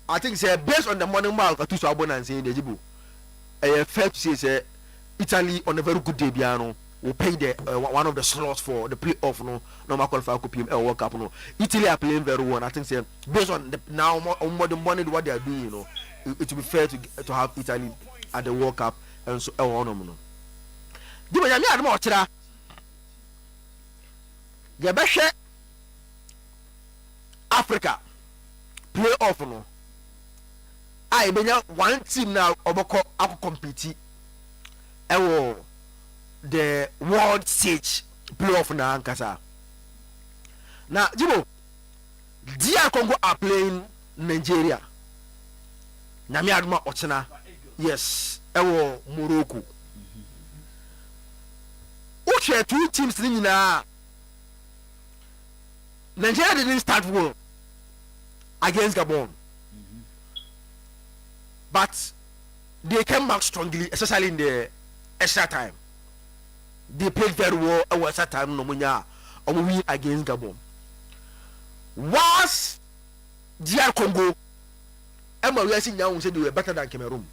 I think say based on the money mark to Sabon and saying the Jibu, fair to say Italy on a very good day, Biano will pay the one of the slots for the playoff no qualify copium World Cup no. Italy are playing very well. I think say based on the now more the money what they are doing, it will be fair to have Italy at the World Cup and so on no. Di ba yami admo ochira. Ye be hwe Africa playoff no. I benya one team now oboko akọ compete the world stage playoff na ankasa. Now, Jibo, DR Congo are playing Nigeria. Nami Aduma Ochina, yes, Morocco. Uche two teams in Nigeria didn't start well against Gabon, but they came back strongly, especially in the extra time. They played very well at extra time. No munya, win against Gabon. Was DR Congo, Emma Racing now said they were better than Cameroon.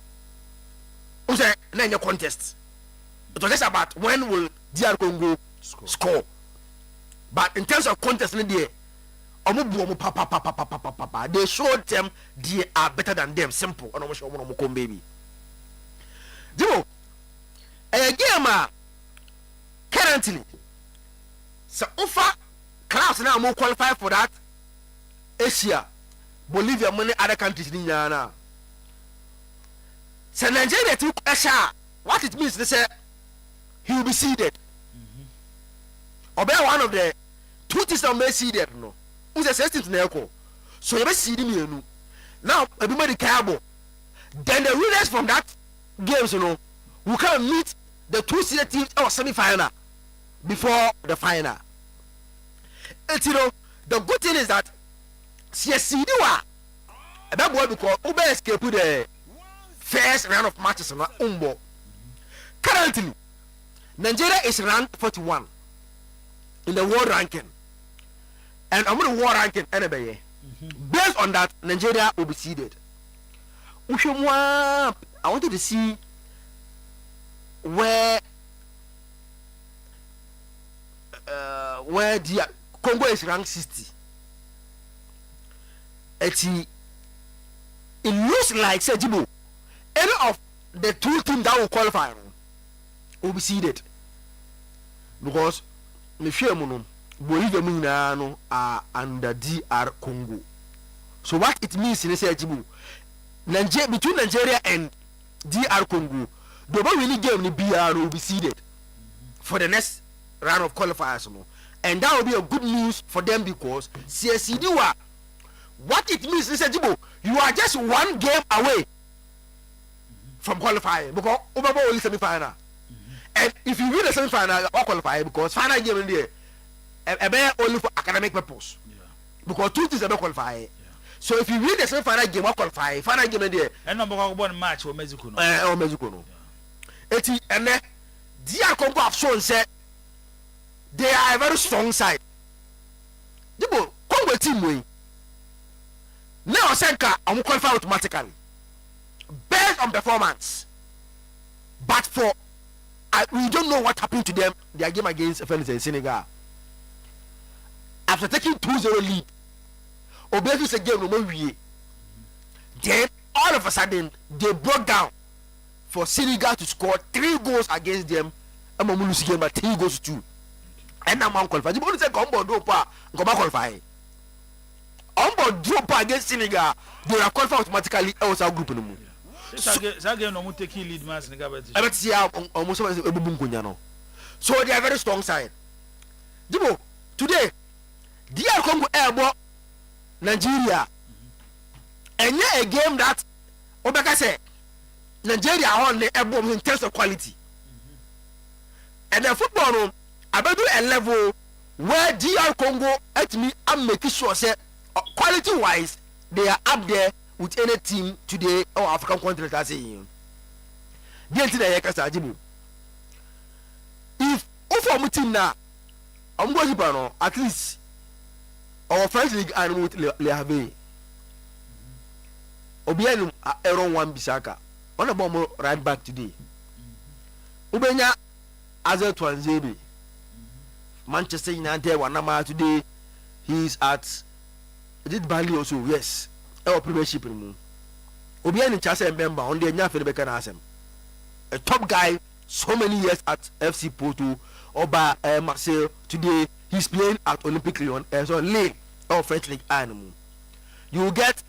who say na contest. It was just about when will DR Congo score. But in terms of contest, they showed them they are better than them. Simple. Baby. Dimo, a game currently. So offer class now more qualified for that. Asia, Bolivia, many other countries in Ghana. So Nigeria took Asia. What it means, they say he will be seeded. Or be one of the two teams that may seeded. No, who's the same thing to so you be seeding me. Now, everybody carbo. Then the winners from that games, will come and meet the two seeded teams or semi-final before the final. And the good thing is that CSC that boy because Uber escape the first round of matches on Umbo. Currently, Nigeria is ranked 41 in the world ranking, and I'm going to world ranking anyway. Based on that, Nigeria will be seeded. I wanted to see where the Congo is ranked 60. It looks like Sejibo, any of the two teams that will qualify will be seeded because the Fiamono Bolivia are under DR Congo. So what it means in Sejibo, between Nigeria and DR Congo, the winning game in BR will be seeded for the next round of qualifiers, and that will be a good news for them because CSCD what it means is that you are just one game away from qualifying because Obama only semi-final, and if you win the semi-final, you all qualify because final game in there, only for academic purpose, because two teams are not qualify. So if you win the semi-final game, you qualify. Final game in there, and number one match or Mexico, or Mexico. And then DR Congo have shown say they are a very strong side. Dibo Congo team win. Now Senka I'm qualify automatically based on performance. But we don't know what happened to them their game against France and Senegal. After taking 2-0 lead, Obesu said game no more. Then all of a sudden they broke down for Senegal to score 3 goals against them. I'm going to lose game by 3 goals to 2. And I'm qualified. You say Combo drop qualify. Ombo drop against Senegal, they are qualified automatically. Also group no more. Game no take lead man Senegal. So they are very strong side. Dibo today, DR Congo airborne Nigeria, and yet a game that Obeka say Nigeria on the airborne in terms of quality. And the football I better do a level where DR Congo at me I'm making sure say quality wise they are up there with any team today or African continent as saying. If for team now I'm going to at least our French league and with Le Havre Obianum Aaron Wan Bisaka on a bomb right back today. Ubenya Azel Twanzebe Manchester United Wanama today. He's at Bali also, yes. Our premiership in Obian in Chasa member on the Nyafel Asem. A top guy so many years at FC Porto Oba Marseille. Today he's playing at Olympic Lyon and so Lille or French League Animal. You will get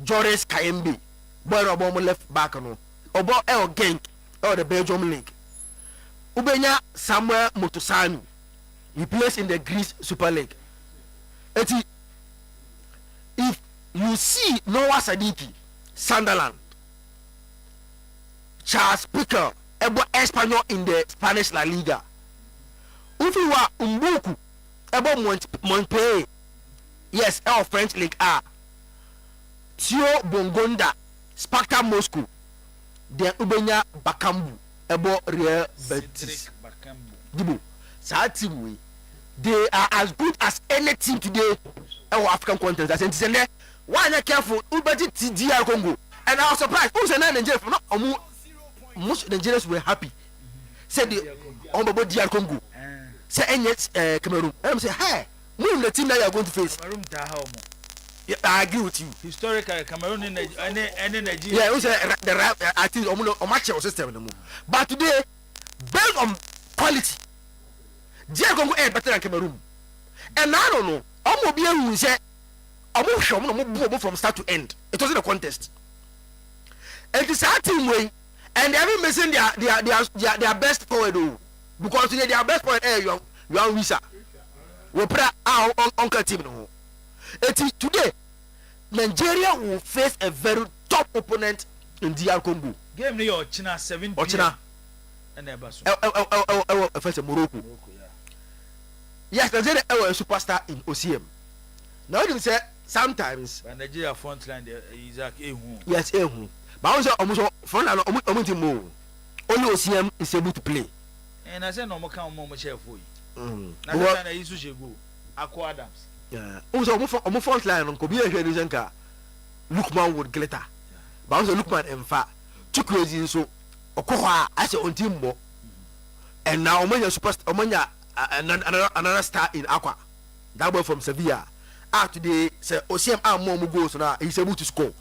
Joris Kayembe, boy Obomo left back no. Obo El Genk or the Belgium League. Ubenya Samuel Motosanu. He plays in the Greece Super League. If you see Noah Sadiki, Sunderland, Charles Pickle, Ebo Espanyol in the Spanish La Liga, if you are Umbuku, Ebo Montpellier, yes, our French League A, Tio Bongonda, Sparta Moscow, then Ubenya Bakambu, Ebo Real Betis, Dibu, Saatimu. They are as good as any team today our African continent. And why not careful? Ubeti DR Congo. And I was surprised. Who's a Nigeria? most Nigerians were happy. Said the Honorable DR Congo. Say Cameroon. I'm say, hey, move the team that you are going to face. Cameroon Yeah, I agree with you. Historically, Cameroon in any Nigeria. Yeah, it was the I think a match system. But today, based on quality, DR Congo is better than Cameroon. And I don't know. I'm going to be able to say, I'm going from start to end. It wasn't a contest. And it's our team way, and they haven't missing their best forward though. Because today their best forward you are Wisa. We put our uncle team no. Today, Nigeria will face a very top opponent in DR Congo. Game ni your China 7. Or China. And Ebaso. First Morocco. Yes, Nigeria is a superstar in OCM. Now you say sometimes. But Nigeria front line Isaac Ehu. Yes, Ehu. But also almost front line only OCM is able to play. And I said no more count more share for you. Now I used to go. Aqua Adams. Yeah. Also almost front line on Kobe and Zenka. Lookman would glitter. But also Lookman and Fa. Too crazy so. Okoha as your own team more. And now Omanya superstar Omanya another star in Aqua. That boy from Sevilla. Today say OCM more goals now he's able to score.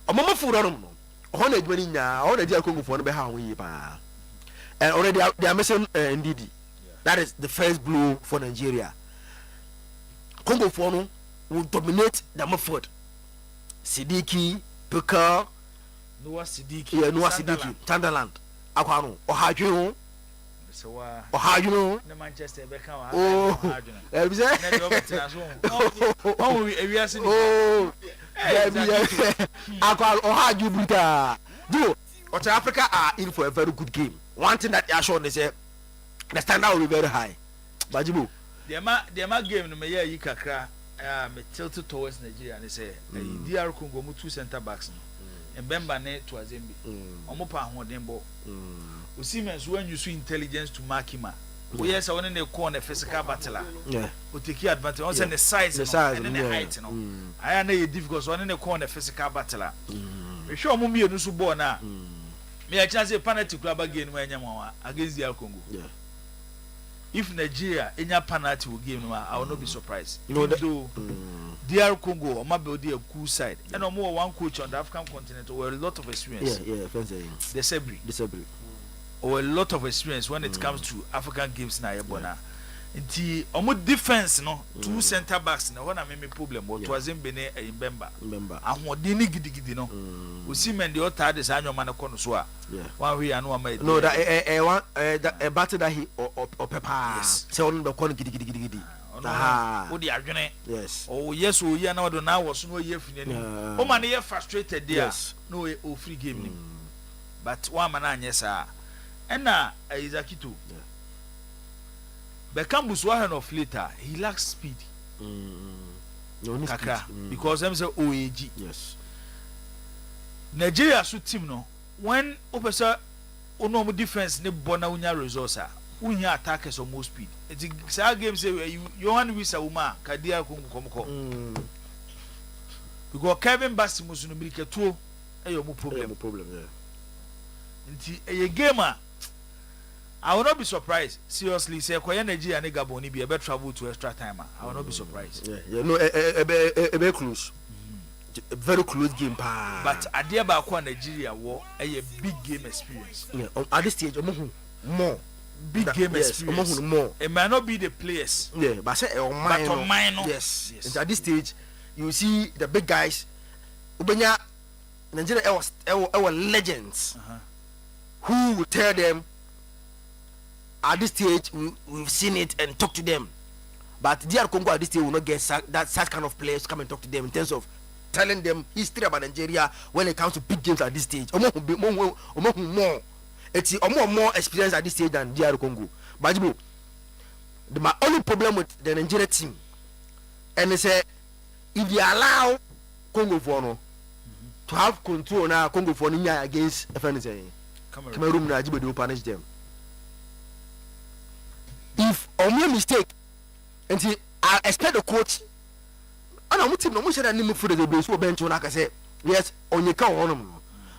Mama for no. 100 winning now, all the dear Congo for the how we and already they are missing Ndidi. That is the first blow for Nigeria. Congo for no will dominate the Maford. Sidiki, Poku, Noah Sidiki, Noah Sidiki, Thunderland, Aquano, Ohio, Ohio, the Manchester Beckham. Ohio, Buddha. Do what Africa are in for a very good game. One thing that they are sure is the standard will be very high. Bajibu. The amount game no me yi kakra me tilted towards Nigeria and they say DR Congo mu 2 center backs no Mbemba ne to Azembe omo pa ahoden bo Osimhen when you see intelligence to mark him we yes one na call na physical battle yeah o take advantage on say the size and the height no aya na difficult one na call na physical battle we show omo mienu so ball na me a chance penalty kura ba game no anyam against DR Congo yeah. If Nigeria any penalty will give no, I will not be surprised. You know that DR Congo or maybe a cool side. And no more one coach on the African continent or a lot of experience. Yeah, the Sebri. Or a lot of experience when it comes to African games na ebona. Nti omo defense no 2 center backs na wana me problem what was in Bene and Mbemba. Ahode ni gidigidi no. Osimhen the other this anyo man ko no so a. One way and one made. No, that a battle that he or pepper. Yes. So on the corner gidi. Oh, the adwene. Yes. Oh yes, oh yeah, now was no year fini. Oh man, you frustrated there. Yes. No free game. But one man yes sir. And na Izakito. Beckham was one of later. He lacks speed. No Kaka because them say OAG. Yes. Nigeria su team no when opesa ono mo defense ne bona unya resource unya attackers or more speed. It's a game say Johan Wisa Uma Kadia Kongo. Because Kevin Bassi was no milk two a problem yeah. Nti a gamer I will not be surprised. Seriously, say Koya Nigeria and Gaboni be a better travel to extra timer. I will not be surprised. Yeah, no, a very close. A very close game, but at the about Nigeria war a big game experience. Yeah, at this stage, more big game experience. More. It might not be the players. Yeah, but say minor. Yes. And at this stage, you see the big guys. Ubenya Nigeria our legends who will tell them. At this stage, we've seen it and talk to them. But DR Congo at this stage will not get such kind of players come and talk to them in terms of telling them history about Nigeria when it comes to big games at this stage. It's more experience at this stage than DR Congo. But my only problem with the Nigeria team, and they say if they allow Congo for to have control now, Congo for against Cameroon, they will punish them. If or make mistake, and see, I expect the coach. And I'm team no more than him for the base bench when I say yes on your count on them.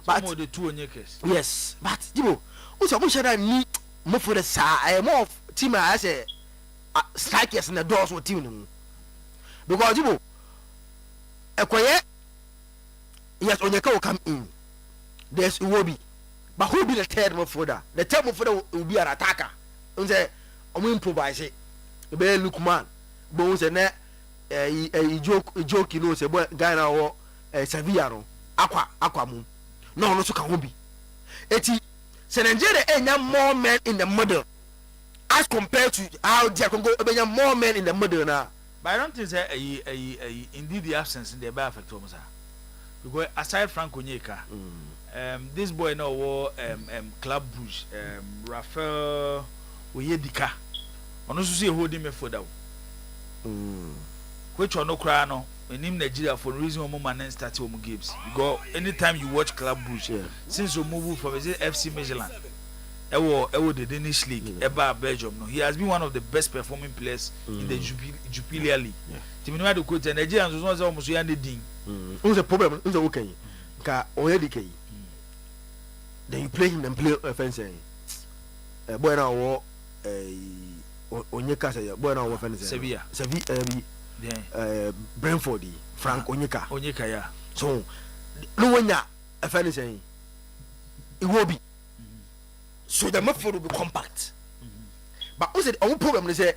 But the two Onyekes. Yes, but Jibo, who's a much that need more for the side, more team as a strikers in the doors with team. Because Jibo, a quiet, yes, Onyeka will come in. There's Iwobi, but who will be the third midfielder? The third midfielder will be an attacker. And say, I'm improvise it. The bear look man, bones and a joke, you know, say, guy now, Sevilla, Aqua Moon. No so can be eti se Nigeria enya more men in the middle as compared to how they can go enya more men in the middle now. But I don't think that indeed the absence in the bar affect Thomas, because aside Frank Onyeka, this boy now wore Club Bruges, Raphael Oyedika on also see holding me for that, which one no cry no. In Nigeria for the reason why man start home games, because anytime you watch Club Bruges, since you move from FC Michelin, ewo the Danish league, eba Belgium, no, he has been one of the best performing players in the Jupiler League. Timino do coach Nigerians was almost yande ding. Who's the problem? Who's the okay? Ka Oyedike. Then you play him and play offense. Boy now wo Onyeka say boy now wo offense. Sevilla. Brentford, Frank Onyeka, yeah. So, no one ya offense saying it will be. So the midfield will be compact. But also the only problem is that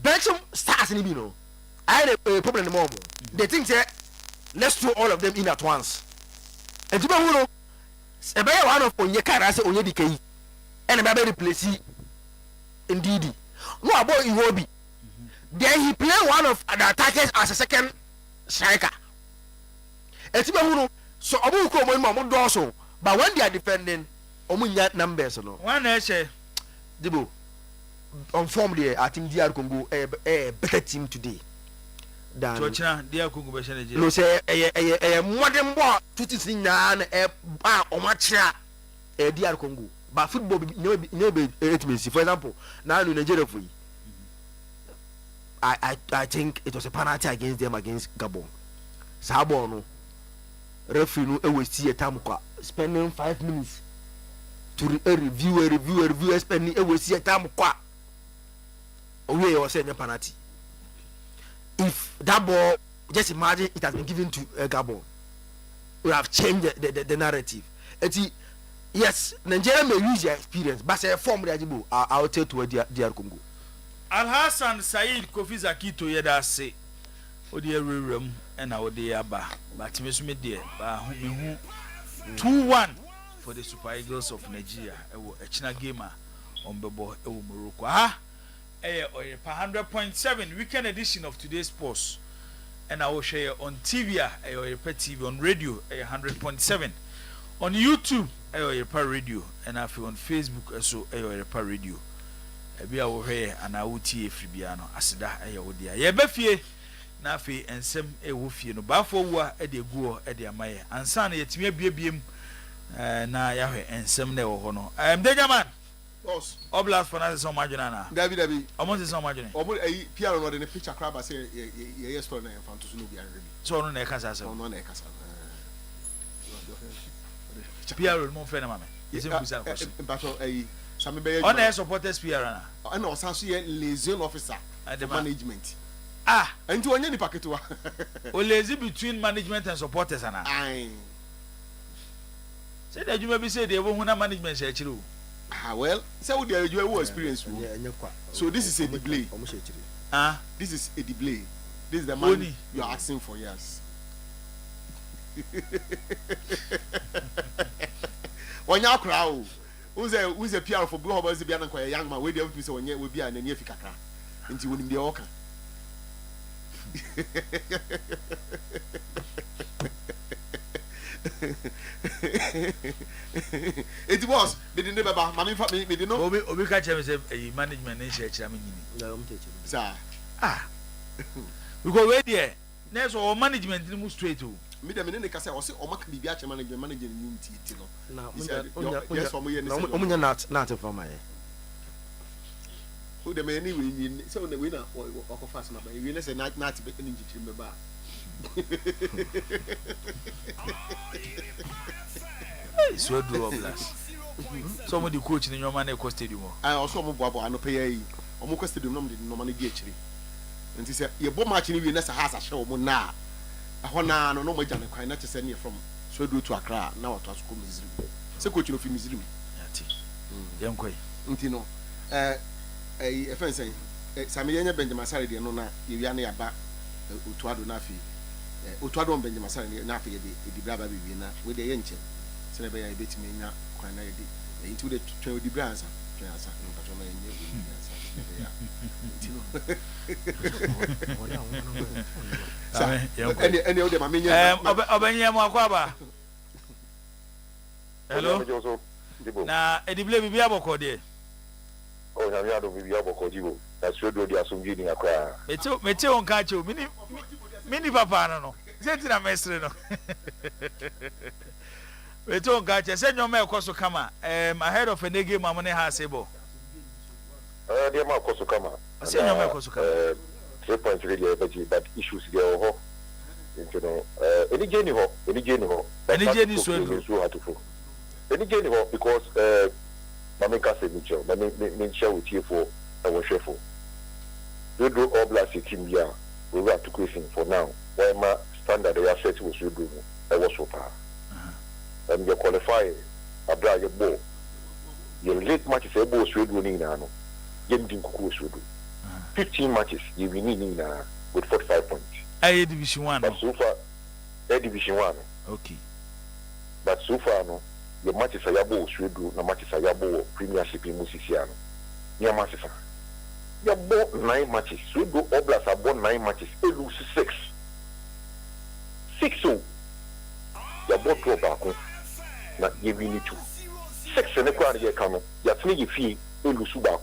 Belgium stars in Ibino. I had a problem in the moment. They think that let's throw all of them in at once. And to be honest, a better one of Onyeka as Onyedike and a better replace indeed. No about it will be. Then he play one of the attackers as a second striker. And so Abu Komo also, but when they are defending, Omunya numbers no. One say, Dibo, on form there, I think DR Congo a better team today than Georgia. DR Congo be shele. No say a modern boy to this thing na ba o matcha DR Congo. But football no be intimacy. For example, now in Nigeria for you. I think it was a penalty against them against Gabon. Sabo no referee no we see a time spending 5 minutes to review spending we see a time kwa. We was saying a penalty. If that ball, just imagine it has been given to Gabon, we have changed the narrative. Yes, Nigeria may use their experience, but say form the I'll tell to DR Congo. Al-Hassan Said Kofi Zakito yeda se odi ewrem na odi aba but me so me de ba me hu 2-1 for the Super Eagles of Nigeria ewo echina game on bebo ewo Morocco Oyerepa 100.7 weekend edition of today's sports and I will share on TV Oyerepa TV on radio 100.7 on YouTube Oyerepa radio and I feel on Facebook also Oyerepa radio. Ebi a wo hwe ana wo tie fribia no aseda eye wo dia ye ba fie na afi ensem e wo fie no ba fo wo e de guo e de amaye ansa na yetimi abiebiem na ya hwe ensem na e wo ho no Dejaman boss oblast for na so madwena na dabi omo se so madwena omo PR no de picture crab say ye store na fan to so no bi anrebi so no na e kasa se no na e kasa PR mo fe na mame yese busa ko so on air supporters PR na and also so ye liaison officer at the management and to onye ni paketo o lazy between management and supporters ana ai say that you maybe say they won na management say chiro well say we dey you experience so this is a delay this is a delay this is the money you are asking for yes Wanya crowd who's a PR for Blue Hobos be an young man, we don't say when you will be an near Fikaka until when you oka. It was, they didn't never mammy for me, didn't know. We catch him as a management in church. I mean, sir. We go ready there. Next, or management move straight to. Me dem ne ka say o se o maka bibia che manager ni ntiti no na omunya not for my who dem anyway so we na o ko fast na ba we na say not be ni njichiri me ba Swedru Oblast. Somebody coach in your man at stadium. I also move up and pay almost stadium no money get. And he said, "Your bomb matching you nessa has a show now. A hona no more than a kind not to send you from Swedru to Accra now to school Missouri. So coaching of Missouri. Young Quay. Intino. A fence. Samia Benjamin Sardi no na Yana ba Utuado Nafi. Utuado Benjamin Sardi Nafi the Brava Viviana with the Yenche. Senator I bet me na kwana into the trail the brands. Any of them I mean hello. Na edible bibi aboko de. Oh, na mi bibi aboko jibo. Na Swedru dia sumji ni akwa. Mete on ka cho mini papa no. Senti na mestre no. Mete on ka che se nyoma ekoso kama ahead of a game amone ha sebo. Dia ma ekoso kama. Se nyoma ekoso kama. 3 points really but issues there ho. You know, any journey ho. Any journey Swedru. Any journey ho because Mami Kase Mitchell, Mami share with you for our chef. We do Oblast team here. We were to question for now. Why my standard they are set was you do. I was so far. And you qualify a brag your ball. Your late matches a ball should do Nina. Game didn't cook should do. 15 matches you will need Nina with 45 points. A Division 1. But so far, A Division 1. Okay. But so far, no. The matches are yabo Swedru, no matches are yabo Premiership in Musiciano. Near matches are. You bought 9 matches. Swedru Oblast have bought 9 matches. They lose 6. 6 so. You bought 2 back. Now you need 2. 6 and a quarter year come. You have to fee. They lose back.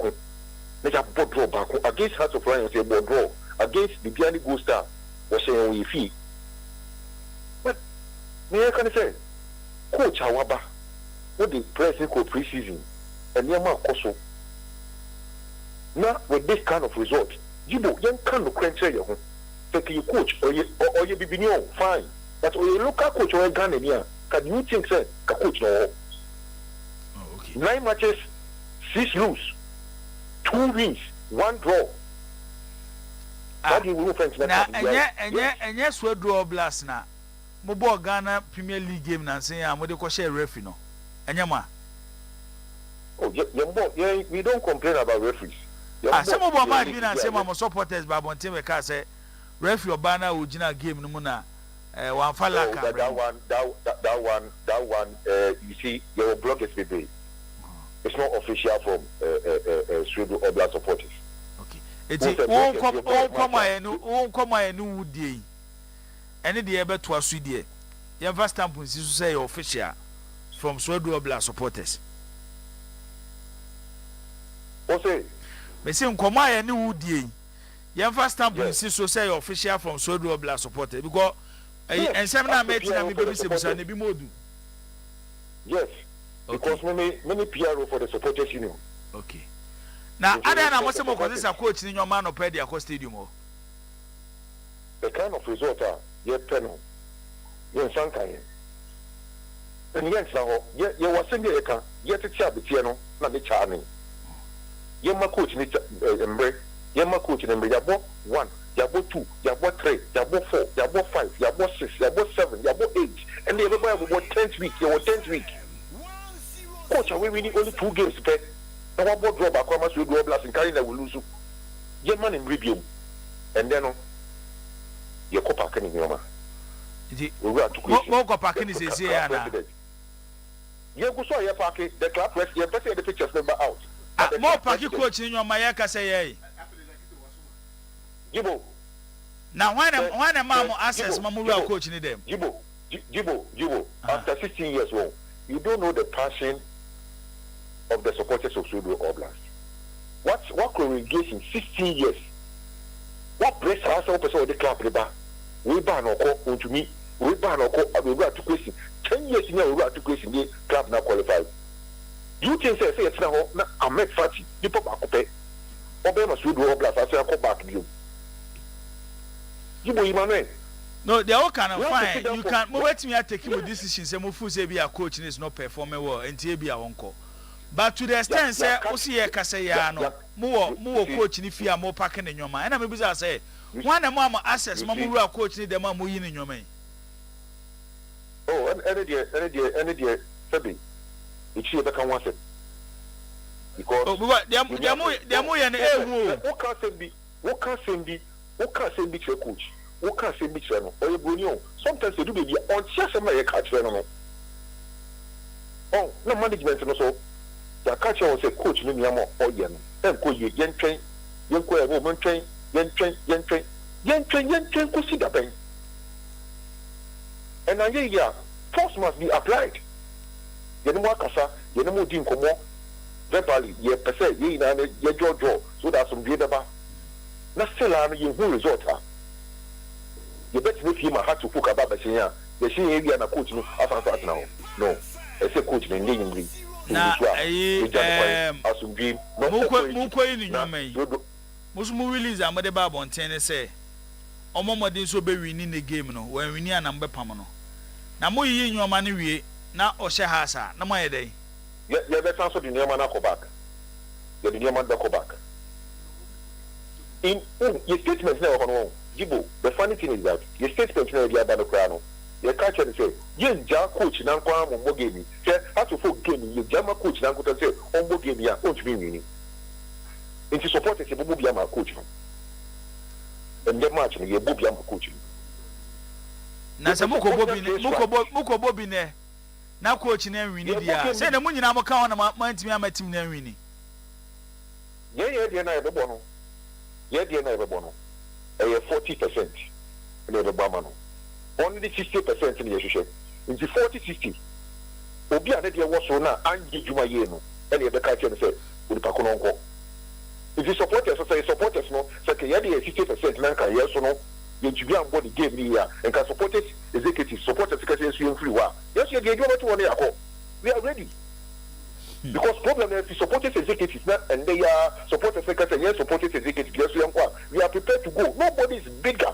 They have bought draw back against Hearts of Lions. They bought draw against the Biani Go Star. Was saying we fee. But me I can say, Coach Awaba. What the pressing for pre-season and Yama Koso. Now with this kind of result, you can't crunch your take you coach or you be fine. But when you look at coach or a Ghana here, can you think say coach no? Oh, okay. 9 matches, 6 lose, 2 wins, 1 draw. How do you move French now? And yes, Swedru Oblast na. Mobo Ghana Premier League game na say am dey share referee no. Enyama. Oh, we don't complain about referees. Some of our man na say my supporters ba bonte we ka say referee Obana original game no mu na one falaka. That one you see your blog is big. It's not official from Swedru Oblast supporters. Okay. Eti won come enu wudie. Any the ebe to asu die. Yen first stamp nsi so say official from Swedru Oblast supporters. What say? Me say nkoma ya ni wudie. Yen first stamp nsi so say official from Swedru Oblast supporters because ensem na meti na me be se busa na bi modu. Yes. Because many PRO for the supporters union. Okay. Now ada na mo se mo ko this coach ni nyoma no pe dia stadium o. The kind of result ye penal. Ye sankan. And yes now ye was send ye kan ye te tia betie no na me cha ni. Ye ma coach ni embre. Ye ma coach ni embre yabo 1, yabo 2, yabo 3, yabo 4, yabo 5, yabo 6, yabo 7, yabo 8. And everybody will 10th week, ye 10th week. Coach, we winning only 2 games per. Now what draw back come as we do Oblast and carry that will lose. Ye man in review. And then ye ko park ni nyoma. We were to mo ko park ni say na. Ye go so ye park the club press ye person the pictures number out. Mo park coach ni nyoma ye ka say ye. Jibo. Now when am access mamu coach ni them. Jibo. After 16 years old, you don't know the passion of the supporters of Swedru Oblast. What could we engage in 16 years? What breaks us up as the club river? We ban or call to me. We ban or call. We were to question. 10 years now, we were to question the club now qualified. You can say it's now. I'm not fatty. You pop up pay. Obama Swedru Oblast. I say I come back to you. You know, Emmanuel. No, they all kind of fine. You can wait me at taking a decision. Say, Mufu say be a coach is not performing well, and be a uncle. But to the extent, say, Osi Kasaya, no, more coach if you are more packing in your mind. And I maybe I say, one a mama access, Mamma coach need the mamma in your mind. Oh, any day, Fabi. It's here that can want it. Because they're more than what can't say be your coach? What can't say be channel? Or you sometimes they do be on just a may catch channel. Oh, no management and also. The catcher was a coach in Yamo or Yen. Then go you yen train, young woman train, yen train, go see the bank. And I yeah, force must be applied. Yenemo Kasa, Yenemo Dim Komo, verbally, ye per se, ye na ye Jojo, so that's some Vietnam. Not still you who resort. You bet with him I had to cook about the senior. The senior area and a coach now. No, I say coach in English. Na mukwe ni nyome musumu release amade ba bonten say omomodin so be win the game no when win ya na mbe pam no na mo yi nyoma ne wie na o hye hasa na mo yedai ye be transfer the nyoma na go back the nyoma na go back in your statement na ho Jibo the funny thing is that your statement na dia ba no kra no you catch and say yen ja coach na kwa mo game say how to for game you jama coach na go say on mo game ya coach be win into support say bobo bia ma coach no and the match no ye bobo bia ma coach na say muko bobi ne na coach na win dia say na munyina mo ka na mantimi amatim na win ye dia na e bebo no ye dia na e bebo no e 40% na e bebo ma no only 60% in the issue. In the 40-60, Obi and the was so now, and Juma Yeno, and the catcher and said, with Pacononco. If you support us, say supporters, no, Sakayadi 60% Lanka, yes or no, you Jubian body gave me here, and can support it, executive, support the secretary, free war. Yes, you gave you one year. We are ready. Because problem is, you support it, executive, and they are supporters, secretary, yes, support it, executive, yes, we are prepared to go. Nobody is bigger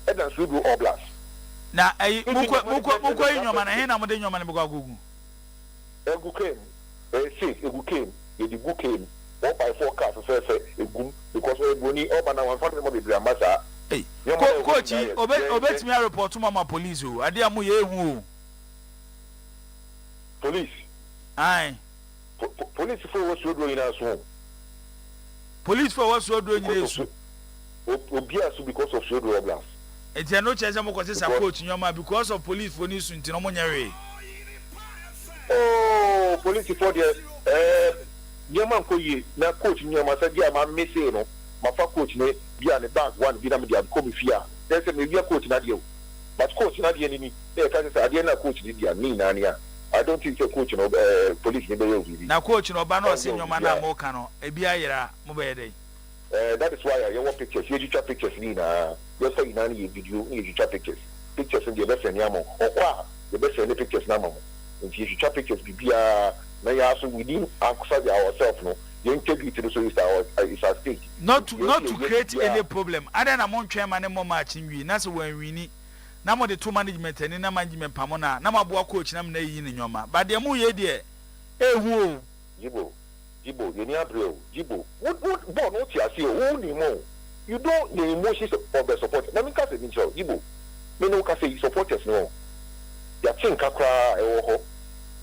than we do all blast. Na muko nyoma na he na mo de nyoma ne bego agugu egu came egu came ye di book came 4x4 cars say egu because we boni oba na wan family mo be ambassa coach obetimi a report mama police o ade amu ye ehu o police ai police for what you do in aso police for what you do in aso obi aso because of shoulder blast. It's no chance I'm going to say coach nyoma because of police for news nti no monyare. Oh, police for the nyoma ko yi na coach nyoma say dia ma message no ma fa coach ne bia ne back one bi na me dia ko me fia. They say me bia coach na dia. But coach na dia ni e ka say ade na coach ni dia ni na ania. I don't think say coach no police ne be we. Na coach no ba no say nyoma na mo ka no e bia yira mo be dey. That is why I want pictures. You try pictures ni na. You say na ni video, you try pictures. Pictures in the best ni amo. Okwa, the best ni pictures na mo. If you try pictures bibia na ya so within answer ourselves no. You integrity so is our stake. Not to create any problem. Other na mon chairman na mo match nwi. Na so wan wini. Na mo the two management ni na management pamona. Na maboa coach na na yi ni nyoma. But dem ye de ehu o. Jibo, you need Abreu. Jibo, what born what you see? Who ni mo? You don't the emotions of the support. Let me cast it in show. Jibo, me no can say supporters no. Ya think kakra ewo ho.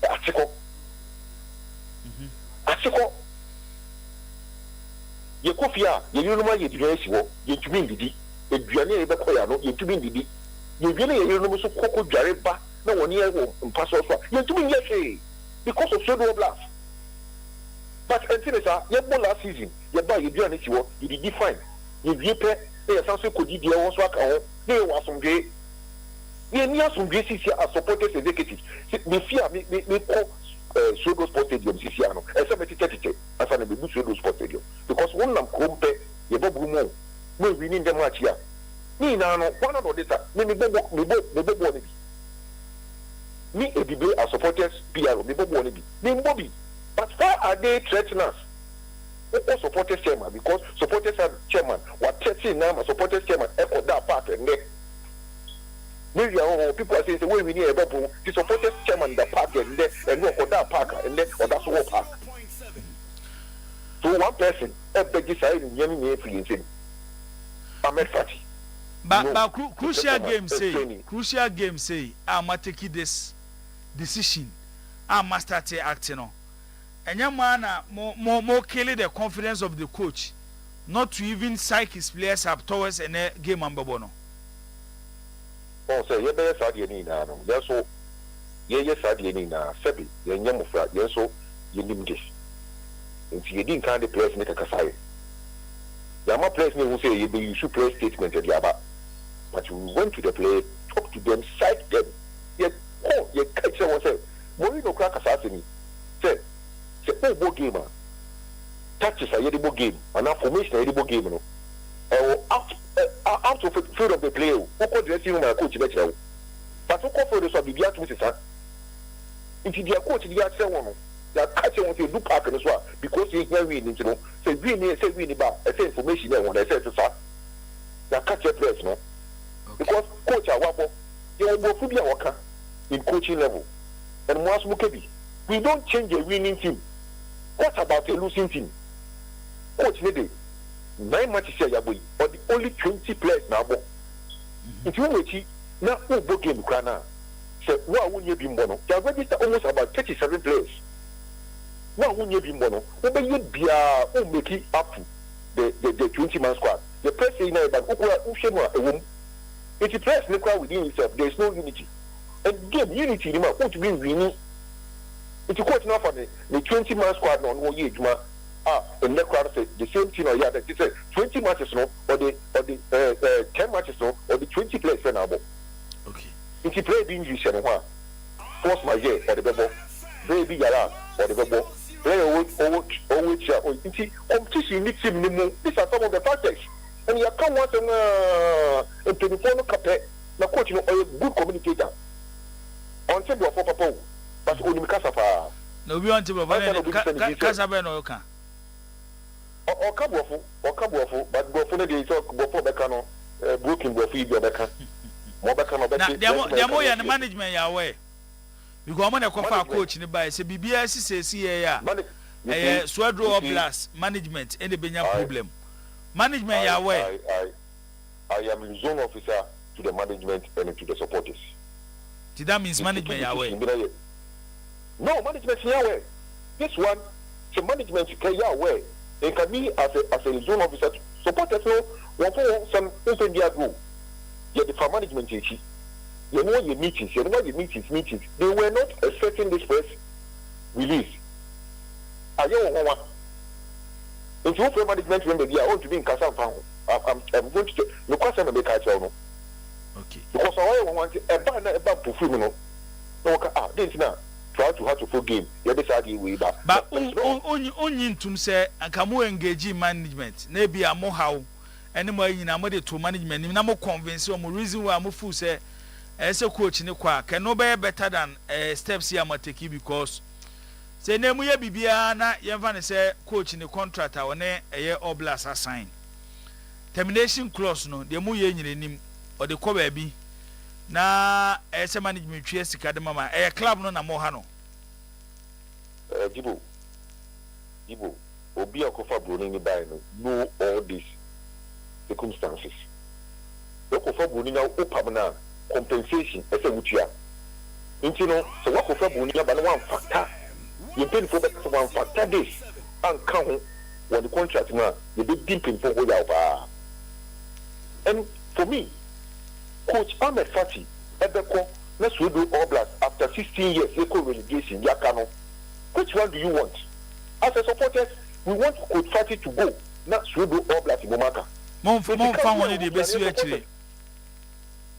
Atiko. Ye kofia, ye yunuma ye dwesi wo, ye tumi ndidi. Eduane e be koya no, ye tumi ndidi. Ye dwene ye yunuma so koko dware ba na woni e wo mpaso so. Ye tumi nyehwe because of shoulder blast. But until last season, you buy you do anything, you did fine. You pay, they are something could be also account. They were some day. We near some graces here as supporters executives. Me fear me call Shogo Sport Stadium Siciano. As a metitete, as an Ebu Shogo Sport Stadium. Because one lamp compare, you bob mo. No, we need them much here. Me now, one of this, me bobo. Me a debate as supporters, PR, me bobo. Me Bobby. But why are they threatening us? What supporters chairman? Because supporters are chairman. What threatening now? Supporters chairman. Echo that part and neck. people are saying say we need a bubble the supporters chairman the park and no oda park and oda so park so one person beg say nyame free insane Ahmed Fati but crucial game say I'm taking this decision I'm start acting on and your man more killing the confidence of the coach not to even psych his players up towards a game and bono. Oh, say you better start your nina. Yes, so yes, start your nina. Sebi, your young frat, yes, so you need this. And you didn't kind of place make a kasai. Yama place me who say you should play statement at Yaba. But you went to the play, talk to them, cite them. Yet, oh, you catch someone say, Morino crack assassin. Say, oh, gamer. Touches a edible game, and now formation a edible game. No, out of field of the player, who could dress you my coach better. But who call for the Sabia to Mrs. If you are coach, you are someone that catching with you do park as well, because you hear me, you know, say, we need about I say information there when I say to start. That catch your place, no, because coach, I want you will be a worker in coaching level, and once Mukebi, we don't change a winning team. What about a losing team? Coach Nede, 9 matches here, Yaboy, or the only 20 players now. If you wait, now who book game Krana? So, why wouldn't you be mono? You have registered almost about 37 players. Why wouldn't you be mono? Why you be who make it up the 20-man squad? The press is now about Ushema, a woman. If you press Nikra within yourself, there is no unity. And game unity, you might want to be winning. If you quote now for the 20-man squad on 1 year, and the crowd say the same thing or yeah, that they say 20 matches no, or the 10 matches no, or the 20 players for now. Okay. If you play the English and one, force my year or the bubble, baby yara or the bubble, play over chair or competition needs him no. These are some of the factors. And you come once and 24 no capet, now coach you know a good communicator. On table for papa, but only because of no, we want to provide Casaben or can. Or Cabuafo, but Bofuna de talk before Becano, Brooklyn Bofi, Beca. Mobacano, Demo and management are away. You go on a coach in the by say BBS says, yeah, Swadro Blast management, any Benya problem. Management are away. I am the zone officer to the management and to the supporters. That means management are away. No, management is away. This one, the management is away. It can be as a zone officer. Supporters know what for some open their group. Yet the management is you know your meetings, meetings. They were not expecting this press release. I don't know. If you for management when they are going to be in Kasam Town, I'm going to look at some of the culture. Okay. Because I want a banner about perfume. No, this now. Try to have to full game. But only to say and come engage management. Maybe I'm more how anymore in a to management. I'm more convinced or more reason why I'm full say as a coach in the quack can no be better than steps here I'm taking because say name we Bibiana Yavan say coach in the contract or ne a year or blast assign. Termination clause no the mu yen him or the cover be. Na ese management twa sika de mama club no na mo ha no Jibo obi akofa broni ni buy no know all these circumstances akofa broni na opam na compensation ese wutua nti no so akofa broni ba na one factor you pay for that one factor this and count when the contract na you be deep in for ya ba and for me Coach Ahmed Fati, Ebeko, let's do all blast after 16 years, eco relegation, Yakano. Which one do you want? As a supporters, we want Coach Fati to go. Not do all blast in Momaka. Mon found the best actually.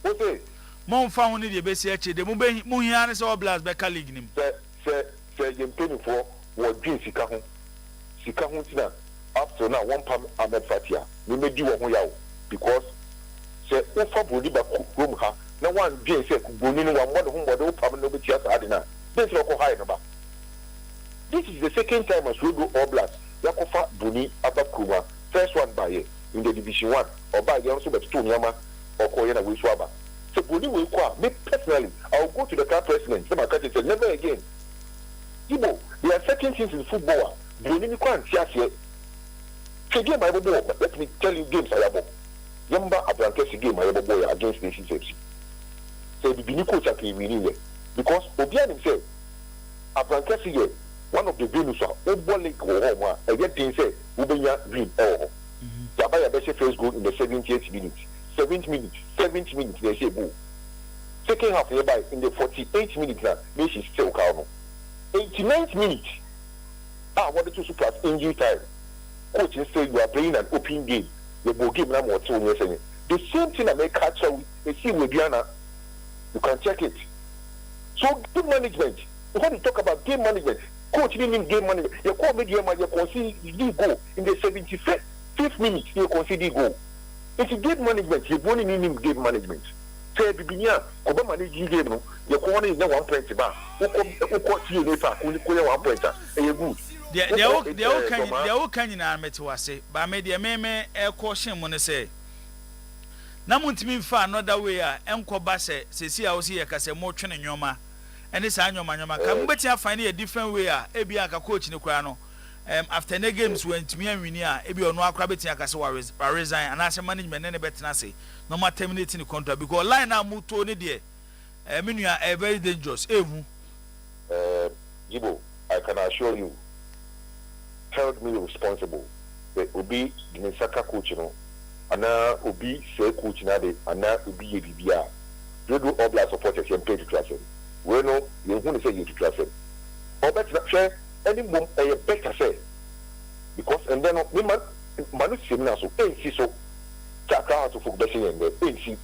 Okay. Mon found the best actually. The Muhianis all blast by Calignim. Say, you're paying for what Jim Sikahun. Sikahun, after now, 1 pound Ahmed Fatia. We may do a because. Say, Ufa Budi Bakum ha, no one being said, Bunino, one whom was open no bit adina. This is high number. This is the second time as we do all blast. Yakofa Buni Abakuma, first one by in the Division 1, or by the also but 2 Yama or Koyana Wiswaba. So me personally, I'll go to the club president. So my country said, never again. Ibo, there are certain things in football. Boni can't see us yet. Game I boy, let me tell you games I have. Yamba Abrankesi game I boy against Nation FC. So the Bini coach at me because Obian himself, Abrankesi one of the venues are Obolink or Homa, and yet things say Ubenya Green or Yabaya Beshe first goal in the 78th minute. 7th minute, they say boo. Second half nearby in the 48th minute now, this is still calm. 89th minute, what the two super injury time. Coach say you are playing an open game. The ball game now more 2 years saying. The same thing I make catch they see with Diana. You can check it. So game management. When you talk about game management, coach didn't mean game management. You call me game you concede goal in the 75th minute. You concede goal. It's game management. You only mean game management. Say Bibinia, Koba manage game no. You call it 1 point ba. Who caught you never? Who call 1 point? And you good. They all can in army to us, but made the meme air caution when they say. Namuntimi fa another way enko ba se sesi a wo se yakase mo twene nyoma ene sa nyoma ka mbeti afine a different way ebi aka coach ne kura no after the games wentimi anwini ebi ono akra beti akase wa resign and as management ne betina say no ma terminating the contract because line na muto ne de menua very dangerous ehu Yibo, I can assure you held me responsible the obi the soccer coach no ana obi say coach na de ana obi ye bibia do all black supporters and pay to class we no you who say you to class or better share any mom better say because and then me man manu seminar so ensi so chaka to folk bashing and ensi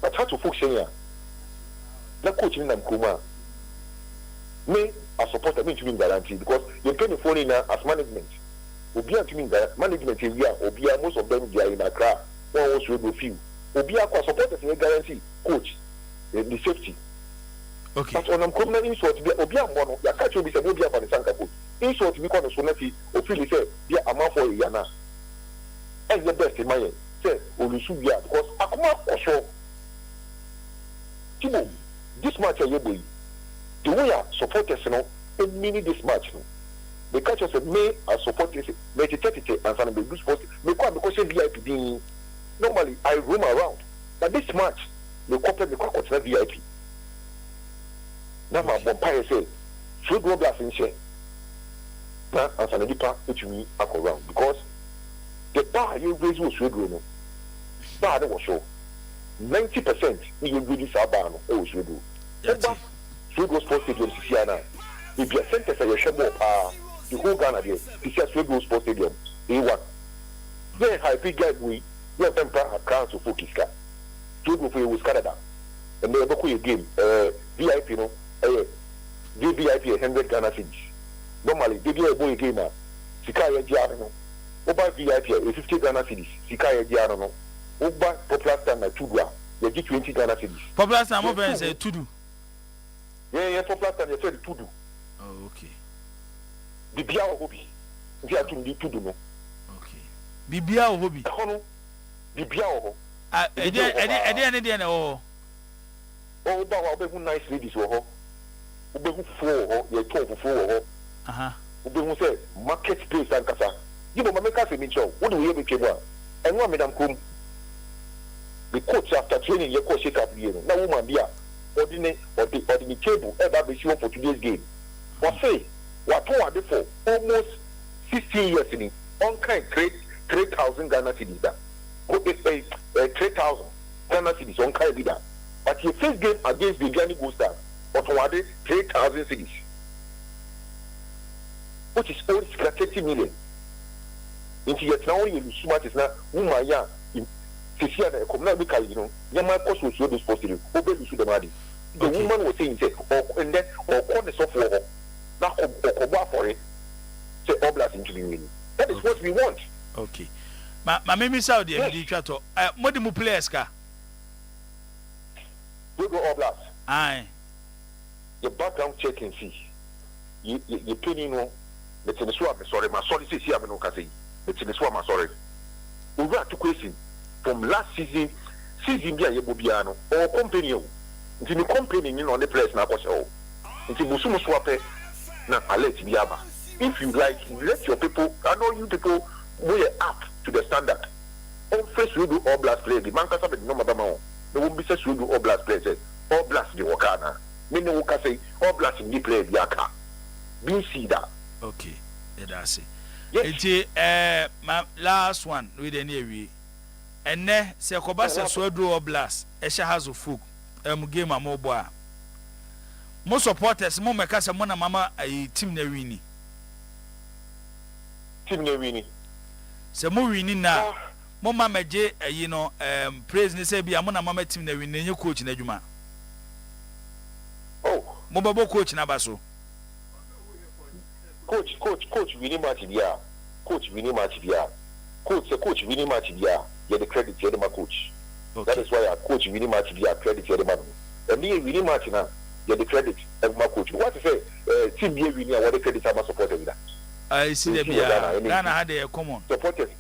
but how to folk senior na coach ni nam kuma me as supporter me to be guarantee because you pay the phone in as management Obia to mean that management area, Obia, most of them they are in Accra. One was with the few. Obia supporters in guarantee, coach, the safety. Okay. But on coming in short, Obia Mono, ya catch you be some Obia for the Sanka coach. In short, we call the Sonafi, or Philly say, yeah, I'm out for Yana. And the best in my end, say, Olusubia, because Akuma also. Tibo, this match, the way I supporters, meaning this match, the catcher said, "May I support this? May it and some be good sports. May come because VIP. Normally, I roam around, but this match, the corporate, the corporate VIP. Now my vampire say, "Should go blast in share." Now, and some deeper which me back around because the bar you raise was should go. Bar that was show 90% you really saw bar no. It was should do. Should go sports stadium to see now. If your center say you should go the whole Ghana there, it's just Sweden Sports Stadium, A1. Then I pick guy we have them crowds to focus car. Sweden for was Canada. And they have a game, VIP, VIP 100 Ghana cities. Normally, they do a boy game, Sikaya Giano. Over VIP 50 Ghana cities, Sikaya Giano. Over Popular Standard 2 they get 20 Ghana cities. Popular Standard over say 2. Yeah, Popular Standard said 2. Oh, okay. Bibia Hobby. We are to do no. Okay. Bibia Hobby. Bibia Ho. Oh, but nice ladies or who for your 12 who say marketplace and Casa. You know, make us a show. What do we have came and one Madam Kum. The coach after training your coach shake up here. Now, woman, dear, ordinary or the table ever be sure for today's game. What say? What are for almost 16 years in on kind 3,000 Ghana cedis that. 3,000 Ghana cedis on kind be that. But your first game against the Ghana Gold Stars, but what are 3,000 cedis? Which is only 30 million. Into yet now you lose smart is now woman ya in Sisia communal because you know, Yama cost was your disposal, obey the money. The woman was saying, and then or corner software. Now, for it, say Oblas into the winning. That is what we want. Okay. My mimi Saudi, what do you play, Ska? We go Oblas. Aye. Your background check and see. You pay no, it's in the swamp. Sorry, my sorry, see, I'm no Cassie. It's in the swamp, sorry. We got 2 questions from last season, season bi a yebo bia no or company o nti ni company ni no the players na akose o nti musumu so ape na alert bi aba if you like let your people I know you people we are up to the standard on first we do all blast players the man kasa be no mabama o no will be say we do all blast players all blast the wakana me no ka say all blast ni player bi aka be see that okay that's it. My last one with any way. And ne se kobasa so do oblast e sha hazo folk game amobo mo supporters mo meka se mo na mama team na wini se mo wini na mo mama je you know praise ni se bia mo na mama team na wini nye coach na djuma oh mo babo coach na baso coach wini match bia coach wini match bia coach wini match bia you the credit to the coach. Okay. That is why our coach really match be a credit to the man. And me really match now, you the credit of my coach. What to say? Team be winning, what the credit are supported with that. I see the Ghana had a common supporters.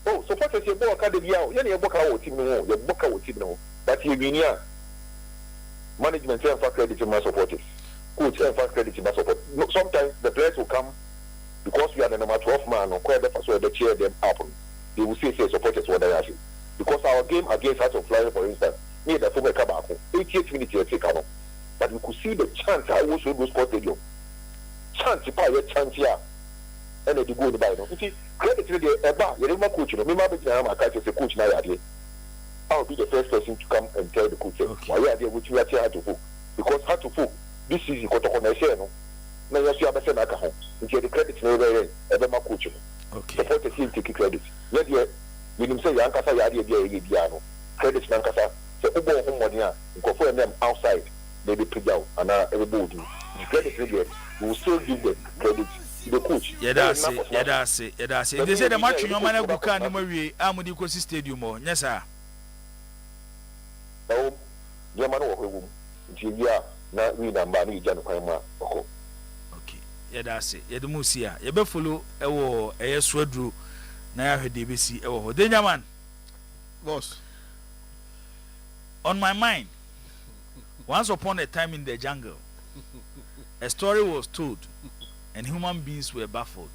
Oh, supporters you book academy out. You book out team no, you book out team no. But you win here. Management and credit to my supporters. Coach and credit to my support. No, sometimes the players will come because we are the number 12 man or quite the cheer them up. They will say supporters what they are saying. Because our game against Hearts of Flying, for instance, near the former Kabako, 88 minutes you take out. But we could see the chance I was going to sport stadium. Chance, you buy chance here. And then you go to buy. You see, credit to the Eba, you remember coach, you remember I can't say coach now. I'll be the first person to come and tell the coach, why are they with you at Heart to Folk? Because Heart to Folk, this is the Kotokonation. Now you see, I'm saying I can't. You the credit to the Eba coach. Okay. Supporters will take credit. Let you say Yankasa Yadi Biano. Credit Nankasa. So Ubo home money, go for them outside, they be put out and everybody. Credit you will still give them credit to the coach. Yeah, that's it. They say the match in your man Buka no more Amudi Kosi Stadium. Yes, sir. No, Yamano home. Jia, not we number Janukama. Okay. Yeah, that's it. Yeah, the Musia. You be follow a swedru. Na ya DBC ewo danger man boss on my mind once upon a time in the jungle a story was told and human beings were baffled.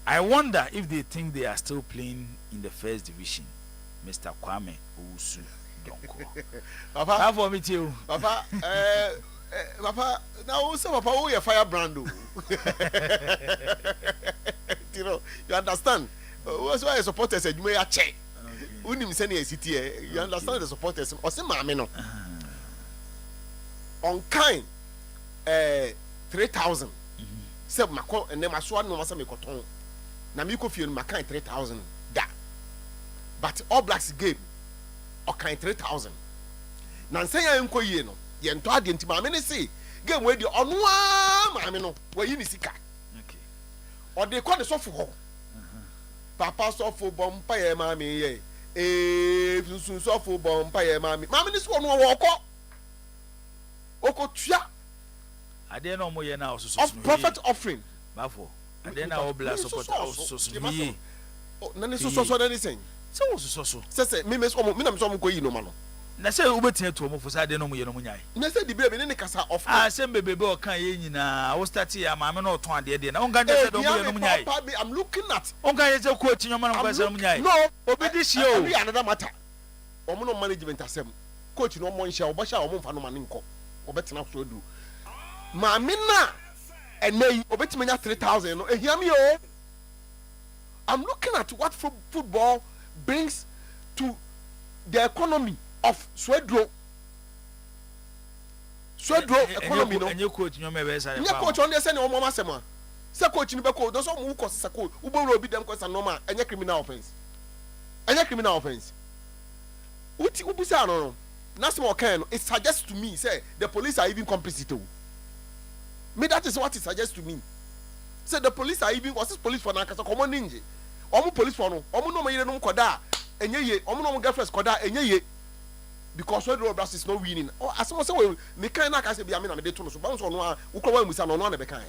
I wonder if they think they are still playing in the first division. Mr. Kwame Owusu Donko papa how for me too papa papa now say papa who your fire brand you know, you understand? That's why supporters said you may check. Unim send a city. You understand the supporters? Or say mama no. On kind 3,000. Say mako and then my swan no masa me koton. Na mi ko fie no maka 3,000 da. But All Blacks game o kind 3,000. Na say ya enko yie no. Ye nto ade nti mama ne say game we di ono a mama no. We yi ni sika. Or they call the soft Papa soft bomb pay mammy, ye. Soft bomb pay mammy. Mammy, this one will walk up. Oko Tia. I didn't know more now. Of prophet offering. Bafo. I didn't know blast support also. None is so anything. So. Say, me miss almost some going no man. Na say ubeti to mo for say no mo ye no nyai na say the baby ne kasa of say bebe o kan ye nyina wo start ya ma me no ton ade de na on kan say do mo ye no nyai I'm looking at on kan say coach nyoma no kwese no nyai no obi this year o be another matter omo no management asem coach no mo nhia obo sha omo mfa no ma ne nko obetena so do ma me na enei obetime nya 3,000 no ehia me o I'm looking at what football brings to the economy of Swedro economy no enye coach nyoma be say nye coach on dey say na omo masema say coach ni be ko don so mu ko say coach uboro obi dem ko say normal enye criminal offense uti ubusa no na say okay no it suggests to me say the police are even complicit. Me that is what it suggests to me. Say the police are even was police for na kasa common ninja omo police for no omo no mayire no koda enye ye omo no girlfriends koda enye ye because when All Blacks is not winning. Oh, as someone say, well, me kind of say, "I'm not to so bounce on one. Who can we say no one be kind?"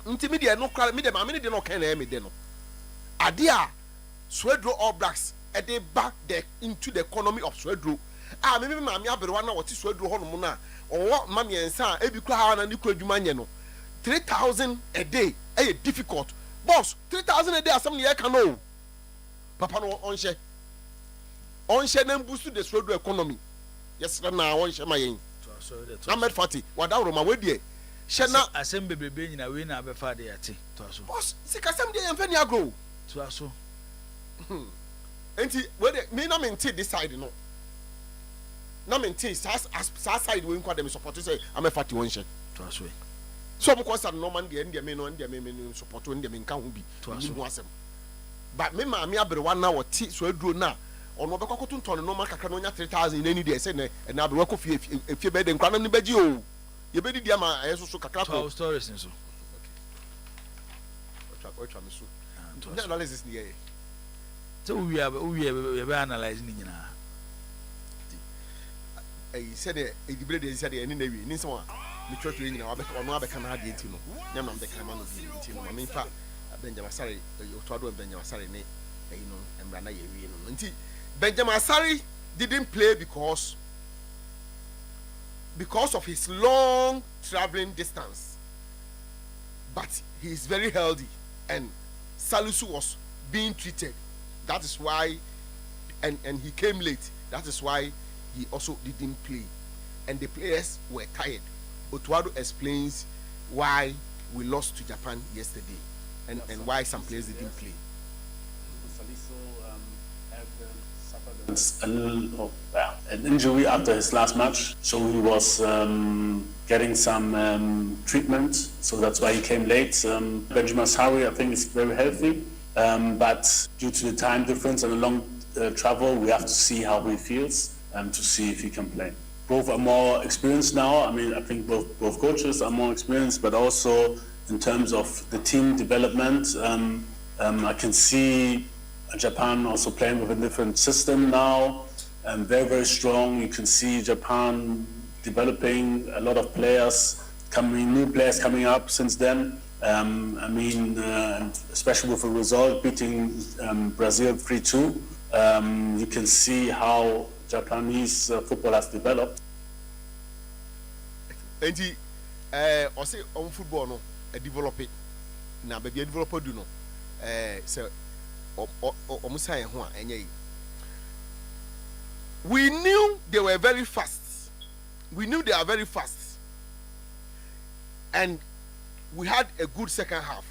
Intimidate no crowd. Me dem, I mean they no kind of me dey no. Adia, Swedro All Blacks they back into the economy of Swedro. Maybe mammy Aberwana what is Swedro Honmona or what mammy and son, every crowd and equal Jumaniano. 3,000 a day, difficult. Boss, 3,000 a day, something I can know. Papa no on share. On share them boost the Swedro economy. Yes, now on share my aim. I'm at 40. What out of my way, dear. Shana, Assembly baby in a win, I've a father. Boss, see, Cassandra and Penny Agro. To us so. And whether me not maintain this side, you know. Not maintain side when them support to say I'm a 41 share. To us way. So because I'm no man the end men on their men support when them in can be to us. But me mammy aber 1 hour tea so drew now. On what cotton ton no man can 3,000 in any day say and I'll be work if you bed and crown the bed you. You better dear my also cacao stories and so. Okay. Analysis the so we are analyzing it now. I said a debate said any navy, Nissan, the church in our Canada, Yam the Caman of the in fact, Benjamin Sari, Otado and Benjamin Sari, and Brana. Benjamin Sari didn't play because of his long traveling distance, but he is very healthy, and Salisu was being treated. That is why, and he came late. That is why he also didn't play, and the players were tired. Otuado explains why we lost to Japan yesterday, and why some players didn't play. A little an injury after his last match, so he was getting some treatment, so that's why he came late. Benjamin Sari, I think, is very healthy, but due to the time difference and the long travel, we have to see how he feels to see if he can play. Both are more experienced now. I mean, I think both coaches are more experienced, but also in terms of the team development, I can see Japan also playing with a different system now, very, very strong. You can see Japan developing a lot of players, new players coming up since then. I mean, especially with a result beating Brazil 3-2, you can see how Japanese football has developed. And I say on football, no, develop it. Now, baby, developer do no. So. We knew they were very fast. We knew they are very fast. And we had a good second half.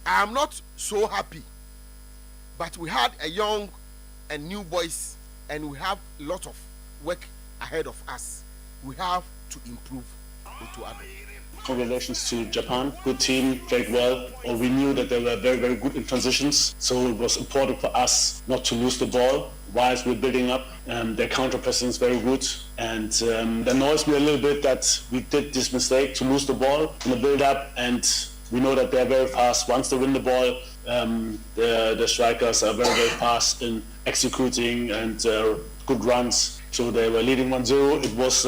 I am not so happy. But we had a young and new boys, and we have a lot of work ahead of us. We have to improve. Congratulations to Japan, good team, played well. We knew that they were very, very good in transitions, so it was important for us not to lose the ball whilst we're building up. Their counter-pressing is very good, and it annoys me a little bit that we did this mistake to lose the ball in the build-up, and we know that they're very fast. Once they win the ball, the strikers are very, very fast in executing and good runs. So they were leading 1-0. It was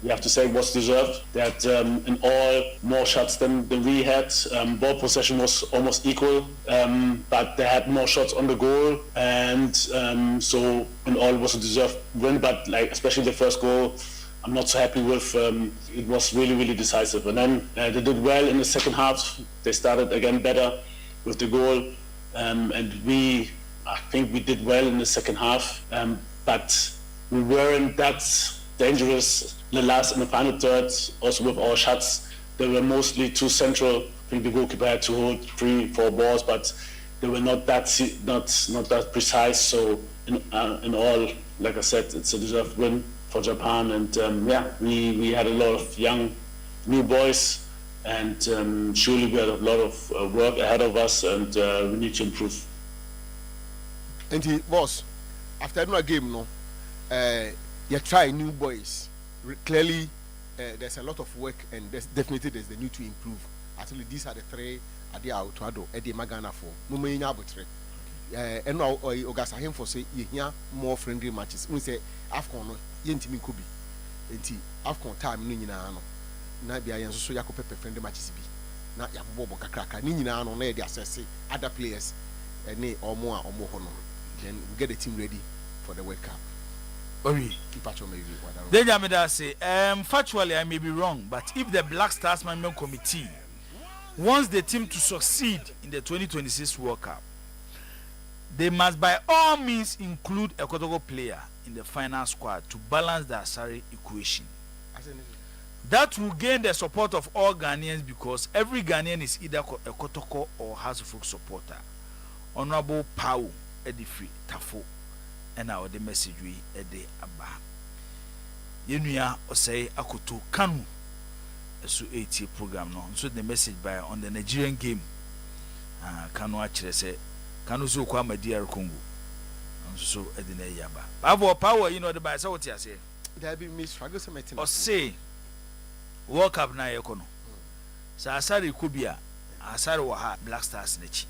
we have to say it was deserved. They had in all more shots than we had. Ball possession was almost equal, but they had more shots on the goal, and so in all it was a deserved win. But like especially the first goal, I'm not so happy with. It was really, really decisive. And then they did well in the second half. They started again better with the goal, and I think we did well in the second half, but we weren't that dangerous in the final third. Also with our shots, they were mostly too central. I think the goalkeeper had to hold 3-4 balls, but they were not that precise. So in all, like I said, it's a deserved win for Japan. And we had a lot of young new boys, and surely we had a lot of work ahead of us, and we need to improve. And he was after no game, you try new boys. Clearly, there's a lot of work, and there's the need to improve. Actually, these are the three at the Autoado, Eddie Magana for Mumina Abutre. And now, Ogasa him for say, you hear more friendly matches. We say, Afcon, Yentimi Kubi, and Afcon time, Nina, Nabia, and so Yakope friendly matches be. Not Yabobo Kakaka, Nina, no, they assess other players, and or more honor. then we get the team ready for the World Cup. Ori. Then Jamida say, factually I may be wrong, but if the Black Stars Management Committee wants the team to succeed in the 2026 World Cup, they must by all means include a Kotoko player in the final squad to balance the Asari equation. That will gain the support of all Ghanaians because every Ghanaian is either a Kotoko or House of Folk supporter. Honorable Pau Edifri Tafo and our the message we Ede Abba. Yenuya Osei Akoto Kanu so 80 program no. So the message by on the Nigerian game. Kanu actually say Kanu so kwa Madia Congo. So Edina Yaba. Avo power, you know the by so what you say. There be miss struggle some meeting. Or say World Cup na yekono. Sa Asari Kubia, Asari Waha Black Stars nechi.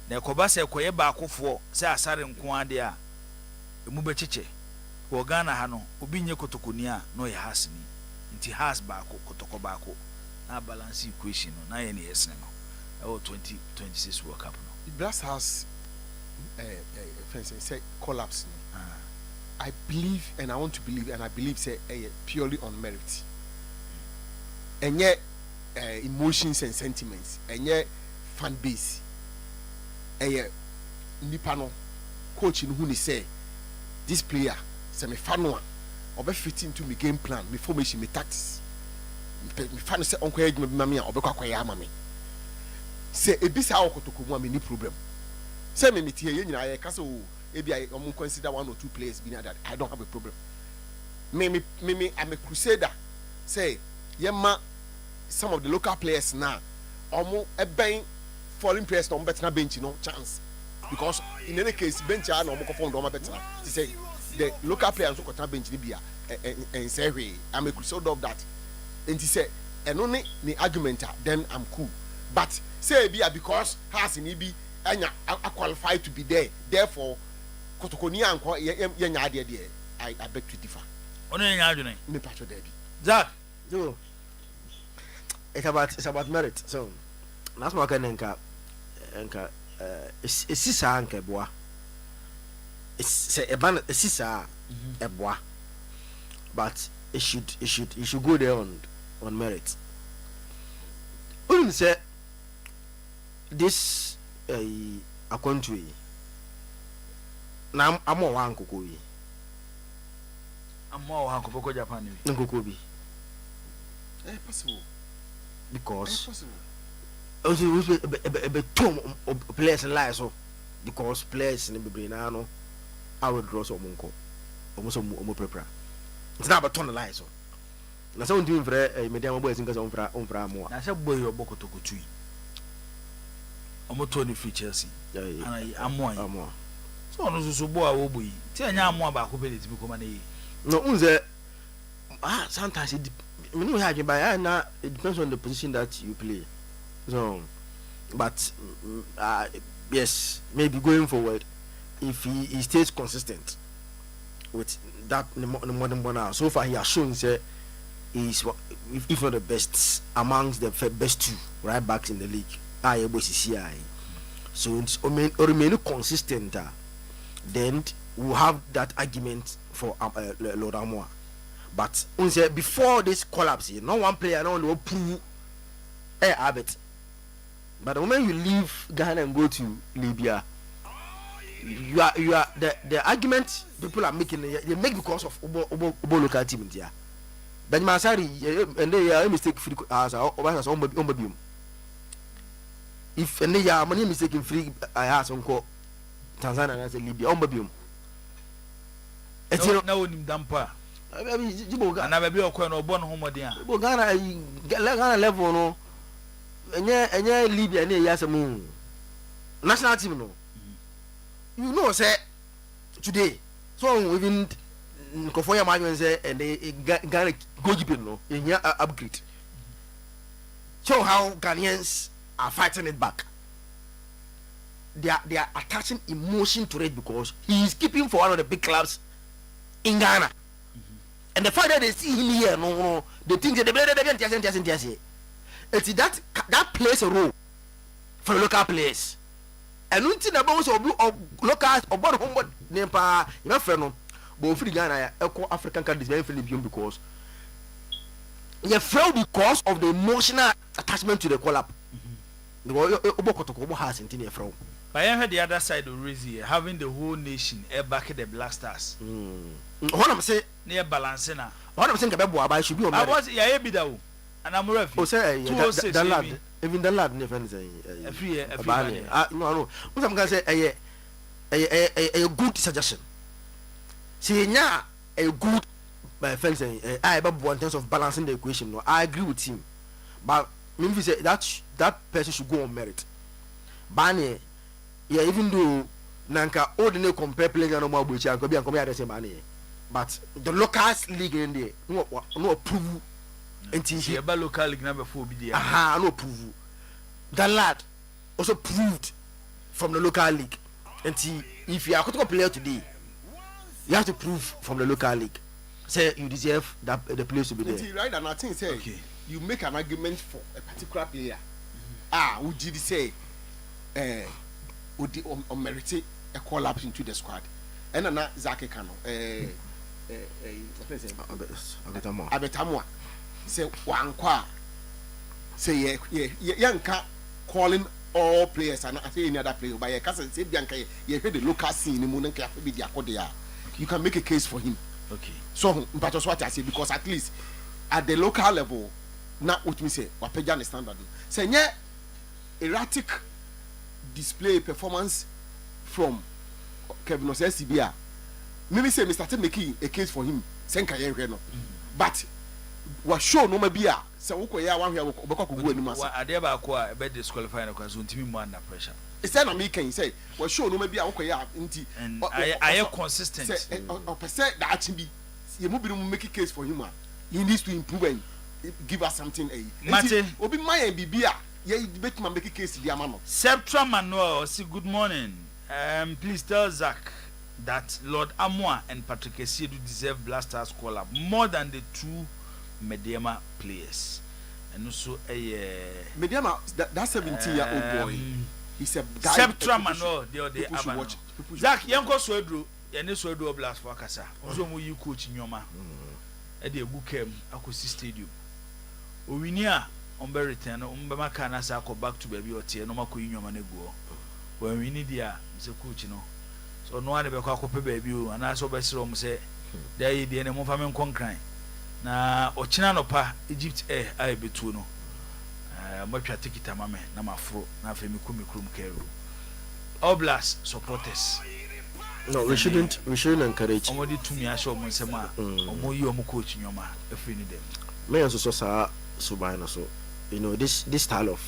Na koba se koye baakofo se Asari nko ade a emu bechiche. Wo Ghana ha no obi nye kotokoni a no ye has ni. Nti has baako kotoko baako. Na balance equation no na ye ne yes no. E 2026 World Cup no. Black Stars say collapse. I believe and I want to believe and I believe say purely on merit. And yet emotions and sentiments and yet fan base. And yet Nipano coach in who they say this player say me fan one or be fit into my game plan, me formation, me tactics. Me fan say uncle Edge me mami or be kwa mami. Say e bisa okotoko mu ameni problem. Say me tie ye nyina ye kase o ebi I consider 1 or 2 players be that I don't have a problem. Me I'm a crusader. Say yema some of the local players now omo eben foreign players no better bench no chance because in any case bench are no mo found no better. Say the local players go to bench ni bia and say I'm a crusader of that. And he say and only the argument then I'm cool. But say bia because has ni bi anya qualified to be there, therefore kotokoni anko ye nya ade de I beg to differ. Ono nya adwene Me patcho there bi Zach So it's about merit. So that's what I can enka it's sisa anka boa. It's say a ban sisa a boa. But it should go there on merit. When say this a country na I'm one kokobi. I'm more Hankoko Japan. Nkokobi. Possible. Because Possible. also we two players lie so because players in the brain no I would draw some monko almost omo prepare. It's not about ton lie so. Na so ndin frɛ medium boys nka so onfra mo. Na sɛ boy oboko to kotui. Omo to ni free Chelsea. Ana amo. So no so bo a wo boyi. Ti anya amo ba ko bele ti bi ko ma na yi. No unze sometimes it depends on the position that you play. So but yes, maybe going forward if he stays consistent with that the modern bona. So far he has shown say he's if not the best amongst the best 2 right backs in the league. So it's remain consistent then we'll have that argument for Lord Amoa. But before this collapse, no one player will prove habit. But the moment you leave Ghana and go to Libya, you are the argument people are making they make because of Obo local team there. But Masari and they are mistake free as if and they are money mistaken free I ask uncle Tanzania as a Libya na wonim dampa na baby okwa na obo no homodin a Ghana level no enye Libya na yasem national team no you know say today so even Kofoya Manyo say and Ghana goalkeeper no enya upgrade show how Ghanaians are fighting it back. They are attaching emotion to it because he is keeping for one of the big clubs in Ghana. And the fact that they see him here, no, they think that that plays a role for the local players. and until the bones of local or bottom home nepa your friend but free Ghana African countries very Philippine because you feel because of the emotional attachment to the collab. The has in from. But I heard the other side of Rizzi having the whole nation back at the Black Stars. What I'm saying near balancing. What I'm saying about I should be on. I was Yabido and I'm ready. Oh, say the lad, even the lad, never say a free no. What I'm going to say a good suggestion. See now a good friend saying I about one terms of balancing the equation. No, I agree with him, but maybe say that person should go on merit. Bani, yeah, even though Nanka ordinary compare players no more which and come here the same money, but the local league in there no approve until he about local league number 4 be there. Aha, no approve. The lad also proved from the local league until if you are a player today, you have to prove from the local league. Say you deserve that the place to be there. Right, and I think say you make an argument for a particular player. Would you say would merit a call up into the squad? And then Zaki Kano, Abetamwa, say one qua, say Yanka calling all players and I say any other player by a cousin, say Bianca, you heard the local scene in Munanka with the Akodia. You can make a case for him. Okay. So, but that's what I say because at least at the local level, not what me say, or Pejan standard. Say, yeah, erratic display performance from Kevin Osesibia. Maybe say, Mr. Started making a case for him, Senka Yenreno. But what show no maybe so Ukoya one here, Boko go anymore. I never acquire a bed disqualifying because when Timmy under pressure. It's not me can say, what show no maybe Ukoya inti. And I am consistent. Or per se that actually, you move to make a case for him. He needs to improve and give us something. Mate, Obi Maya Bibia, yeah, you bet my make a case to the Amano. Septra Manuel, say good morning. Please tell Zach that Lord Amwa and Patrick Essiedu deserve Blasters call up more than the two Mediama players. And also Mediama, that 17-year-old boy. He's a guy. Septra Manuel, the other Zach, Yanko Swedru, and this Swedru Blast for Kasa. Also, you coach in Yoma. At the Bukem Akusi Stadium. Uwinia on Berritan, Umbamaka Sako back to baby or tea, no Maku in your money go. When we need ya, Mr. Coach, so no one ever call baby, and I saw Besrom say, there is the animal famine conquering. Na Ochinano pa Egypt I be tuno. Much I take it a mame, Namafro, Nafemi Krum Keru. Oblast supporters. No, we shouldn't encourage. Omodi to me, I show Monsema, Omo coach in your man, if we need them. May also say, Subina, so you know, this style of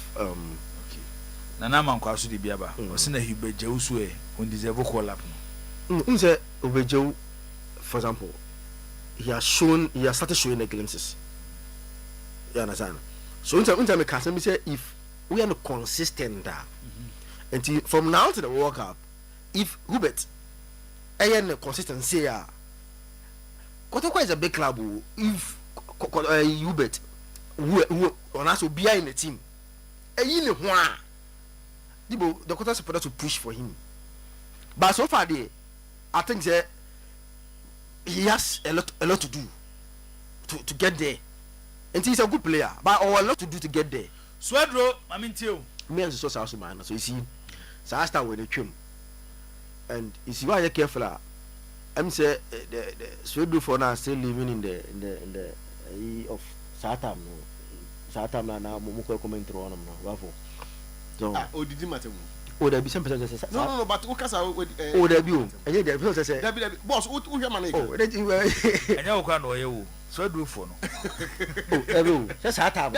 Nana Kwasu di Biaba, or Sina Hube Jeusue, when deserve call up. Unse Obejo, for example, he has started showing the glimpses. You understand? So until me can say if we are not consistent until from now to the World Cup, if Hubert ain't consistent say Kotoko is a big club. If Hubert who on us will be in the team, the Kota supporters to push for him. But so far, I think that he has a lot to do to get there. And he's a good player, but a lot to do to get there. Swedro, I mean, too. Me and the social man, so you see, so I start with the tune. And you see why you're careful. I'm say the Swedro for now still living in the of Satam. Satam now, Mumuko comment through on them now. So, oh, did you matter? Oh, there be some person say no, but Ukasa would there be you. And there be say boss, who your money? Oh, that you and you can know you. So do for no. Oh, everyone. That's how time.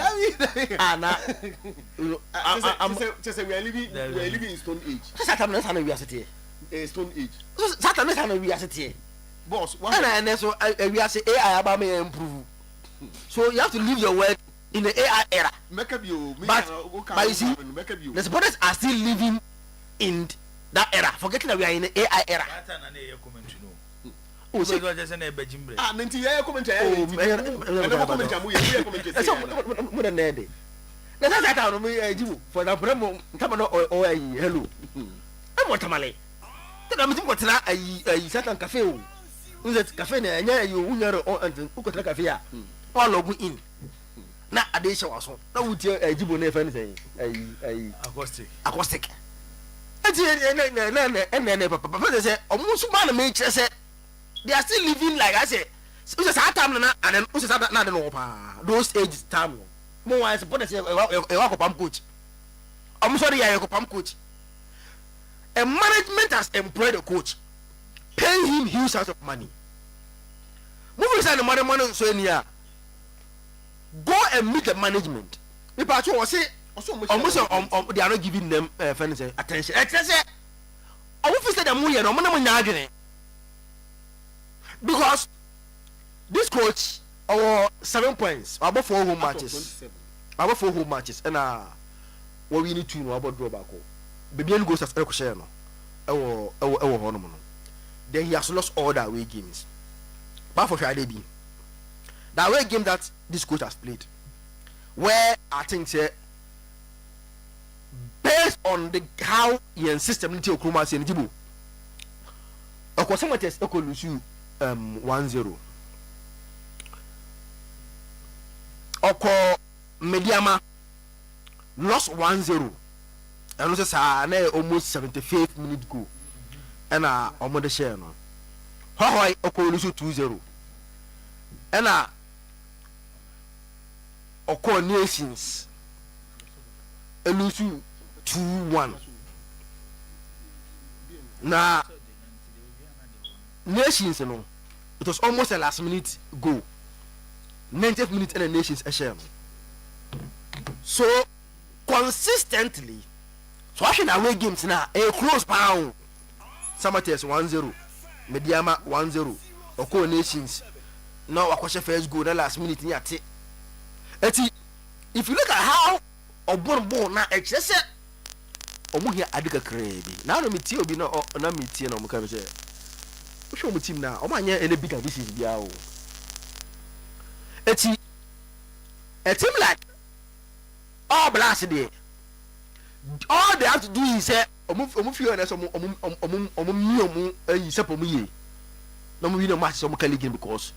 I'm just we are living in Stone Age. That's how time that's how we are sitting. Stone Age. That's how we are sitting. Boss, and so we are say AI about me improve. So you have to leave your word in the AI era. But you see, the supporters are still living in that era, forgetting that we are in the AI era. Oh, so just an ebejimbre. Nanti ya commentary. More than that. That's how me jibu for the promo come on hello. watermelon tena mti ko tena ayi satan cafe o unze cafe na enya ayi o unyare o antin ko tena cafe a all log in na ade hye waso na wuti ajibo na fa ni say ayi acoustic eti na papa say omusu ma na me kire say they are still living like I say uze sa time na and uze sa na de no pa those age time mo wa support say e wa ko pam coach omuso de ya ko pam coach. A management has employed a coach, paying him huge amounts of money. Moving aside the money so in here, go and meet the management. If I say almost they are not giving them attention. Because this coach our 7 points about 4 home matches, and what we need to know about drawback. Baby goes as Echo no. Then he has lost all the away games. But for Friday, the away game that this coach has played, where I think based on the how he insists into Okruma saying Jibu, of course, some matches Echo lose you 1-0. Oko Mediama lost 1-0. And also say almost 75th minute go. And omo de share no. How Oko lose 2-0. And Oko Nations lose 2-1. Na Nations no. It was almost a last minute goal. 90th minute and the Nations a share. So consistently so watching away games now a close pound. Samates 1-0, Mediama 1-0, Oko Nations now Akosha first goal the last minute near T. If you look at how Obon now excess Omuhia Adika Crazy. Now no meet you be no meet you no Mukabe. Show me team now. Omanya any bigger this is Biao. A team like all blast day. All they have to do is say omu and some no we no match some game because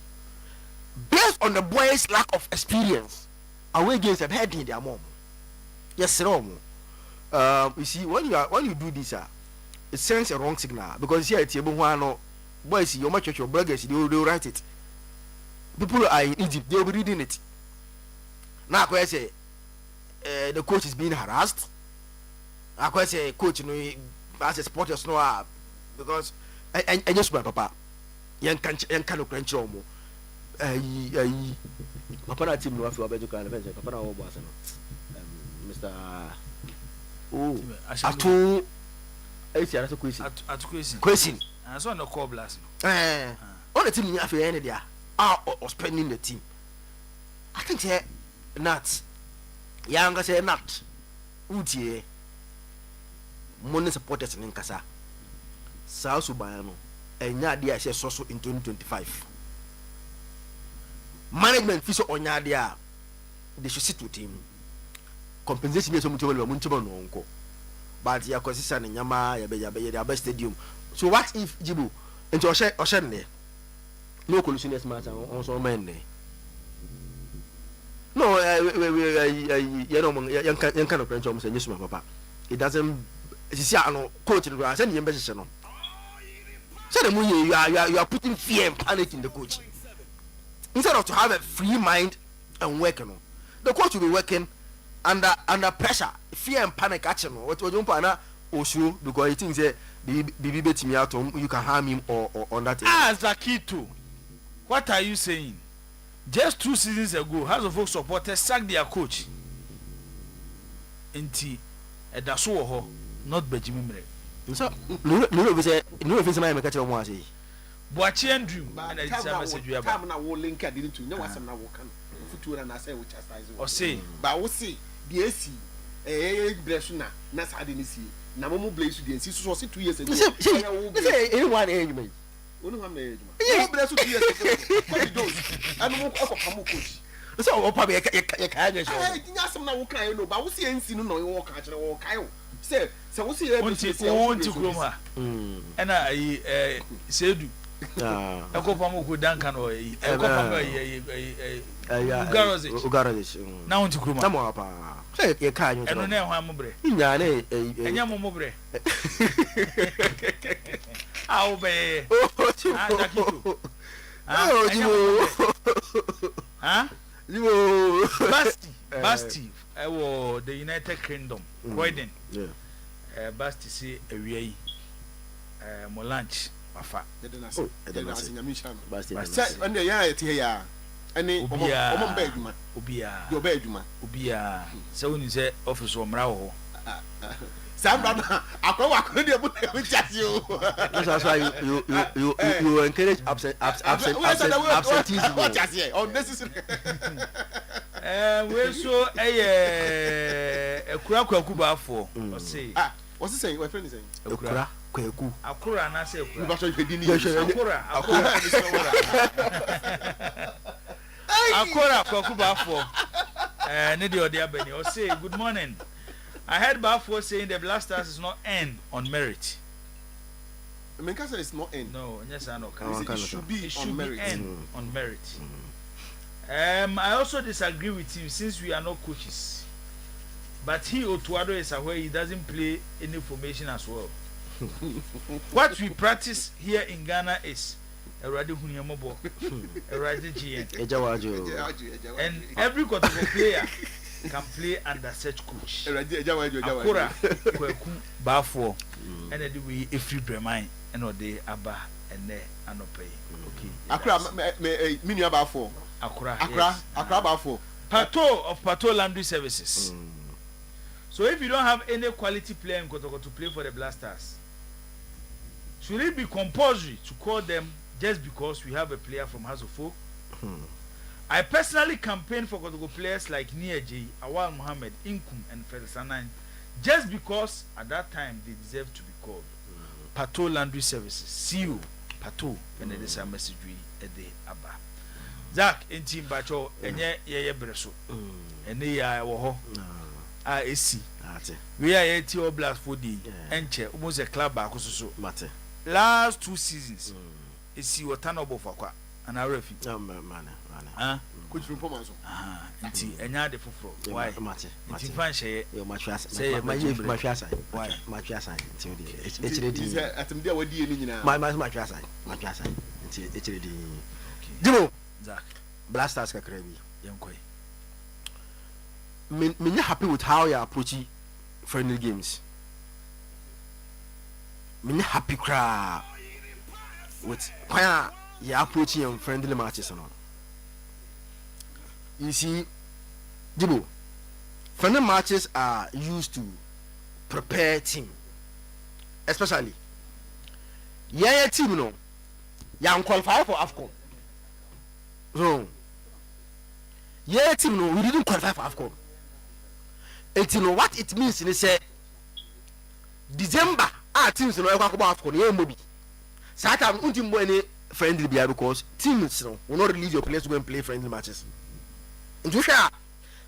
based on the boys' lack of experience away games have had in their mom. Yes, wrong. You see when you do this it sends a wrong signal because here it's no boys your match your bloggers they will write it. People are in Egypt, they will be reading it. Now I say the coach is being harassed. I say coach as a supporters no because I just my papa yan kan no crunch omo papa na team no afi obejo kan fence papa na wo boss no Mr. Atu esi ara so question and so no call blast all the team ni afi any there or spending the team I think say not yanga say not utie money supporters in Nkasa. South Subayano, and Yadia says so in 2025. Management fiso on Yadia, they should sit with him. Compensation is much uncle. But ya consistent in Yama, Yabe Stadium. So what if Jibu into Oshende? No collisionist matter on so many. No, young kind of French almost and yes, my papa. It doesn't. Coach and I send you message. So you are putting fear and panic in the coach. Instead of to have a free mind and working, the coach will be working under pressure, fear and panic action. What you don't also because he thinks that baby bet me out you can harm him or on that. Zakito, what are you saying? Just 2 seasons ago, House of Folk supporters sacked their coach. Inti Edaso not Benjamin. So no say my make a one say. Boachi Andrew and I message you about. Na wo link adin to no wasem na wo kan. Futu na say we chastise. O say ba wo say the AC bless na sa de ni si. Na mo bless you the AC so 2 years ago. Say anyone age me. Onu ham na age ma. Mo bless you 2 years ago. What you do? Anu mo akọ coach. So o pa be e ka anya so. Nya asem na wo kan no ba wo say NC no wo kan kire wo kan. Say we see won't Kroma. And I said, Ekopam ko dankan o yi. Ekopam Ugarozic. Now to Kroma. Tamo apa. Say ye ka nyu. Eno na ho amobre. Nya na Enya mo mobre. Ah obe. Ah takito. Oh, Jimo. Huh? Jimo. Basti. The United Kingdom. Croydon. Yeah. Basti see a way. Mo lunch. Wafa. Basti. And the ya eti ya. Ani omo ba adwuma. Obia. So when you say office o mra wo. Samba akwa de bu na bi chasi o. That's why you encourage absenteeism. What chasi unnecessary. We so ekura kwaku ba afo. O say. What's he saying? My friend is saying. Ekura kwaku. Akura na say ekura. You ba so you dey ni. Akura kwaku ba afo. Ne de odi abani. O say good morning. I heard Bafo saying the Blasters is not end on merit. I mean, Kasa is not end. No, yes, I know. It should be on merit. End on merit. I also disagree with him since we are not coaches. But he, Otuado, is aware he doesn't play any formation as well. What we practice here in Ghana is Eradi Hunyamobo, Eradi GN. And every quarter player can play under such coach. Akura Kweku Bafo and the way if you Bremai and Ode Abba and there and no pay. Okay. Akura mini Bafo. Akura Bafo. Pato of Pato Laundry Services. So if you don't have any quality player in Kotoko to play for the Blasters, should it be compulsory to call them just because we have a player from House of Folk? I personally campaigned for Kotoko players like Niaji, Awal Mohammed, Inkum, and Fedesanan just because at that time they deserve to be called. Pato Laundry Services, CEO, Pato, and it is a message we a day Abba. Zach, in Team Bacho, and ye Breso, and they are Woho. AC. We are 80 Oblast for the Enche, almost a club back also. Last 2 seasons, is see what Tanobo for qua, and I refuse. No, man. Coach from Pomazo. And ya de Fufro. Why? It's fine, say, you much fast. Say, my fast. Why? My fast. It's ready. At them there were dealing my fast. It's ready. Jimo, Zach, Blasters Kakrebi. Young Quay. Me happy with how you are approaching friendly games. Me happy crowd with how you are approaching friendly matches and all. You see, Jibo, friendly matches are used to prepare team, especially team no, you qualify for AFCON. So, team no, we didn't qualify for AFCON. And you know what it means in say December our teams no go AFCON yeah mobi. Sata unti mo any friendly bia because teams no will not release your players to go and play friendly matches. And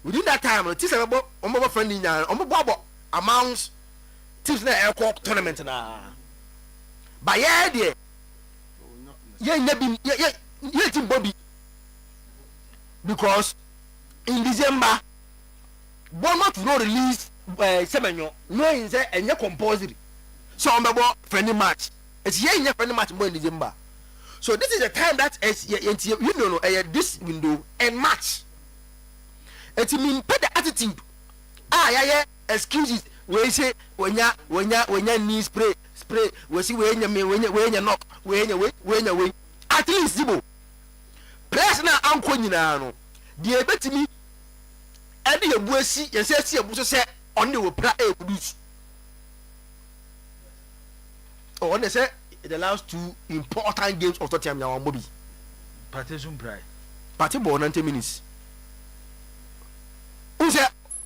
within that time, the teams are friendly now. Amounts teams na air tournament na. But yeah, team Bobby because in December, Bournemouth will not release Semenyo. No, in say and you compulsory. So I'm about friendly match. It's yeah, friendly match more in December. So this is the time that is you know this window and match. It mean put the attitude. Excuses. We say when ya knee spray. We see when you knock when you at least Zibo. Players na anko nyina no. The betimi e de ebuasi yesi ebuso se on the pra e produce. Oh, they say the last 2 important games of Tottenham now Mobi. Partition pride. Party ball 90 minutes.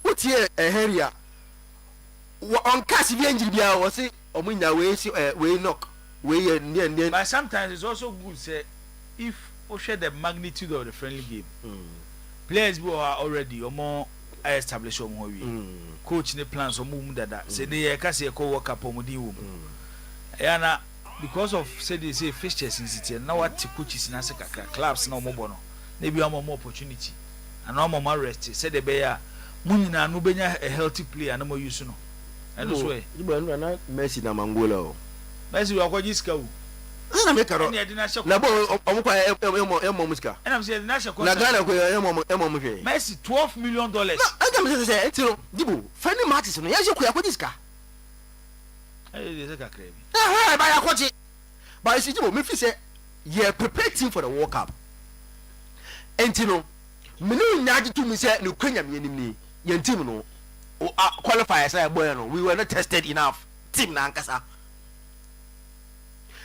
What here area on cash engine bia was say omunya we knock we and but sometimes it's also good say if we share the magnitude of the friendly game players who are already or more I establish omo wi coach ne plans omo mu dada say dey ka say ko work up omo din wo yana because of say they say fixtures in city na what coaches na say kakra clubs na omo bo no na bi omo opportunity and omo rest say dey be ya munyina no benya a healthy player na mo use no and so e ibo na Messi na Mangola o Messi wa ko jiska o na make ro na bo omo kwa emo musika and I'm saying na shako na Ghana ko emo mu hwe Messi $12 million na anga me say entiro dibo funny matches no ya je ko ya ko jiska eh dey kakra bi ba ya ko ji ba isi dibo me fi say ye prepare team for the World Cup entino me no nyaji to me say no kwanya me anim ni ye team no qualifiers say boy no we were not tested enough team na ankasa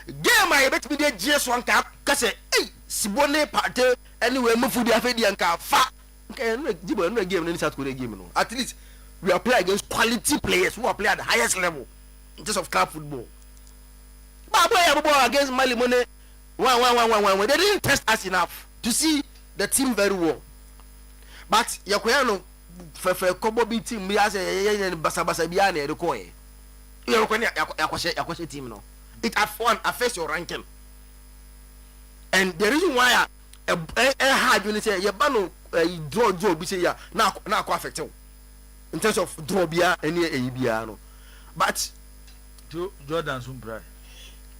game I bet me dey GS one ka say eh sibone party anyway me food afedi anka fa okay no dibo no game no South Korea game no at least we are playing against quality players who are playing at the highest level in terms of club football but boy against Mali money 1 they didn't test us enough to see the team very well but yakoya no fefe kobo bi team bi as basa bi na e ko e yakwashe team no it affects your ranking and the reason why hard you say you ban draw bi say ya na affect you in terms of draw bia any bia no but Jordan Sumprai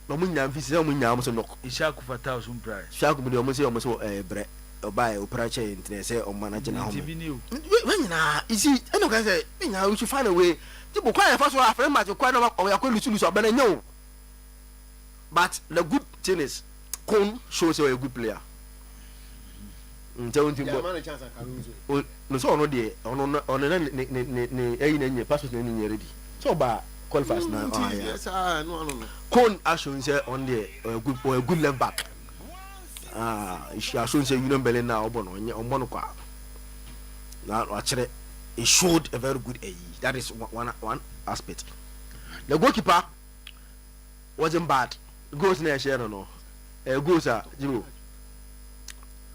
no munya mfisi no munya amso no Ishaku Fatah Sumprai Ishaku bi omo say bre obai operator internet say o manage na homo when na isi eno kan say nya we should find a way people kwai fa so afre match kwai no ya ko lusu abana nyo but the good thing is Kon shows you a good player nti no so ono de ono ne ne passport ne ready so ba qualifiers na yes no Kon actually say on the a good left back she actually say Union Berlin na obono kwa na actually it showed a very good AE. That is one aspect. The goalkeeper wasn't bad. Goals na share no goals are Jibo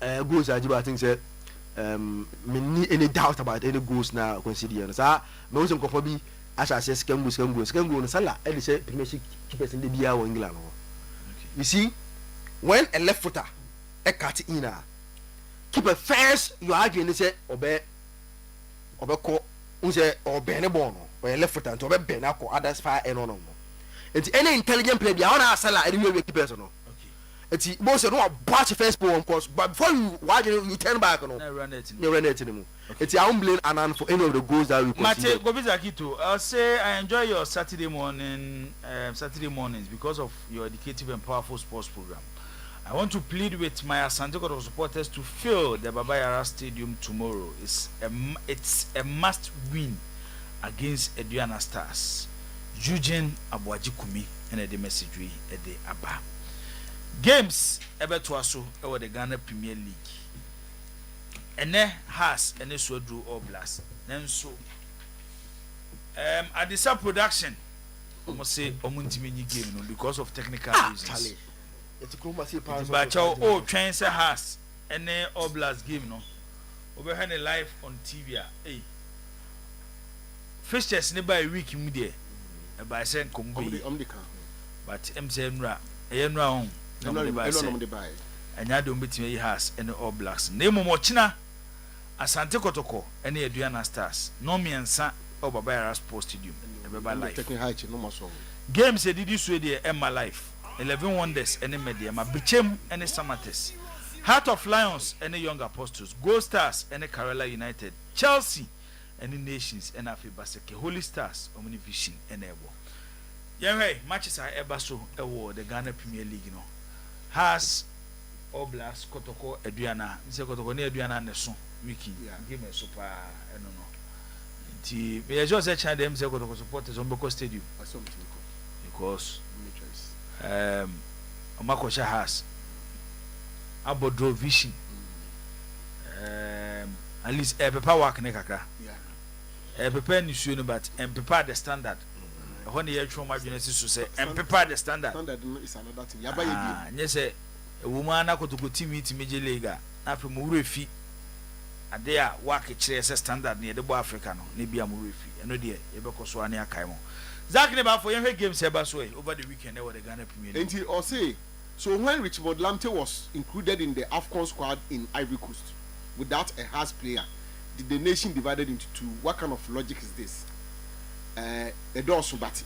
I think say me any doubt about any goals na consider so me was nko bi as I say second goal no sala e say premiership keepers in the bia in England no. You see when a left footer e cut in keeper first you argue say obe ko unse obe ne ball no or left footer to obe ben akọ others fire no enti any intelligent player bia ona sala e we keepers no enti most no watch first ball of course but before you turn back no run it no enti I won't blame Anan for any of the goals that we conceded. Mate Gobizakito, I'll say I enjoy your Saturday mornings because of your educative and powerful sports program. I want to plead with my Asante Kotoko supporters to fill the Baba Yara Stadium tomorrow. It's a must win against Eduana Stars. Eugene Abuajikumi and the message we at the Abba. Games ebe to aso over the Ghana Premier League. Ene has ene so drew all blast. Nenso at the sub production almost say omuntimi ni game no because of technical reasons. But oh train say has ene all blast game no. Over hand live on TV hey. Fixtures ne by week mu there. By saying kombe. But MC Nra Enra on and ya don't bet me has any all blacks. Name Mochina Asante Kotoko any Eduana Stars. No me and San or Baba Sports Stadium. Games did this way there in my life. 11 Wonders any media, my Bichem any Samates. Heart of Lions any Young Apostles. Gold Stars any Kerala United. Chelsea any Nations and Afi Baseke. Holy Stars Omni Vision and Ebo. Yeah, matches are ever so the Ghana Premier League, you know. Has Oblast Kotoko Eduana, Mr. Kotoko near Eduana Neson, Wiki, give me super, I don't know. We are just a child, Mr. Kotoko supporters on Boko Stadium. Because Omakosha has Abodro Vision, at least a paper work nekaka. A paper ni soon, but and prepare the standard. When the actual marginations to say and prepare the standard. Standard is another thing. Yes, a woman I could go team meet Major Lega after Murefi. ade a work kire say standard ne de bo Africa no ne bia mo refi eno de e be koso ani akai mo Zach ne ba for yen games e ba so over the weekend e wo the Ghana Premier League. And or say so when Richmond Lamptey was included in the AFCON squad in Ivory Coast without a Hearts player, the nation divided into two. What kind of logic is this? A door but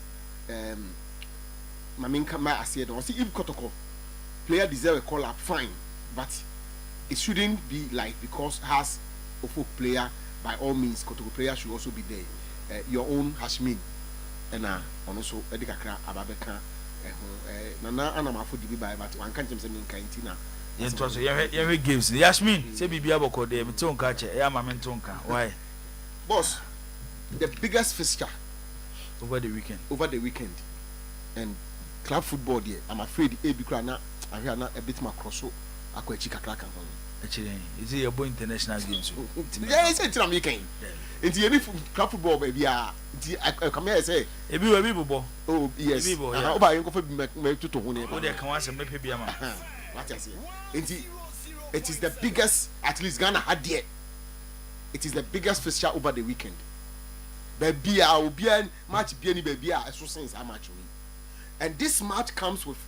Maminka I said, see if Kotoko player deserve a call up, fine, but it shouldn't be like because has a folk player by all means. Kotoko player should also be there. Your own Hashmin and also Edikakra Ababeka. Nana anamafo dibi by but one can't say in Kaintina. Yes, was every games. Yasmin, say Bibia Boko, they don't catch it. Why? Boss, the biggest fixture over the weekend. And club football there, I'm afraid Ebikrana, I hear a bit more cross. I quite chica crack. Actually, is it your international games? Yeah, it's a weekend. It's any club football, baby. I come here and say, oh, yes. How about you go for me to win? Oh, they can watch some maybe. What I say? It is the biggest, at least Ghana had there. It is the biggest fixture over the weekend. Baby, I will be a match, baby, I so sense how much we. And this match comes with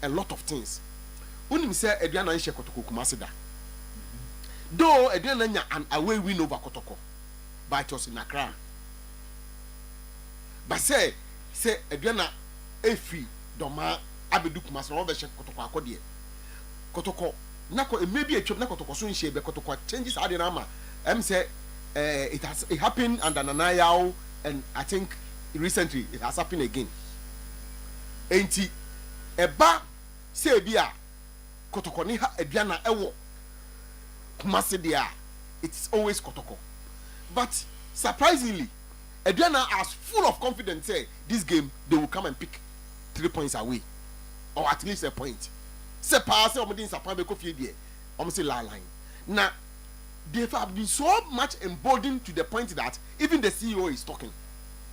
a lot of things. Unim say Adriana Ishe Kotoko Kumasida. Though Adriana an away win over Kotoko, but it was in Accra. But say Adriana Efi Doma Abedu Kumasida over Kotoko Akodie. Kotoko nako maybe a chop na Kotoko so nshie be Kotoko changes adinama. Say it happened under Nanayao, and I think recently it has happened again. Enti eba say bia Kotoko ni ha Adriana ewo Kumasi dia, it's always Kotoko. But surprisingly, Adriana is full of confidence. Say this game they will come and pick 3 points away, or at least a point. Say pass or medin sapame kofi die. Say la line. Now they have been so much emboldened to the point that even the CEO is talking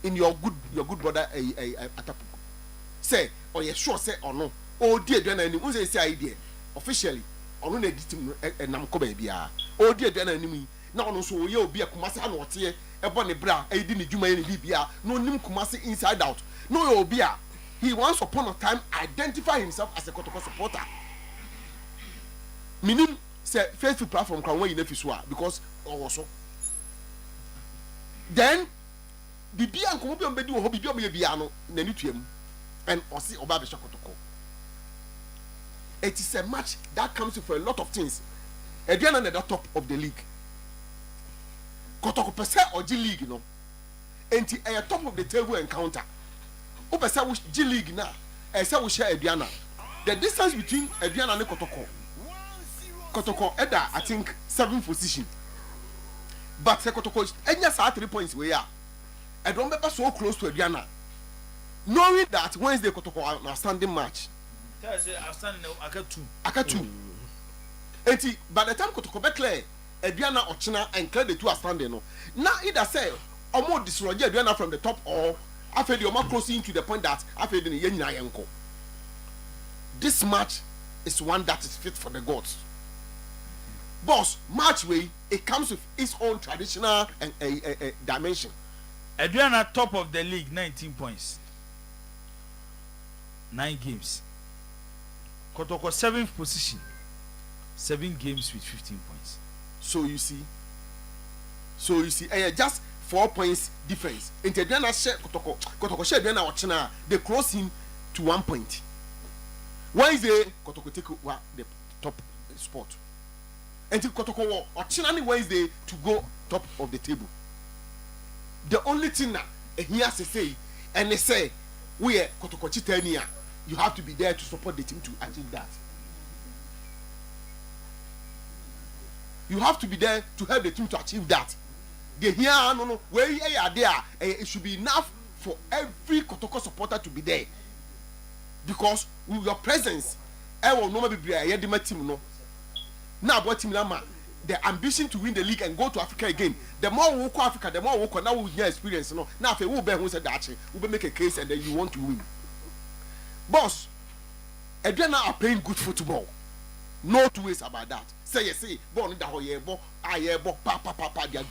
in your good brother Atapuku. Say or you sure say or no. Oh dear Adriana any say idea officially. Ono na editim nam ko ba bia o di aduana anim na ono so ye obi akumase ha na ote e bo ne bra e di ne dwuma ye ne bibia no nim kumase inside out no ye obi a he once upon a time identify himself as a Kotoko supporter minim say Facebook platform kan when you nefi so a because so then bibia nkomo bi on bedi wo ho bibia o bia no na ni tuam and osi oba be Kotoko. It is a match that comes with a lot of things. Adriana at the top of the league. Kotoko pese or G League, you know. And at top of the table encounter. Opesa which G League now. I say we share Adriana. The distance between Adriana and Kotoko Eda, I think 7th position. But Kotoko Enya 3 points we are. I don't remember so close to Adriana. Knowing that Wednesday Kotoko an outstanding match. Akatu. Enti by the time Kotoko be clear, Adriana Ochina and clear the two are standing no. Now either say omo dislodge Adriana from the top or after the omo closing to the point that after the yenyina yenko. This match is one that is fit for the gods. Boss, match way it comes with its own traditional and dimension. Adriana top of the league 19 points. 9 games. Kotoko 7th position, 7 games with 15 points. So you see, just 4 points difference. Adriana share Kotoko share Adriana Ochina, they close him to 1 point. Wednesday Kotoko take the top spot. Until Kotoko Ochina Wednesday to go top of the table. The only thing that he has to say, and they say, we are Kotoko Chitania. You have to be there to support the team to achieve that. You have to be there to help the team to achieve that. They here no where you are there, it should be enough for every Kotoko supporter to be there. Because with your presence, I will normally be a team no. Now what team Lama, the ambition to win the league and go to Africa again. The more we go Africa, the more we go now we hear experience. No, now if we will be who said that, we will make a case and then you want to win. Boss, Adriana are playing good football. No two ways about that. Say you see, born in the whole year, pa. They are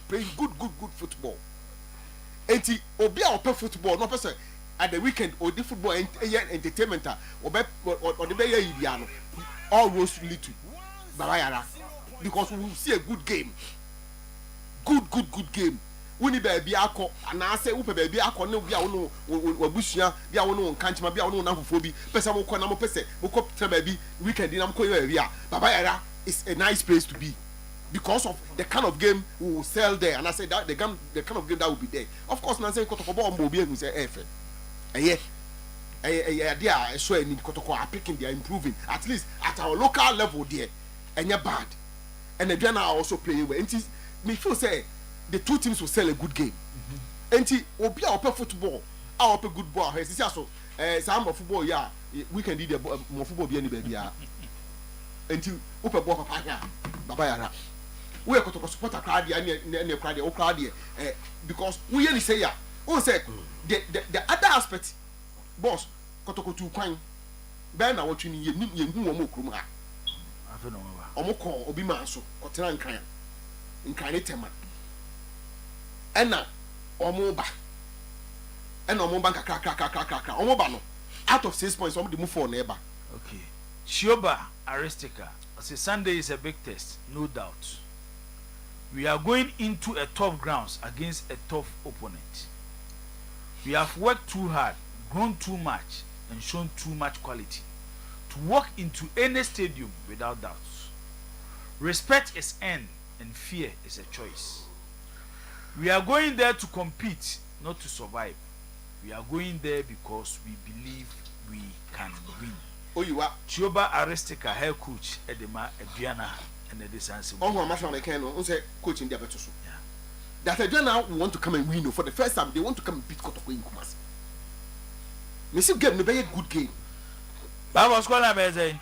playing good football. And Obia or football, no person at the weekend or the football entertainment or the Bay Ibiano, all roads lead to Barayara. Because we will see a good game. Good game. Wini baby ako na say upe baby ako no bia wono wabushia bia wono kanchima bia wono nanfofo bi pesa mo ko na mo pese mo ko tra baby weekend na mo ko area baba yara is a nice place to be because of the kind of game we will sell there, and I say that the kind of game that will be there. Of course na say kotoko bo obi ehun say efe they so any kotoko are picking, they are improving at least at our local level there, and you're bad, and the Ghana are also playing well. And me feel say the two teams will sell a good game. And obi a football, our good ball. He says so. Some of football, yeah, we can do the more football be any baby. Yeah. Until open ball papa here, baba yara. We are going to support a crowd and crowd or crowd because we only say yeah. We say the other aspect, boss. Kotoko tu kwan. Ben na watching ye hu omo krum ha. Afa no wa. Omo ko obi ma so kotena nkran. Nkran ne tema. Ena omo ba. Ena omo bank kra. Omo ba no. Out of 6 points, omo dey move for neighbor. Okay. Shioba Aristica. Say Sunday is a big test, no doubt. We are going into a tough grounds against a tough opponent. We have worked too hard, grown too much, and shown too much quality to walk into any stadium without doubts. Respect is earned and fear is a choice. We are going there to compete, not to survive. We are going there because we believe we can win. Oh, you are Chioba Aristica, head coach, Edema, Adriana, and the Desansi. Oh, I'm not can say coaching the better. That Adriana want to come and win for the first time. They want to come and beat Kotoko in Kumasi. Missy game no be a good game. Baba Squala Beze.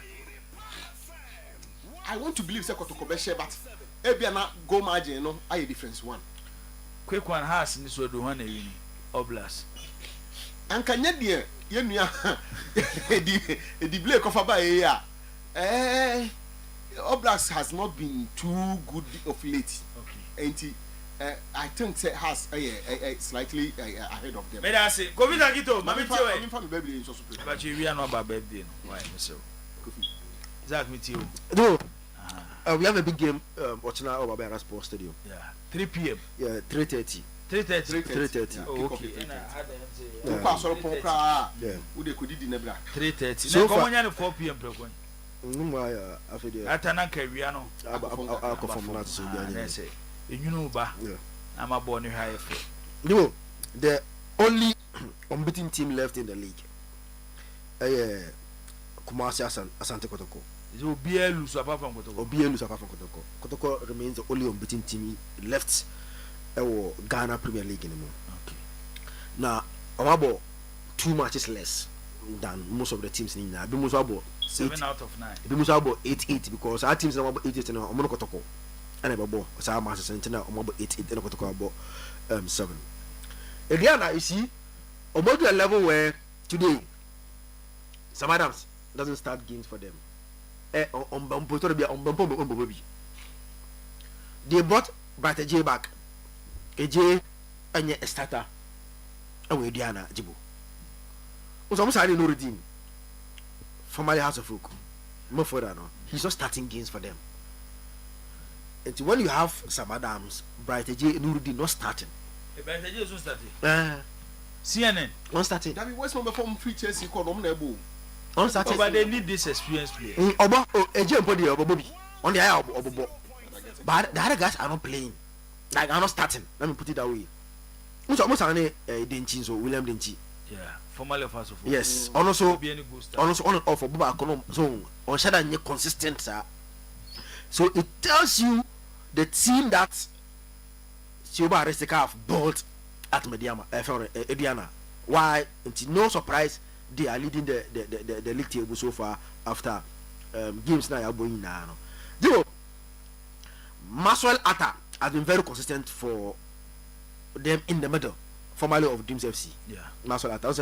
I want to believe Kotoko be share, but Ebiana go margin no I difference one. Quick one has in this one uni Oblas. And can you dear the Blake of Abaya? Oblast has not been too good of late. Okay. And I think it has slightly ahead of them. May I say, go with Agito, Mammy baby is also playing. But we are not about birthday. Why, so? Zach, me too. No, we have a big game watching our Barbara Sports Stadium. Yeah, 3 p.m. Yeah, 3:30. 3:30. Oh, okay. Yeah. Who they could do in 3:30. So far, 4 p.m. After the Atanaka Viano. I'll confirm that. So you know, I'm a born high. No, the only unbeaten team left in the league. Kumasi Asante Kotoko. It will be a loose apart from Kotoko. Kotoko remains the only unbeaten team left. Ghana Premier League anymore. Okay. Now, about 2 matches less than most of the teams in Ghana. Most about 7 out of 9. Most about 8-8 because our teams are about 8-8 and I'm Kotoko. And about so our matches and now I'm about 8-8 and Kotoko about 7. Again, you see, about to a level where today Sam Adams doesn't start games for them. They brought Brighter J back. AJ and a starter away Diana Jibo. Was almost I no redeem. Formerly House of Folk. More further no. He's not starting games for them. And when you have Sam Adams, Brighter J Nuruddin not starting. Brighter J is not starting. CNN not starting. That was one from free Chelsea called Omnebo. On starting. But they need this experienced player. Oba AJ and Body Bobby. On the eye of Obo. But the other guys are not playing. Like I'm not starting. Let me put it that way. Almost Denchi, so William Denchi. Yeah, formerly of us. Yes, also on and off for Boba Kono zone on shadow and consistent, sir. So it tells you the team that Sioba Aristica have built at Ediana. Why? It's no surprise they are leading the league table so far after games now are going now. Maswell Atta has been very consistent for them in the middle formerly of Dreams FC. Yeah. National that was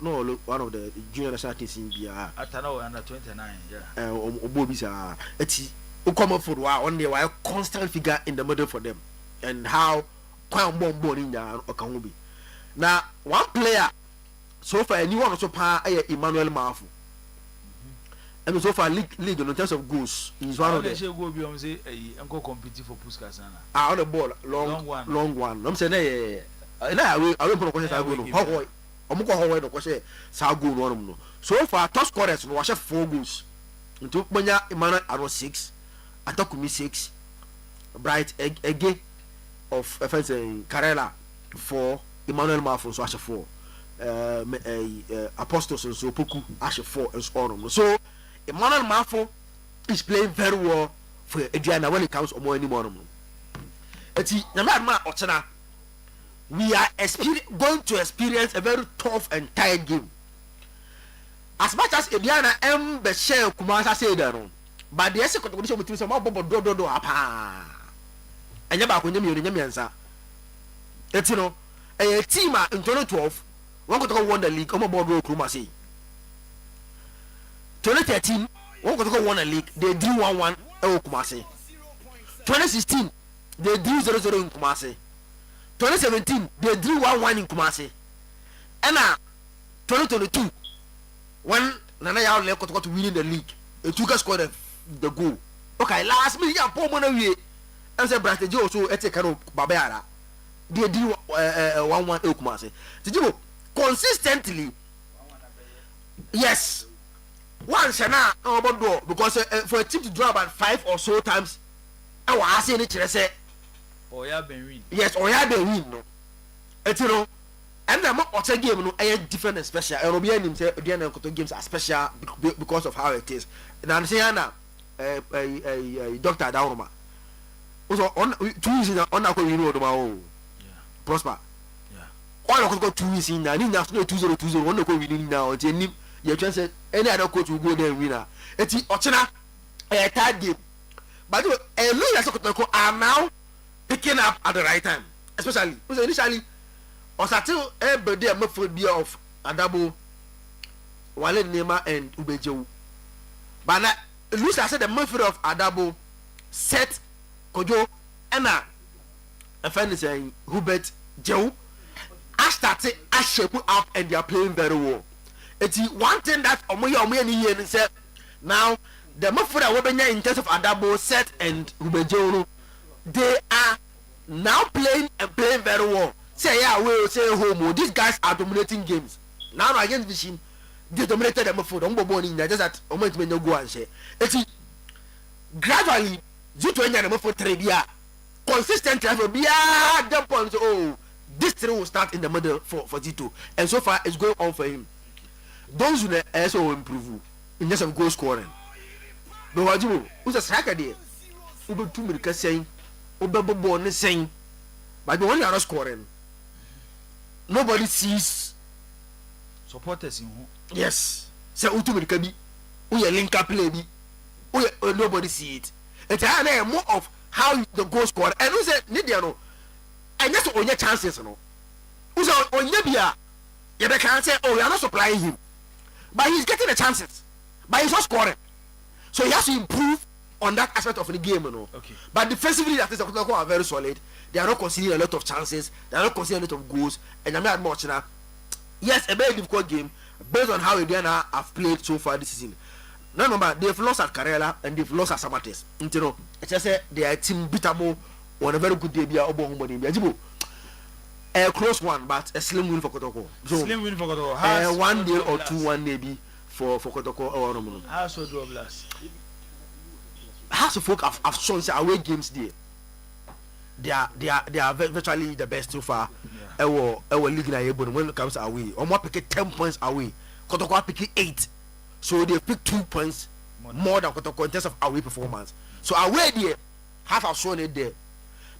no one of the junior national teams in BR. Atano under 29. Yeah. Obobisa. It's come for one day why constant figure in the middle for them and how quite born in the Okamubi. Now one player so far anyone also pa Emmanuel Mafu. And so far league in terms of goals he's one of the go beyond say uncle competing for Puskas on the ball long one. I'm saying I don't put a question no. So far top scorers no was 4 goals. Into Manya Emmanuel Aro 6, Atokumi 6, Bright Ege of Karela 4, Emmanuel Mafon so 4. Apostles and so Poku Ashe 4 and so on. So Emmanuel Mafo is playing very well for Adriana when it comes to more anymore. We are going to experience a very tough and tired game. As much as Adriana Beshel Kumasa said that, but the essence competition between some Bobo do apa. And you back when you answer. It's a team in 2012, one could won the league, board Kumasi. 2013, one could won a league, they drew 1-1 Kumasi. 2016, they drew 0-0 in Kumasi. 2017, they drew 1-1 in Kumasi. And 2022, when Nana Leko got to win the league, it took us scored the goal. Okay, last minute, poor money. And said Brad Joe, so it's a kind of Babara. They drew 1-1 in Kumasi. Did you consistently? Yes. Once and now, because for a team to draw about 5 or so times, I was saying it. I said, Oya been win. Yes, Oya been win. No, it's and the other game no, I different and special. European himself, the games are special because of how it is. And I'm saying now, Doctor Dauroma. Also on 2 years on that we know about Prosper. Yeah. All of us got 2 years in now. Ni national 2020 one go winning now. It's you chance any other coach will go there and winner. It's Ochina a third game. But look are now picking up at the right time. Especially because initially Osatil everybody a of Adabo Wale Nema and Ubejo. But now Lucy said the method of Adabo set Kojo and a friend is saying Hubert Joe. I started I shape up and they are playing very well. It's one thing that Omoya said now the Mafura Webenya in terms of Adabo set and Ubejo, they are now playing and playing very well. Say yeah, we say home. These guys are dominating games. Now against Vision, they dominated the Mafura. Just that moment when you go and say it's gradually due to any Mafura Trebia consistently have a jump on. Oh, this three will start in the middle for Tito, and so far it's going on for him. Those who also improve in terms of goal scoring. But what you who's a striker there? Over 2 minutes saying, over born saying, but the one you are not scoring, nobody sees supporters in who? Yes. Say 2 minutes be, we link up play be, nobody see it. It's more of how the goal scorer and who said Nidiano, and just on your chances, no. Who's on your beer? You can't say, oh, you are not supplying him. But he's getting the chances. But he's not scoring. So he has to improve on that aspect of the game, you know. Okay. But defensively, that is are very solid. They are not conceding a lot of chances. They are not conceding a lot of goals. And I'm not much now. Yes, a very difficult game based on how Indiana have played so far this season. No, remember, they've lost at Karela and they've lost at Samates. You know, it's just they are a team beatable on a very good day. A close one, but a slim win for Kotoko. So, slim win for Kotoko. 1-0 or 2-1 maybe for Kotoko or no. How so do blast? House of Folk have shown away games there. They are virtually the best so far. Our league na able when it comes away. Omo pick 10 points away. Kotoko pick 8. So they pick 2 points more than Kotoko in terms of away performance. So away there, half have shown it there.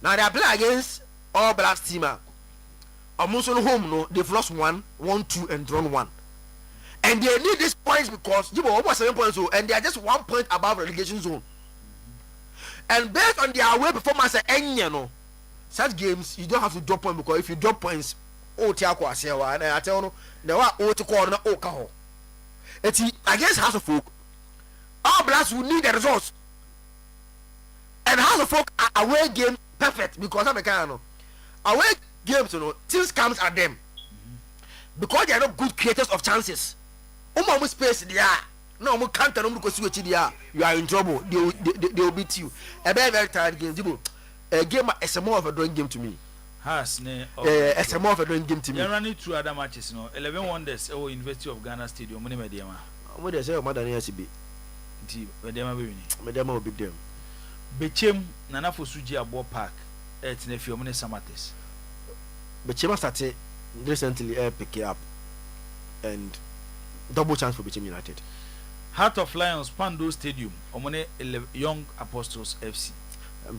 Now they are playing against All Blacks team. Almost on home, no, they've lost 1-2 and drawn 1. And they need these points because you almost 7 points, and they are just 1 point above relegation zone. And based on their away performance, you know, such games you don't have to drop points because if you drop points, o ti akwa ase wa na ate no na wa o ti call na o ka ho eti against House of Folk all Blacks will need the results and House of Folk away game perfect because I'm a kind of away games you know things comes at them because they are not good creators of chances almost space there no mo counter no because you are in trouble they will beat you a very tired game a game is a more of a drawing game to me it's a more of a drawing game to me. You're running through other matches, no? 11 wonders at University of Ghana Stadium. Money Mediama. What they say, Madam Yasibi. Mediama Bini. Mediama will beat them. Bechem Nana Fosuji Abo Park at Nefiomene Samates. Bechem started recently pick up and double chance for Bechem United. Heart of Lions Pando Stadium. Omone Young Apostles FC.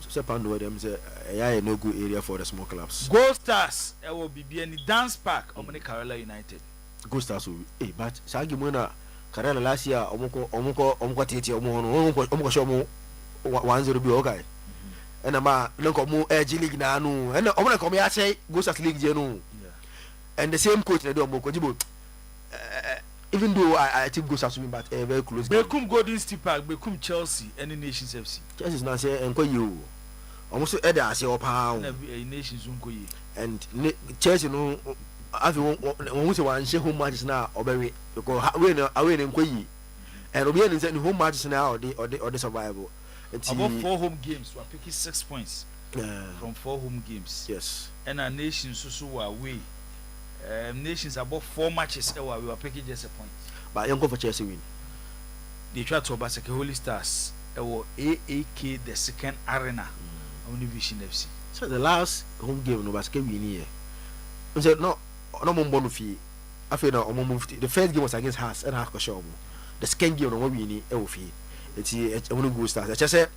Say Pando them say a no good area for the small clubs. Gold Stars will be any dance park Omone Kerala United. Gold Stars will be but Sagi Mona Kerala last year omko tete omko show mo 1-0 be okay. And ama nko mo G League na anu and omona come ya say Gold Stars League je no. And the same coach na do omko jibo even though I think Gold Stars win but very close. Bekum Golden State Park, Bekum Chelsea, any Nations FC. Chelsea is not say enko you. Almost either I say opa. Nations unko ye. And Chelsea no afi won say wan share home matches na obere because away enko yi. And obi en say home matches na or the survival. About 4 home games, we are picking 6 points from 4 home games. Yes. And our nations also were away. Nations about 4 matches we were picking just a point. But you go for Chelsea win. They try to Obaseke Holy Stars or AAK the second arena on Vision FC. So the last home game no Obaseke win here. I said no mo mbonu fi. After na omo move the first game was against Hearts and Hearts ko the second game no mo win e wo fi. Eti omo go Stars. I just say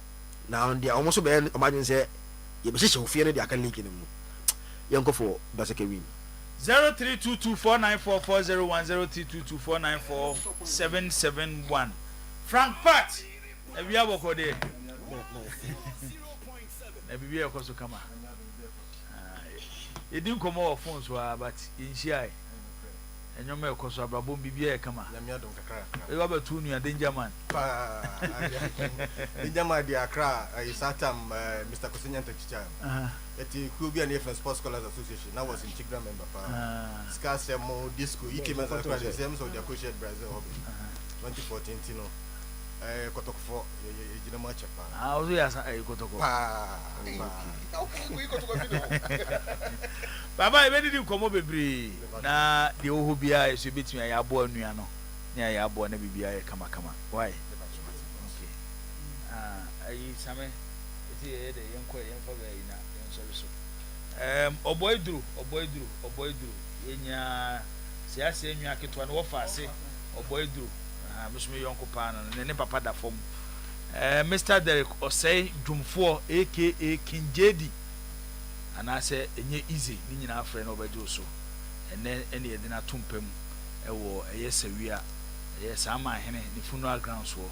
now they almost be imagine say you be say ofie no they aka league no mu. You go for Obaseke win. 0322494401 0322494771 Frank Pat we have work there na bibi e koso kama e din komo phones wa but in share enyo me koso abrabo bibi e kama na me adon kakra e wa batu nu danger man danger man di Accra isatam Mr. Kosinya Techicha eti Kubi and Efren Sports Scholars Association now was in Chigram member scarce mo disco came as a same so their coach Brazil hobby 2014 tino kotoko for jina match pa ozo ya kotoko baba e be di komo bebre na de oho bia e so betimi ya abo anua no na ya abo na bibia e kama why okay ayi same eti e de yenko yenfa ba ina so oboydru yenya siasa enua ketwa no wofa ase oboydru musume yonko pa no ne papa da fom Mr. Derek Osei Jumfo aka King JD anase enye easy ni nyina afre no obajo so ene ye na tumpem ewo eyesawia eyesama hene ni funeral grounds wo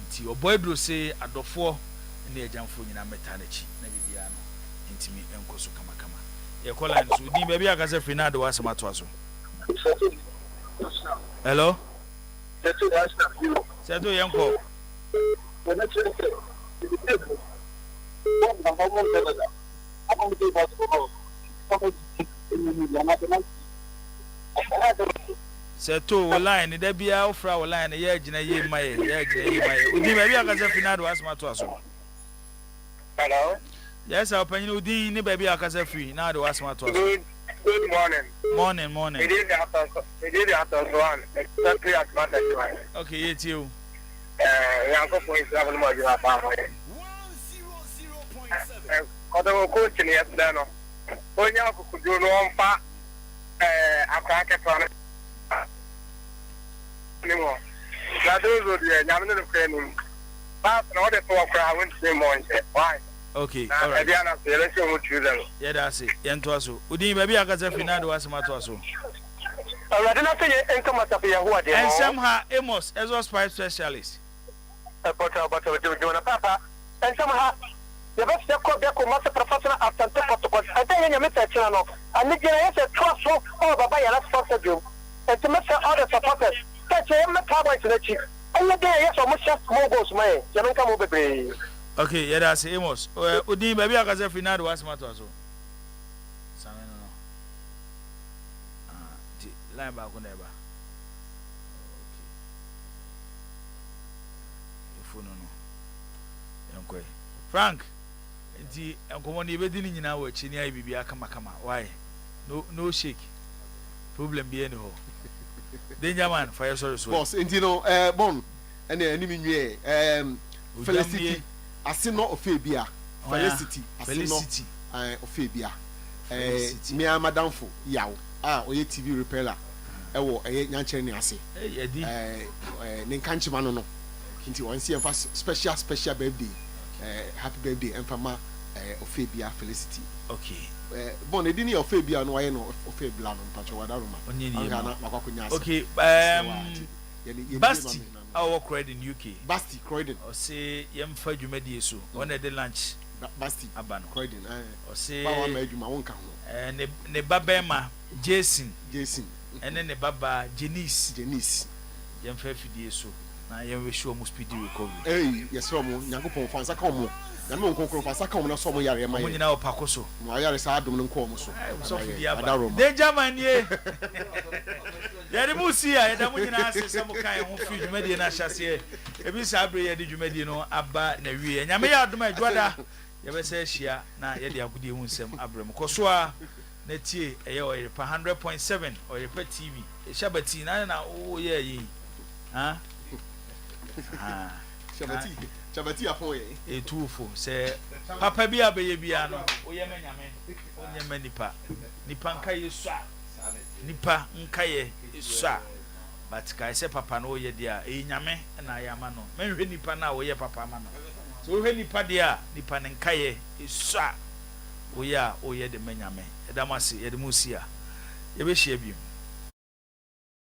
nti oboydru say adofo ne ejamfo nyina metanachi na bibia no intimi enkoso kama ye call line so di baby akase free do asema to aso hello seto yenko seto line da bia ofra line ye gina ye maye udi baby akase free do asema to aso hello. Yes, our opinion would be baby akase free. Now the was what was. Good morning. Morning. It is after one. Exactly at one. Okay, it's you. Yanko point 7 more you have found. Kodo coach ni yesterday no. Onya ko do no mfa akaka plan. Ni mo. Na do zo de nyame no kra ni. But no de to kra won say mo nse. Why? Okay, all right. Yeah, that's it. Yentoaso. Udi baby akase finado wasemato aso. Already not say income to be who are there. And somehow Amos as was five specialist. But doing a papa. And somehow the best call their commercial professional after the protocol. I think you met a channel. And the generation is trust of Baba Yala's first room. And to make all the supporters, that's a cowboy to the chief. And the day, yes, almost just mobiles, man. You don't come over. Okay, yeah, that's Amos. Udi, maybe I can say final was matter so. Samen no. Line back on never. Okay. No. Frank, nti enkomo ni ebedi ni nyina wa chi ni ayi bibia kama why no shake problem be any ho danger man fire sorry boss nti no bon ene ani mi nwie Felicity asino ofebia Felicity asino ofebia me amadamfo yawo oye TV repairer ewo nyanchere ni ase ne kanchima no nti won see special birthday happy birthday Enfama Ophebia Felicity. Okay. Bon edini Ophebia no aye no Ophebia no mpacho wadaruma. Anga na makokunya ase. Okay. Basti our credit in UK. Basti credit. O say yemfa dwumadi so. On the lunch. Basti abano. Credit. O say ba wa ma adwuma wonka ho. Ne babema Jason. And ne baba Janice. Yemfa fidie so. Na yem we show mo speedy recovery. Hey, yes so mo Nyankopon fansa ka mo. Na me nkonkron fansa ka mo na so mo yare ma ye. Mo nyina opako so. Mo yare sa adom no nko mo so. So fidie aba. De German ye. Yare musia ye da mo nyina asese mo kan ho fi dwumadi na hyase. Ebi sa abre ye de dwumadi no aba na wie. Nyame ya adom adwada. Ye be se hia na ye de agudie hu nsem abre mo. Koso a na tie eye Oyerepa 100.7 Oyerepa TV. E shabati na o ye yi. Ha? Chabati afon ye etufo se papa bi abeye bia no oye manyame onye manipa nipa nka yesua nipa nka ye yesua but kai se papa no oye dia nyame na ya ma no menhwe nipa na oye papa ma no so hwe nipa dia nipa nka ye yesua oye de manyame edamase ye de musia ye be hia bi